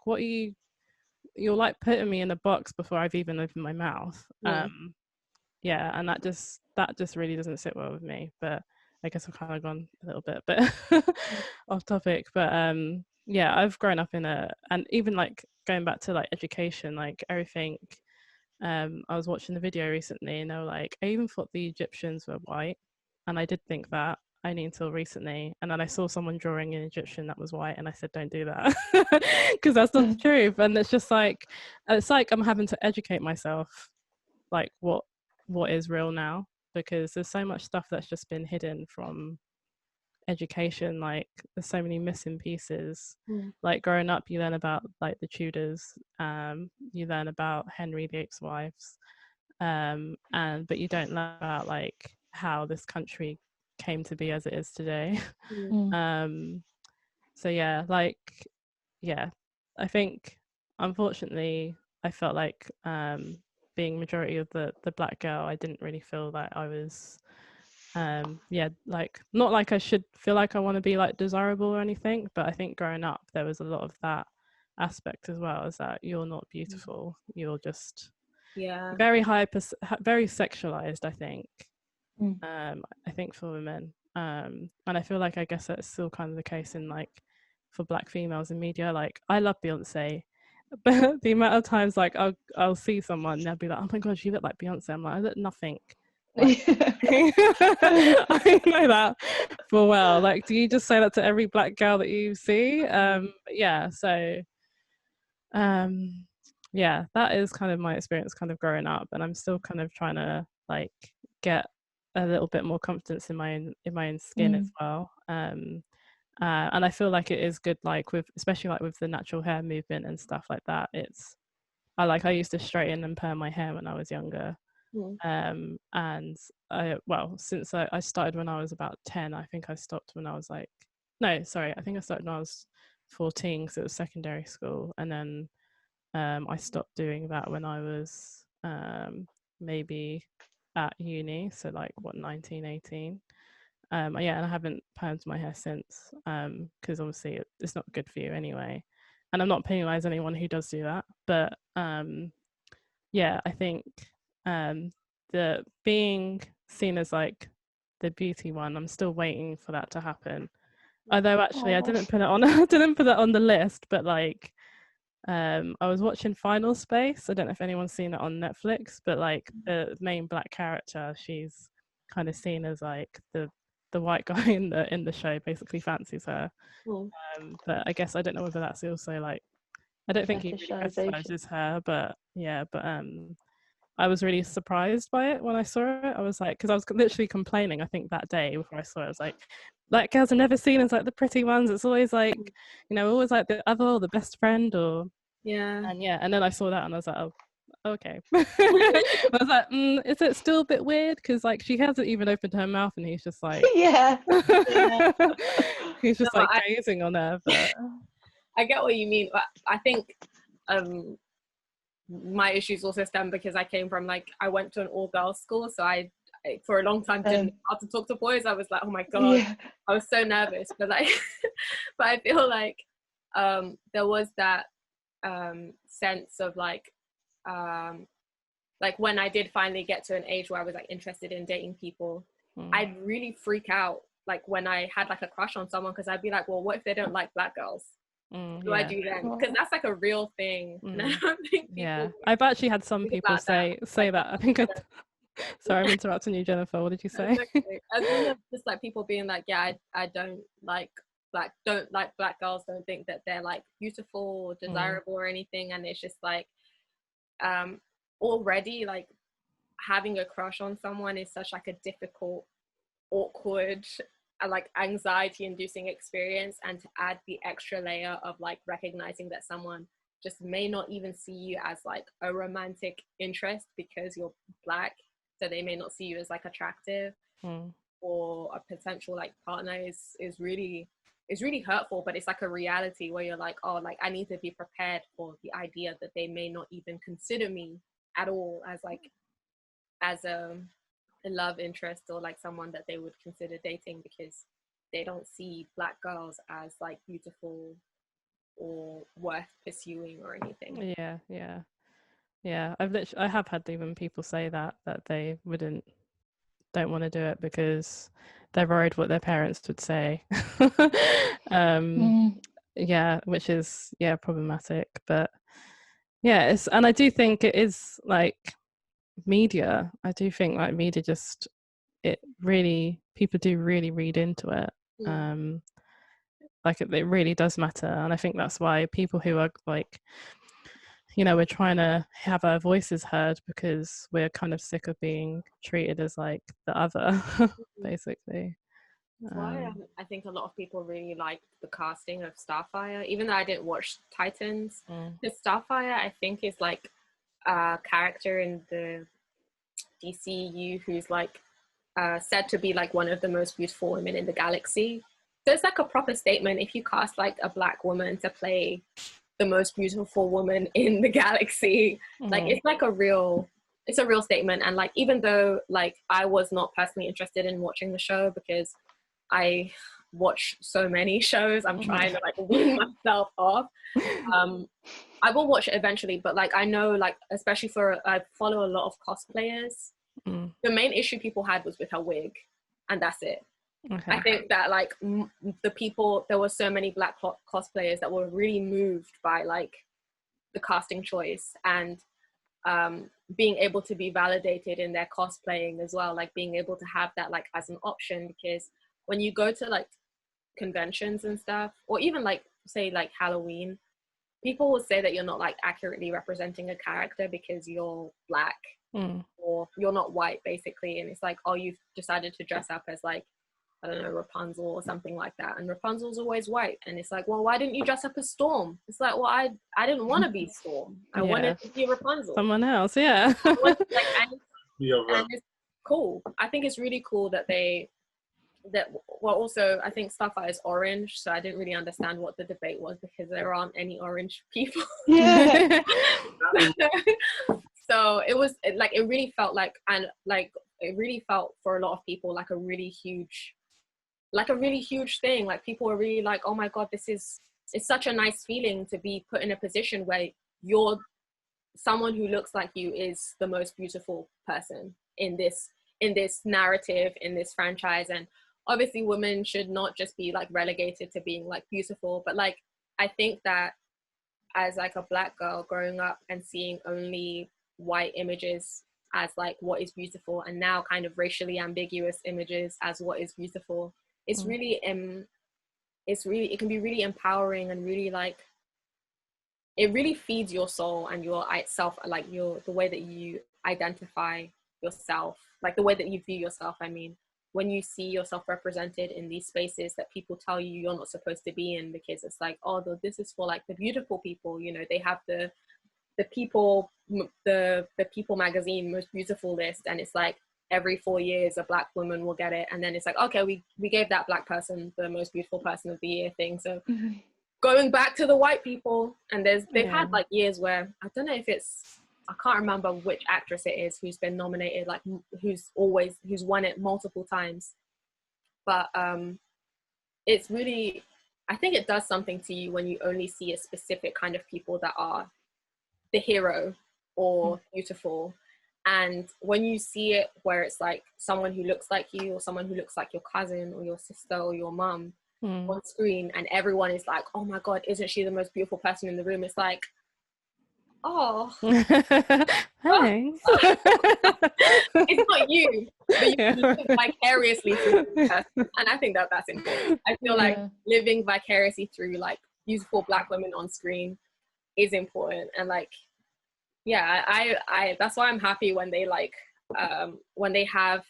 are you're like putting me in a box before I've even opened my mouth. Yeah, and that just really doesn't sit well with me. But I guess I've kind of gone a little bit off topic. But yeah, I've grown up and even like going back to like education, like everything. I was watching the video recently, and they were like, I even thought the Egyptians were white, and I did think that only until recently. And then I saw someone drawing an Egyptian that was white, and I said, don't do that, because that's not the truth. And it's just like, I'm having to educate myself, like what is real now, because there's so much stuff that's just been hidden from education. Like there's so many missing pieces. Like growing up, you learn about like the Tudors, you learn about Henry VIII's wives, but you don't learn about like how this country came to be as it is today. So yeah, like I think unfortunately I felt like being majority of the Black girl, I didn't really feel like I was like not like I should feel like I want to be like desirable or anything, but I think growing up there was a lot of that aspect as well, is that you're not beautiful, you're just very very sexualized, I think. I think for women, and I feel like I guess that's still kind of the case in like for Black females in media. Like, I love Beyonce, but the amount of times like I'll see someone and they'll be like, oh my god, you look like Beyonce. I'm like, I look nothing like I know that for well. Like, do you just say that to every Black girl that you see? Yeah, so yeah, that is kind of my experience kind of growing up, and I'm still kind of trying to like get a little bit more confidence in my own skin as well. And I feel like it is good, like with, especially like with the natural hair movement and stuff like that. I used to straighten and perm my hair when I was younger. And since I started when I was about 10. I think I stopped when I was like, no, sorry, I think I started when I was 14, because it was secondary school, and then I stopped doing that when I was maybe at uni, so like 19, 18. And I haven't permed my hair since, because obviously it's not good for you anyway, and I'm not penalising anyone who does do that, but I think the being seen as like the beauty one, I'm still waiting for that to happen. Although actually I didn't put it on the list, but like I was watching Final Space. I don't know if anyone's seen it on Netflix, but like the main Black character, she's kind of seen as like the white guy in the show basically fancies her. But I guess I don't know whether that's also like, I don't think he really fetishizes her, but I was really surprised by it when I saw it. I was like, because I was literally complaining, I think that day before I saw it, I was like, Black girls are never seen as like the pretty ones. It's always like, always like the other or the best friend or and then I saw that and I was like, oh, okay. I was like, is it still a bit weird? Because like she hasn't even opened her mouth and he's just like he's just gazing on her. But I get what you mean. I think my issues also stem because I came from I went to an all-girls school, so I for a long time didn't know how to talk to boys. I was like, oh my god, I was so nervous. But but I feel like there was that sense of when I did finally get to an age where I was interested in dating people, I'd really freak out when I had a crush on someone, because I'd be like, well, what if they don't like Black girls? What do I do then? Because that's a real thing. And I don't think I've actually had some people say that. I think sorry, I'm interrupting you, Jennifer. What did you say? As well as just people being like, yeah, I don't like Black girls, don't think that they're beautiful or desirable or anything. And it's just already having a crush on someone is such a difficult, awkward, anxiety inducing experience, and to add the extra layer of recognizing that someone just may not even see you as a romantic interest because you're Black, so they may not see you as attractive or a potential partner is really hurtful. But it's a reality where you're I need to be prepared for the idea that they may not even consider me at all as a love interest or someone that they would consider dating, because they don't see Black girls as beautiful or worth pursuing or anything. I have had even people say that they don't want to do it because they're worried what their parents would say. Which is problematic. But and I do think it is media. I do think media just, it really, people do really read into it. It really does matter. And I think that's why people who are we're trying to have our voices heard, because we're kind of sick of being treated as the other, basically. That's why I think a lot of people really like the casting of Starfire, even though I didn't watch Titans. Because Starfire, I think, is a character in the DCU who's said to be one of the most beautiful women in the galaxy. So it's a proper statement if you cast a Black woman to play the most beautiful woman in the galaxy. It's a real statement. And even though I was not personally interested in watching the show because I watch so many shows, I'm trying to wean myself off. I will watch it eventually, but I know especially I follow a lot of cosplayers. The main issue people had was with her wig, and that's it. Okay. I think that like there were so many Black cosplayers that were really moved by like the casting choice, and being able to be validated in their cosplaying as well, like being able to have that like as an option. Because when you go to like conventions and stuff, or even like say like Halloween, people will say that you're not like accurately representing a character because you're Black or you're not white, basically. And it's like, oh, you've decided to dress up as like, I don't know, Rapunzel or something like that, and Rapunzel's always white. And it's like, well, why didn't you dress up as Storm? It's like, well, I didn't want to be Storm. I wanted to be Rapunzel. Someone else, yeah. And it's cool. I think it's really cool that well, also I think Starfire is orange, so I didn't really understand what the debate was because there aren't any orange people. Yeah. So it really felt like, and like it really felt for a lot of people like a really huge thing. Like people were really like, oh my God, it's such a nice feeling to be put in a position where you're someone who looks like you is the most beautiful person in this narrative, in this franchise. And obviously women should not just be like relegated to being like beautiful, but like I think that as like a Black girl growing up and seeing only white images as like what is beautiful, and now kind of racially ambiguous images as what is beautiful, it's really it can be really empowering, and really like it really feeds your soul and your self, like the way that you identify yourself, like the way that you view yourself. I mean, when you see yourself represented in these spaces that people tell you you're not supposed to be in, because it's like, oh, this is for like the beautiful people, you know, they have the people magazine most beautiful list, and it's like every 4 years a Black woman will get it, and then it's like, okay, we gave that Black person the most beautiful person of the year thing. So going back to the white people, and they've had like years where I don't know if I can't remember which actress it is who's been nominated, like who's won it multiple times, but it's really, I think it does something to you when you only see a specific kind of people that are the hero or beautiful. And when you see it where it's like someone who looks like you, or someone who looks like your cousin or your sister or your mum on screen, and everyone is like, oh my God, isn't she the most beautiful person in the room? It's like, oh, thanks. It's not you, but you can live vicariously through the person. And I think that's important. I feel like living vicariously through like beautiful Black women on screen is important. And like, yeah, I that's why I'm happy when they like when they have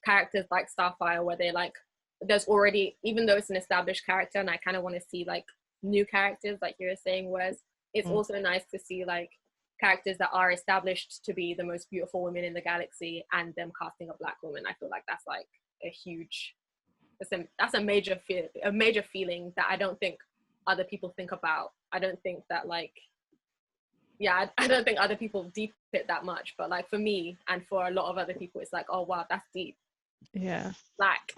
characters like Starfire, where they like, there's already, even though it's an established character, and I kind of want to see like new characters, like you were saying, whereas it's also nice to see like characters that are established to be the most beautiful women in the galaxy, and them casting a Black woman. I feel like that's like a huge, that's a major feeling that I don't think other people think about. I don't think that like, yeah, I don't think other people deep it that much, but like for me and for a lot of other people, it's like, oh wow, that's deep. Yeah. Black.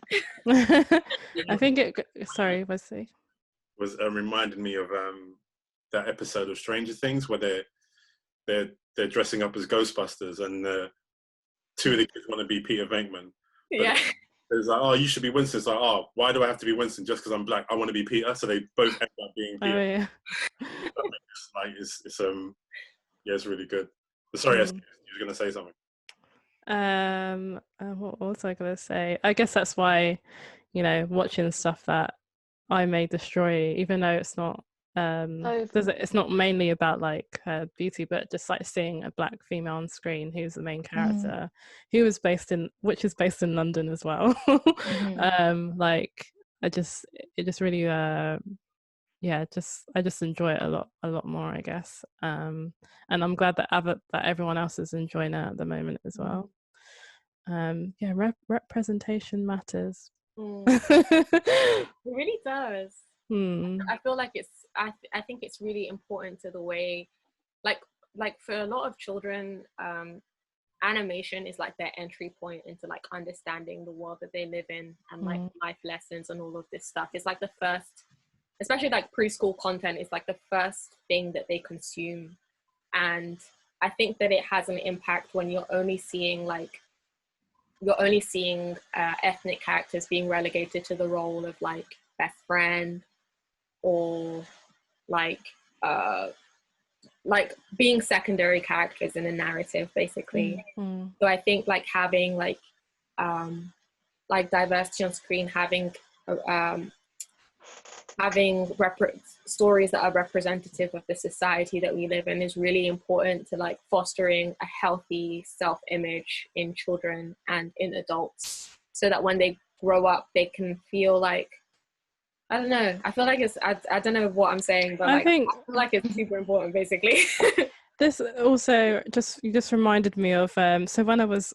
I think sorry, Wesley. Was reminded me of that episode of Stranger Things where they're dressing up as Ghostbusters, and two of the kids want to be Peter Venkman. Yeah. It's like, oh, you should be Winston. It's like, oh, why do I have to be Winston just because I'm Black? I want to be Peter. So they both end up being Peter. Oh yeah. Like it's really good. But sorry, Esther, you were going to say something. What was I going to say? I guess that's why, you know, watching stuff that I may destroy, even though it's not it's not mainly about like beauty, but just like seeing a Black female on screen who's the main character, who is based in London as well. Like it just really I just enjoy it a lot more, I guess. And I'm glad that everyone else is enjoying it at the moment as well. Representation matters. It really does. I feel like I think it's really important to the way, like for a lot of children, animation is like their entry point into like understanding the world that they live in, and like life lessons and all of this stuff. It's like the first, especially like preschool content, is like the first thing that they consume. And I think that it has an impact when you're only seeing like you're only seeing ethnic characters being relegated to the role of like best friend, or like being secondary characters in a narrative, basically. So I think like having like diversity on screen, having stories that are representative of the society that we live in is really important to like fostering a healthy self-image in children and in adults, so that when they grow up they can feel like, I don't know, I feel like it's, I don't know what I'm saying, but like, I feel like it's super important, basically. This also just reminded me of so when I was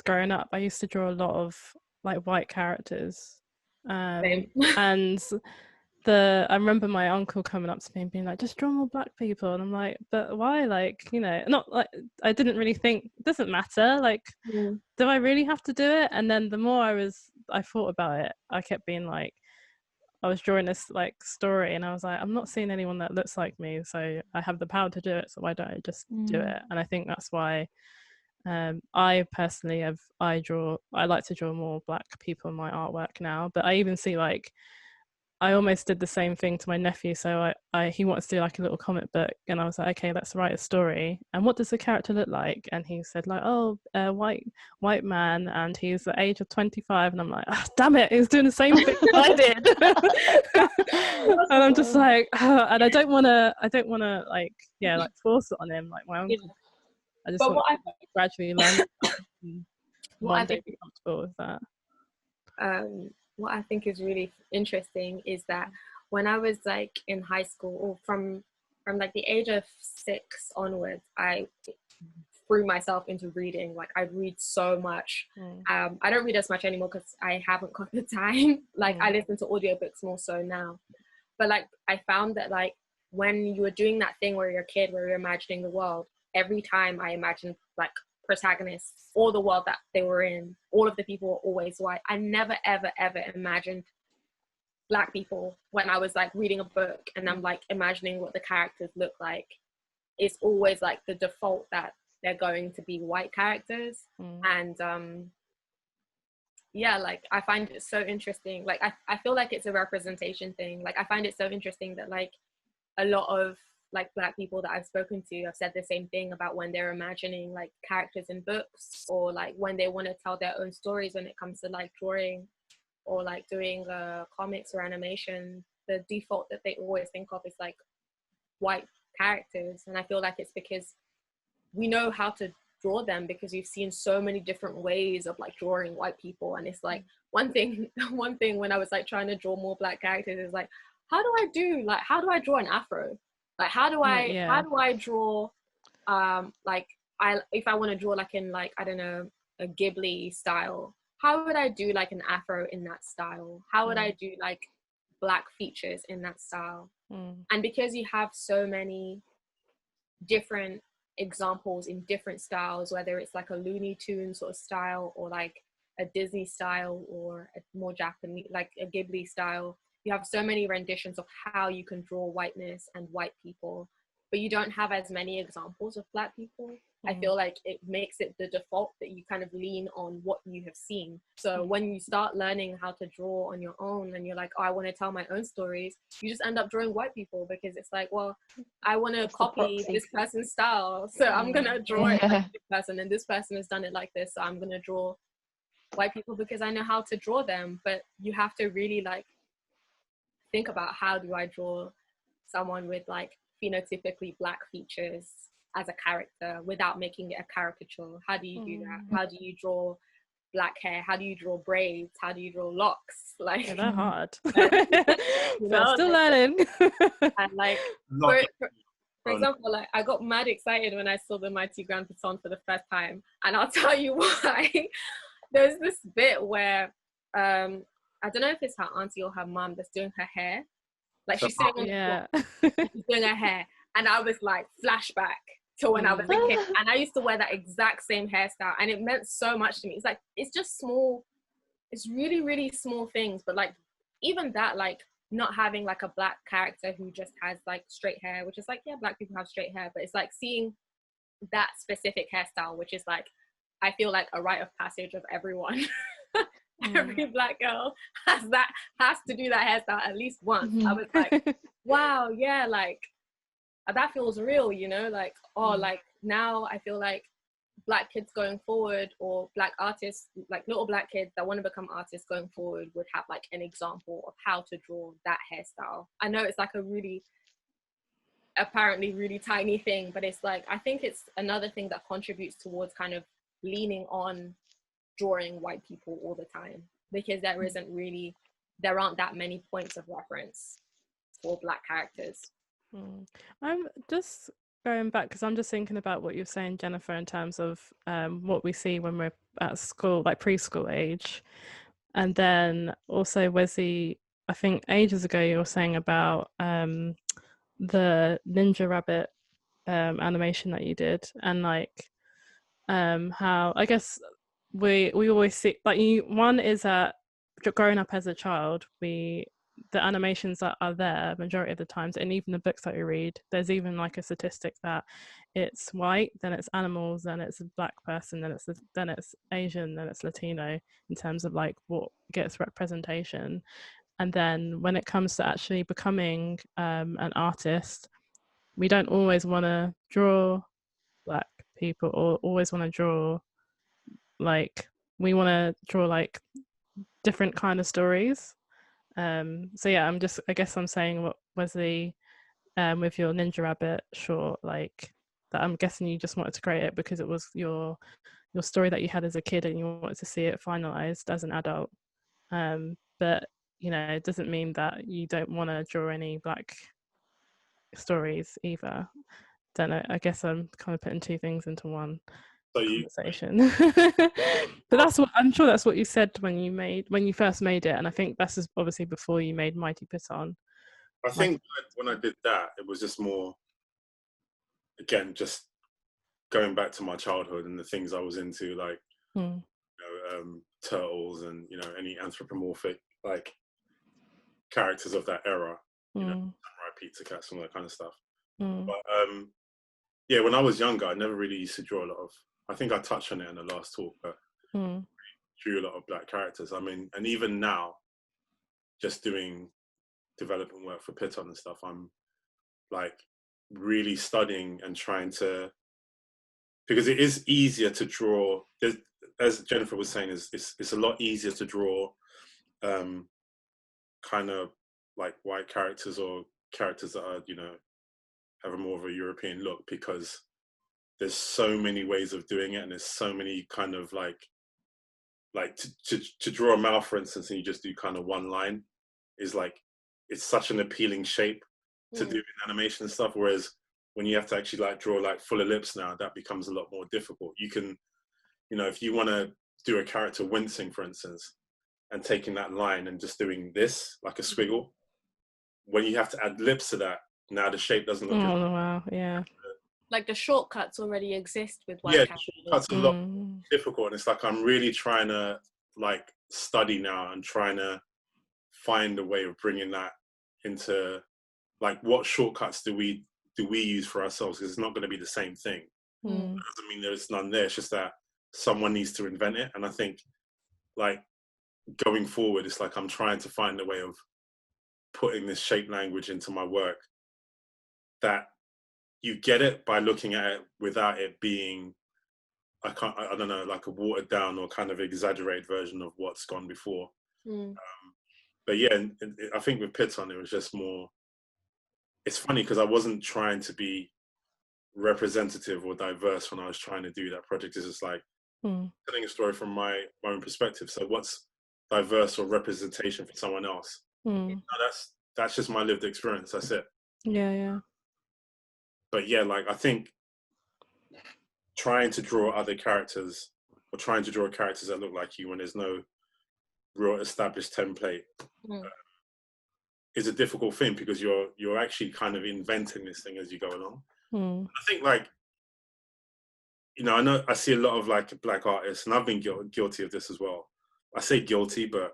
growing up, I used to draw a lot of like white characters, and I remember my uncle coming up to me and being like, just draw more black people, and I'm like, but why? Like, you know, not like, I didn't really think, it doesn't matter, like, do I really have to do it? And then the more I thought about it, I kept being like, I was drawing this like story and I was like, I'm not seeing anyone that looks like me, so I have the power to do it, so why don't I just do it? And I think that's why I personally I like to draw more black people in my artwork now. But I even see like, I almost did the same thing to my nephew. So he wants to do like a little comic book, and I was like, okay, let's write a story. And what does the character look like? And he said like, oh, white man, and he's the age of 25. And I'm like, oh, damn it, he's doing the same thing I did. And I'm just like, oh, and I don't want to like, yeah, like force it on him like my uncle. I just want to gradually learn. One day be comfortable with that. What I think is really interesting is that when I was like in high school, or from like the age of 6 onwards, I threw myself into reading. Like, I read so much. I don't read as much anymore because I haven't got the time. Like, I listen to audiobooks more so now. But like, I found that like when you were doing that thing where you're a kid, where you're imagining the world, every time I imagined like protagonists or the world that they were in, all of the people were always white. I never ever imagined black people when I was like reading a book and I'm like imagining what the characters look like. It's always like the default that they're going to be white characters. And yeah, like I find it so interesting. Like I feel like it's a representation thing. Like I find it so interesting that like a lot of like black people that I've spoken to have said the same thing about when they're imagining like characters in books, or like when they want to tell their own stories when it comes to like drawing or like doing comics or animation. The default that they always think of is like white characters. And I feel like it's because we know how to draw them because we've seen so many different ways of like drawing white people. And it's like one thing when I was like trying to draw more black characters is like, how do I draw an afro? Like, how do I draw, if I want to draw like in like, I don't know, a Ghibli style, how would I do like an afro in that style? How would I do like black features in that style? And because you have so many different examples in different styles, whether it's like a Looney Tunes sort of style or like a Disney style or a more Japanese, like a Ghibli style, you have so many renditions of how you can draw whiteness and white people, but you don't have as many examples of black people. I feel like it makes it the default that you kind of lean on what you have seen. So when you start learning how to draw on your own and you're like, oh, I want to tell my own stories, you just end up drawing white people because it's like, well, I want to copy this person's style, so I'm going to draw it like this person, and this person has done it like this, so I'm going to draw white people because I know how to draw them. But you have to really like think about, how do I draw someone with like phenotypically black features as a character without making it a caricature? How do you do that? How do you draw black hair? How do you draw braids? How do you draw locks? Like, yeah, they're hard. Still learning. And like for example, like I got mad excited when I saw the Mighty Grand Baton for the first time, and I'll tell you why. There's this bit where I don't know if it's her auntie or her mom that's doing her hair. Like she's sitting on the floor, she's doing her hair. And I was like, flashback to when I was a kid. And I used to wear that exact same hairstyle. And it meant so much to me. It's like, it's just small, it's really, really small things. But like, even that, like not having like a black character who just has like straight hair, which is like, yeah, black people have straight hair. But it's like seeing that specific hairstyle, which is like I feel like a rite of passage of everyone. Every Black girl has to do that hairstyle at least once. I was like, wow, yeah, like that feels real, you know, like, oh, like now I feel like Black kids going forward, or Black artists, like little Black kids that want to become artists going forward, would have like an example of how to draw that hairstyle. I know it's like a really, apparently really tiny thing, but it's like, I think it's another thing that contributes towards kind of leaning on drawing white people all the time, because there aren't that many points of reference for Black characters. I'm just going back because I'm just thinking about what you're saying, Jennifer, in terms of what we see when we're at school, like preschool age. And then also, Wesley, I think ages ago you were saying about the Ninja Rabbit animation that you did, and like how I guess we always see, like, one is that growing up as a child, the animations that are there majority of the times, and even the books that we read, there's even like a statistic that it's white, then it's animals, then it's a Black person, then it's Asian, then it's Latino, in terms of like what gets representation. And then when it comes to actually becoming an artist, we don't always want to draw Black people, or always want to draw, like, we want to draw like different kind of stories. So yeah, I guess I'm saying what Wesley, with your Ninja Rabbit short, like, that I'm guessing you just wanted to create it because it was your story that you had as a kid and you wanted to see it finalized as an adult. But you know, it doesn't mean that you don't want to draw any Black stories either. Don't know, I guess I'm kind of putting two things into one conversation. But I'm sure that's what you said when you first made it, and I think that's obviously before you made Mighty Piton. I think when I did that, it was just more, again, just going back to my childhood and the things I was into, like you know, turtles and, you know, any anthropomorphic like characters of that era, you know, Samurai Pizza Cats and all that kind of stuff. But yeah, when I was younger, I never really used to draw a lot of, I think I touched on it in the last talk, but drew a lot of Black characters. I mean, and even now, just doing development work for Piton and stuff, I'm like really studying and trying to, because it is easier to draw, as Jennifer was saying, it's a lot easier to draw kind of like white characters, or characters that are, you know, have a more of a European look, because there's so many ways of doing it, and there's so many kind of like to draw a mouth, for instance, and you just do kind of one line, is like, it's such an appealing shape to do in animation and stuff, whereas when you have to actually like draw like full ellipse now, that becomes a lot more difficult. You can, you know, if you want to do a character wincing, for instance, and taking that line and just doing this like a squiggle, when you have to add lips to that, now the shape doesn't look wow, yeah, like the shortcuts already exist with white characters. Shortcuts a lot difficult, and it's like I'm really trying to like study now and trying to find a way of bringing that into, like, what shortcuts do we use for ourselves, because it's not going to be the same thing. It doesn't mean there's none there, it's just that someone needs to invent it. And I think like going forward, it's like I'm trying to find a way of putting this shape language into my work that you get it by looking at it without it being, I don't know, like a watered down or kind of exaggerated version of what's gone before. But yeah, I think with Piton, it was just more, it's funny because I wasn't trying to be representative or diverse when I was trying to do that project. It's just like telling a story from my own perspective. So what's diverse or representation for someone else? No, that's just my lived experience. That's it. Yeah. But yeah, like I think trying to draw other characters, or trying to draw characters that look like you when there's no real established template, is a difficult thing, because you're actually kind of inventing this thing as you go along. I think, like, you know, I know I see a lot of like Black artists, and I've been guilty of this as well. I say guilty, but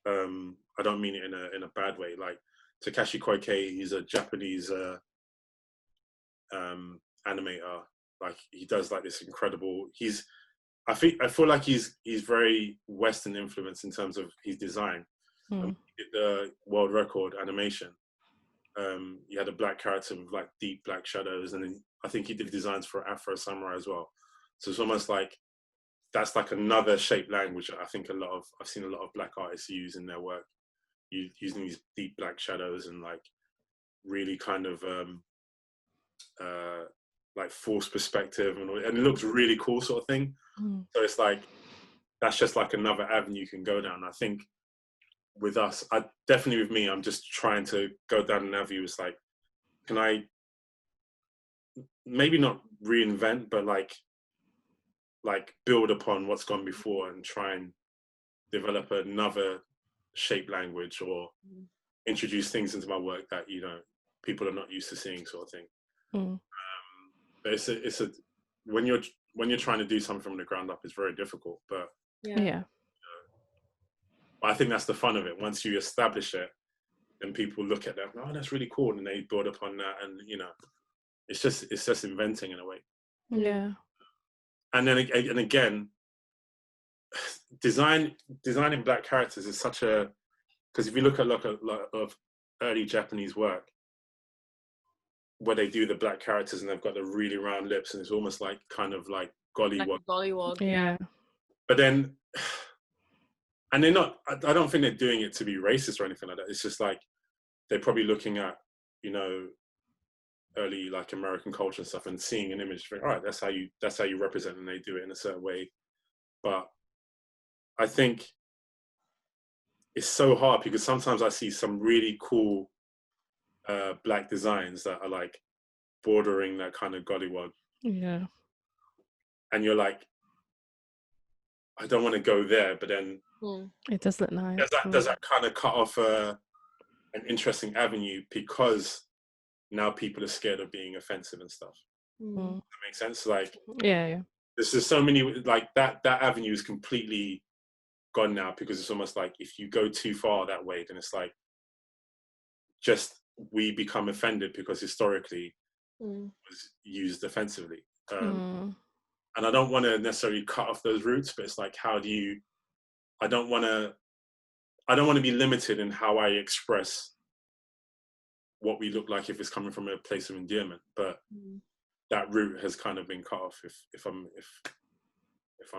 I don't mean it in a bad way. Like Takashi Koike, he's a Japanese animator. Like he does like this incredible. He's I feel like he's very Western influenced in terms of his design. He did the world record animation. He had a black character with like deep black shadows, and then I think he did designs for Afro Samurai as well. So it's almost like that's like another shape language that I think I've seen a lot of black artists use in their work, using these deep black shadows and like really kind of like forced perspective, and it looks really cool, sort of thing. So it's like that's just like another avenue you can go down. I think with us, definitely with me, I'm just trying to go down an avenue. It's like, can I maybe not reinvent, but like build upon what's gone before and try and develop another shape language, or introduce things into my work that, you know, people are not used to seeing, sort of thing. But it's a when you're trying to do something from the ground up, it's very difficult. But yeah. I think that's the fun of it. Once you establish it, then people look at that, oh, that's really cool, and they build upon that, and you know, it's just inventing in a way. Yeah. And then again, designing black characters is such a, because if you look at like a lot of early Japanese work where they do the black characters and they've got the really round lips and it's almost like kind of like gollywog. Like gollywog. Yeah. But then, and they're not, I don't think they're doing it to be racist or anything like that. It's just like, they're probably looking at, you know, early like American culture and stuff and seeing an image, think, all right, that's how you represent, and they do it in a certain way. But I think it's so hard because sometimes I see some really cool black designs that are like bordering that kind of gollywog. Yeah. And you're like, I don't want to go there, but then it does look nice. Does that kind of cut off an interesting avenue because now people are scared of being offensive and stuff? Does that make sense? Like, yeah. There's just so many, like that avenue is completely gone now, because it's almost like if you go too far that way, then it's like just we become offended because historically was used offensively. And I don't want to necessarily cut off those roots, but it's like, how do you, I don't want to be limited in how I express what we look like if it's coming from a place of endearment, but that route has kind of been cut off if I'm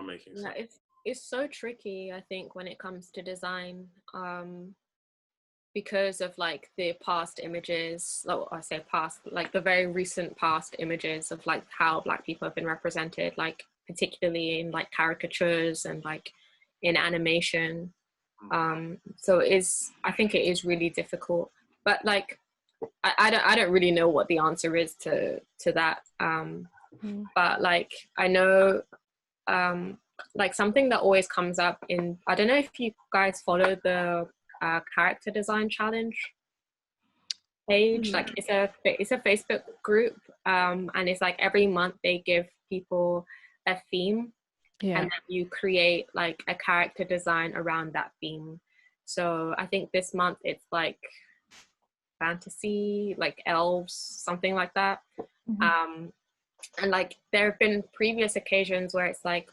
making sense. Yeah, it's so tricky, I think, when it comes to design, because of like the past images, I say past, like the very recent past images of like how Black people have been represented, like particularly in like caricatures and like in animation. So I think it is really difficult, but like I don't really know what the answer is to that. But like I know like something that always comes up in, I don't know if you guys follow the character design challenge page. Like it's a Facebook group, and it's like every month they give people a theme, and then you create like a character design around that theme. So I think this month it's like fantasy, like elves, something like that. And like there have been previous occasions where it's like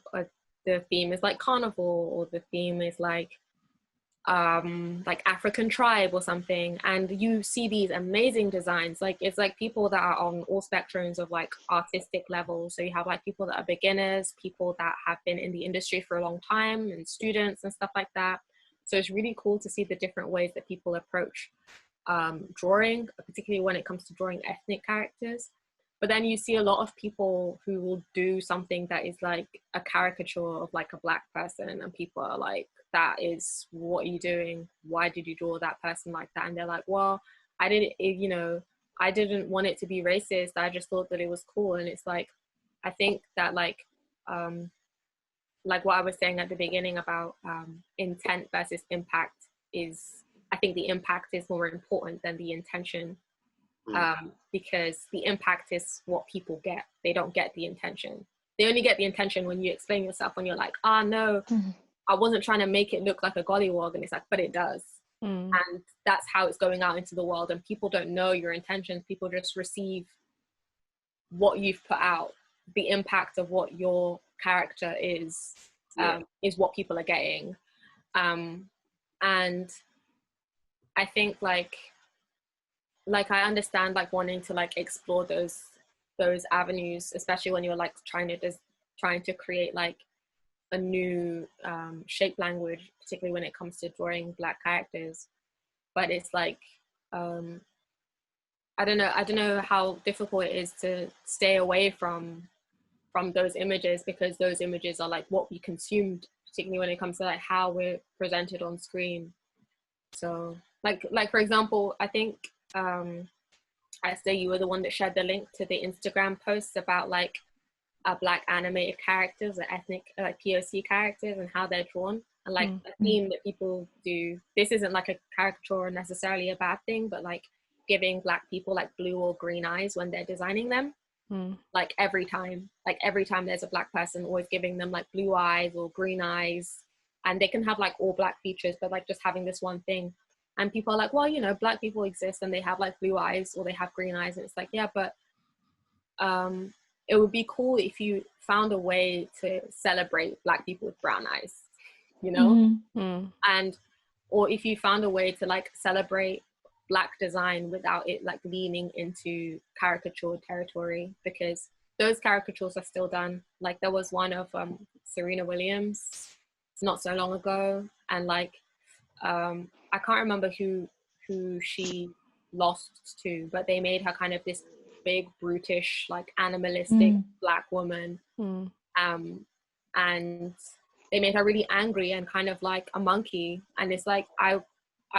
the theme is like carnival, or the theme is like African tribe or something, and you see these amazing designs. Like it's like people that are on all spectrums of like artistic levels. So you have like people that are beginners, people that have been in the industry for a long time, and students and stuff like that. So it's really cool to see the different ways that people approach drawing, particularly when it comes to drawing ethnic characters. But then you see a lot of people who will do something that is like a caricature of like a Black person, and people are like, that is, what are you doing? Why did you draw that person like that? And they're like, well, I didn't want it to be racist. I just thought that it was cool. And it's like, I think that like what I was saying at the beginning about intent versus impact is, I think the impact is more important than the intention. Because the impact is what people get. They don't get the intention. They only get the intention when you explain yourself, when you're like, no, I wasn't trying to make it look like a gollywog. And it's like, but it does. And that's how it's going out into the world. And people don't know your intentions. People just receive what you've put out, the impact of what your character is what people are getting. And I think like I understand like wanting to like explore those avenues, especially when you're like trying to create like a new shape language, particularly when it comes to drawing Black characters. But it's like I don't know how difficult it is to stay away from those images, because those images are like what we consumed, particularly when it comes to like how we're presented on screen. So like for example, I think Esther, you were the one that shared the link to the Instagram posts about like Black animated characters or ethnic like POC characters and how they're drawn. And like a theme that people do, this isn't like a caricature or necessarily a bad thing, but like giving Black people like blue or green eyes when they're designing them. Like every time there's a Black person, always giving them like blue eyes or green eyes, and they can have like all Black features, but like just having this one thing. And people are like, well, you know, Black people exist and they have like blue eyes or they have green eyes. And it's like, yeah, but it would be cool if you found a way to celebrate Black people with brown eyes, you know? And, or if you found a way to like celebrate Black design without it like leaning into caricature territory, because those caricatures are still done. Like there was one of Serena Williams not so long ago, and like I can't remember who she lost to, but they made her kind of this big brutish like animalistic Black woman, and they made her really angry and kind of like a monkey. And it's like I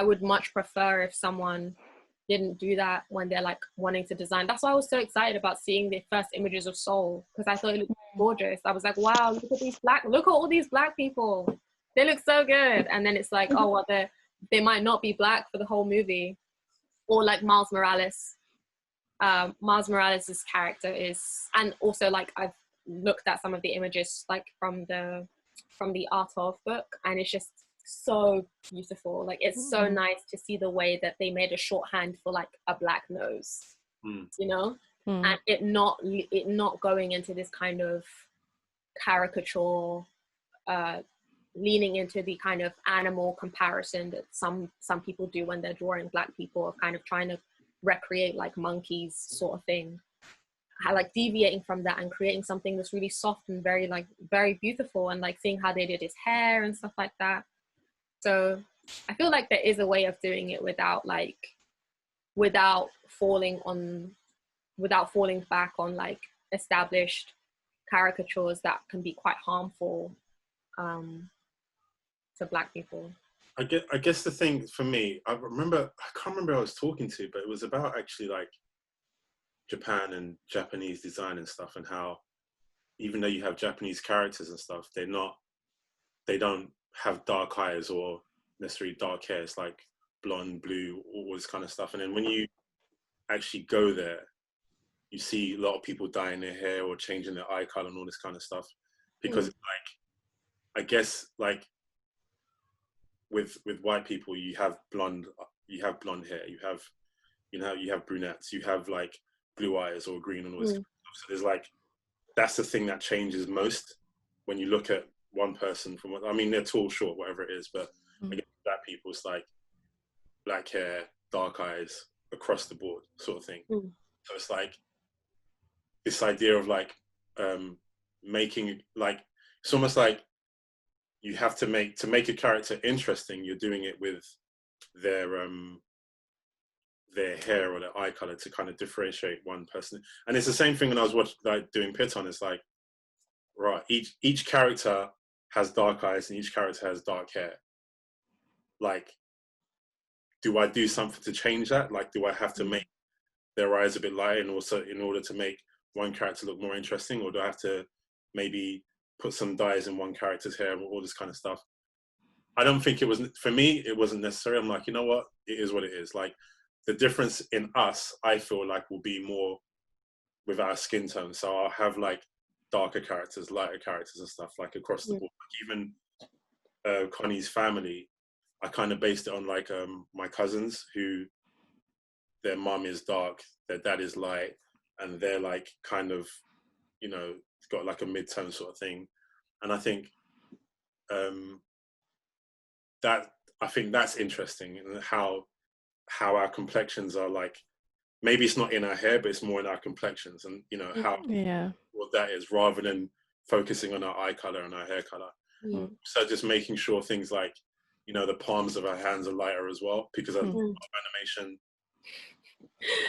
would much prefer if someone didn't do that when they're like wanting to design. That's why I was so excited about seeing the first images of Soul, because I thought it looked gorgeous. I was like, wow, look at all these Black people, they look so good. And then it's like, oh well, they might not be Black for the whole movie. Or like Miles Morales. Miles Morales' character is, and also like I've looked at some of the images like from the Art of book, and it's just so beautiful. Like it's so nice to see the way that they made a shorthand for like a Black nose, you know, and it not going into this kind of caricature, leaning into the kind of animal comparison that some people do when they're drawing Black people, of kind of trying to recreate like monkeys sort of thing. Like deviating from that and creating something that's really soft and very beautiful, and like seeing how they did his hair and stuff like that. So I feel like there is a way of doing it without falling back on like established caricatures that can be quite harmful to Black people. I guess the thing for me, I can't remember who I was talking to, but it was about actually like Japan and Japanese design and stuff, and how even though you have Japanese characters and stuff, they don't have dark eyes or necessarily dark hair. It's like blonde, blue, all this kind of stuff. And then when you actually go there, you see a lot of people dyeing their hair or changing their eye color and all this kind of stuff, because like, I guess like with white people, you have blonde hair, you have brunettes, you have like blue eyes or green and all this kind of stuff. So there's like, that's the thing that changes most when you look at one person from, I mean, they're tall, short, whatever it is, but again, Black people, it's like black hair, dark eyes across the board sort of thing. So it's like this idea of like making, like, it's almost like you have to make a character interesting, you're doing it with their hair or their eye color to kind of differentiate one person. And it's the same thing when I was doing Piton. It's like, right, each character has dark eyes and each character has dark hair. Like, do I do something to change that? Like, do I have to make their eyes a bit lighter and also in order to make one character look more interesting? Or do I have to maybe put some dyes in one character's hair, all this kind of stuff? I don't think it was, for me, it wasn't necessary. I'm like, you know what? It is what it is. Like, the difference in us, I feel like, will be more with our skin tone. So I'll have like darker characters, lighter characters and stuff, like across the board. Like even Connie's family, I kind of based it on like my cousins, who their mum is dark, their dad is light, and they're like kind of you know, it's got like a mid-tone sort of thing. And I think that's interesting, and how our complexions are like, maybe it's not in our hair, but it's more in our complexions, and you know how what that is, rather than focusing on our eye color and our hair color. So just making sure things like, you know, the palms of our hands are lighter as well, because of animation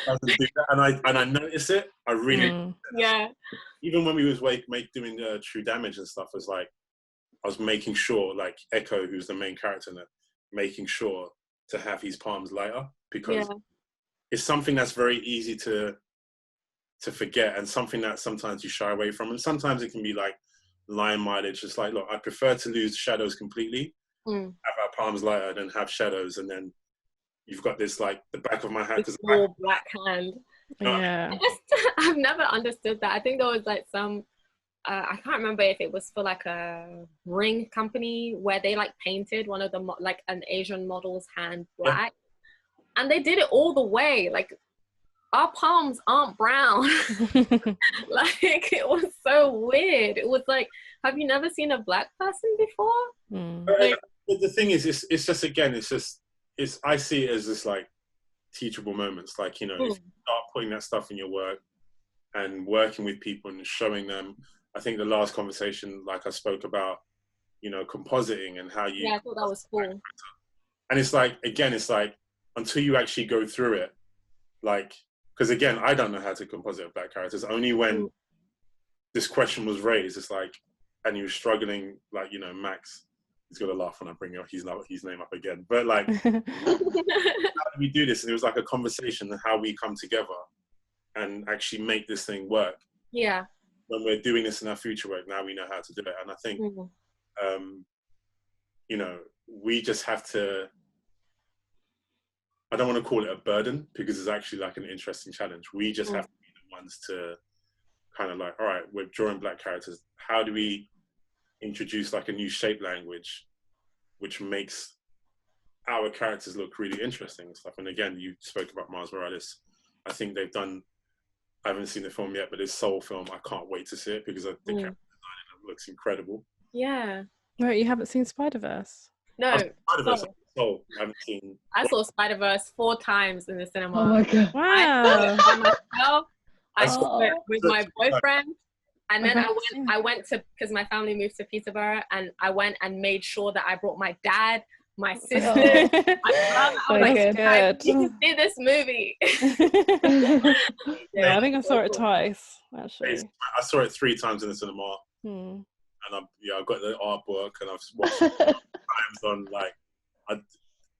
doesn't do that. And I notice it. I really even when we was doing True Damage and stuff, was like I was making sure, like Echo, who's the main character in it, making sure to have his palms lighter, because it's something that's very easy to forget, and something that sometimes you shy away from, and sometimes it can be like line mileage. It's like, look, I prefer to lose shadows completely, have our palms lighter than have shadows, and then you've got this like the back of my hand, because black hand. I've never understood that. I think there was like some I can't remember if it was for like a ring company where they like painted one of the like an Asian model's hand black, and they did it all the way. Like, our palms aren't brown. Like, it was so weird. It was like, have you never seen a black person before? Like, but the thing is, it's just, again, I see it as this like teachable moments. Like, you know, if you start putting that stuff in your work and working with people and showing them. I think the last conversation, like I spoke about, you know, compositing and how you. Yeah, I thought that was cool. And it's like, again, it's like, until you actually go through it, like, because again, I don't know how to composite black characters. Only when this question was raised, it's like, and he was struggling, like, you know, Max, he's gonna laugh when I bring his name up again. But like, how do we do this? And it was like a conversation on how we come together and actually make this thing work. Yeah. When we're doing this in our future work, now we know how to do it. And I think, you know, we just have to, I don't want to call it a burden, because it's actually like an interesting challenge. We just have to be the ones to kind of like, all right, we're drawing black characters. How do we introduce like a new shape language, which makes our characters look really interesting and stuff? And again, you spoke about Miles Morales. I think they've done, I haven't seen the film yet, but this Soul film, I can't wait to see it, because I think it looks incredible. Yeah. Right, you haven't seen Spider-Verse? No. Soul, I haven't seen. I saw Spider-Verse 4 times in the cinema. Oh my god! Wow. I saw it with my boyfriend, and then I went to, because my family moved to Peterborough, and I went and made sure that I brought my dad, my sister, my mom. I was like, good. You can see this movie. Yeah, I think I saw it twice, actually. I saw it 3 times in the cinema. And I've got the artwork, and I've watched it times on, like,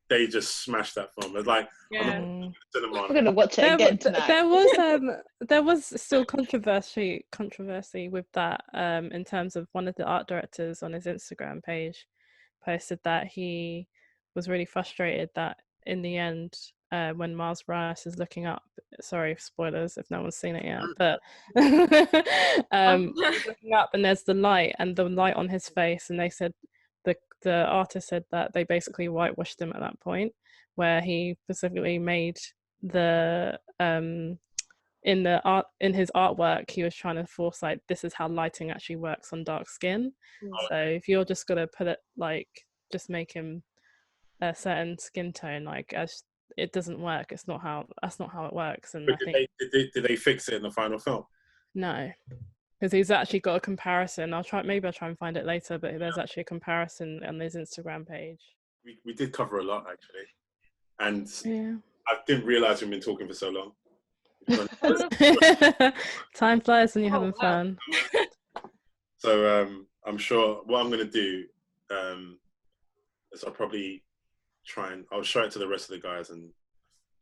they just smashed that film. It's like, I'm gonna watch it again tonight. There was still controversy with that, in terms of one of the art directors on his Instagram page posted that he was really frustrated that in the end, when Miles Morales is looking up, sorry, spoilers if no one's seen it yet, but looking up and there's the light on his face, and they said the artist said that they basically whitewashed him at that point, where he specifically made the in his artwork he was trying to force, like, this is how lighting actually works on dark skin. So if you're just gonna put it, like, just make him a certain skin tone, like, as it doesn't work. That's not how it works. And did they fix it in the final film? No, because he's actually got a comparison. I'll try and find it later, but there's actually a comparison on his Instagram page. We did cover a lot, actually, and I didn't realize we've been talking for so long. Time flies when you're having fun. So I'm sure what I'm going to do is I'll probably I'll show it to the rest of the guys and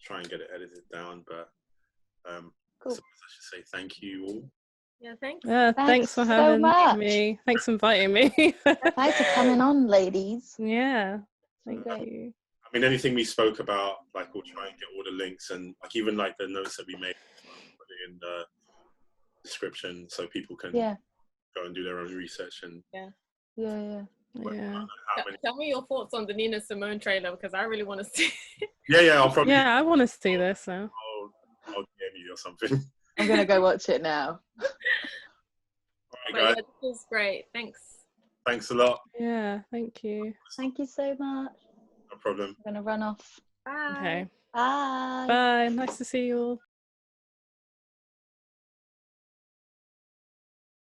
try and get it edited down. But cool. So I should say thank you all. Yeah, thanks. Thanks for having me. Thanks for inviting me. Thanks for coming on, ladies. Yeah, thank you. I mean, anything we spoke about, like, we'll try and get all the links, and like even like the notes that we made, put it in the description so people can go and do their own research. And tell me your thoughts on the Nina Simone trailer, because I really want to see it. I'll probably. Yeah, I want to see this. So I'll DM you or something. I'm gonna go watch it now. But guys. yeah, this was great. Thanks. Thanks a lot. Yeah, thank you. Thank you so much. No problem. I'm gonna run off. Bye. Okay. Bye. Bye. Nice to see you all.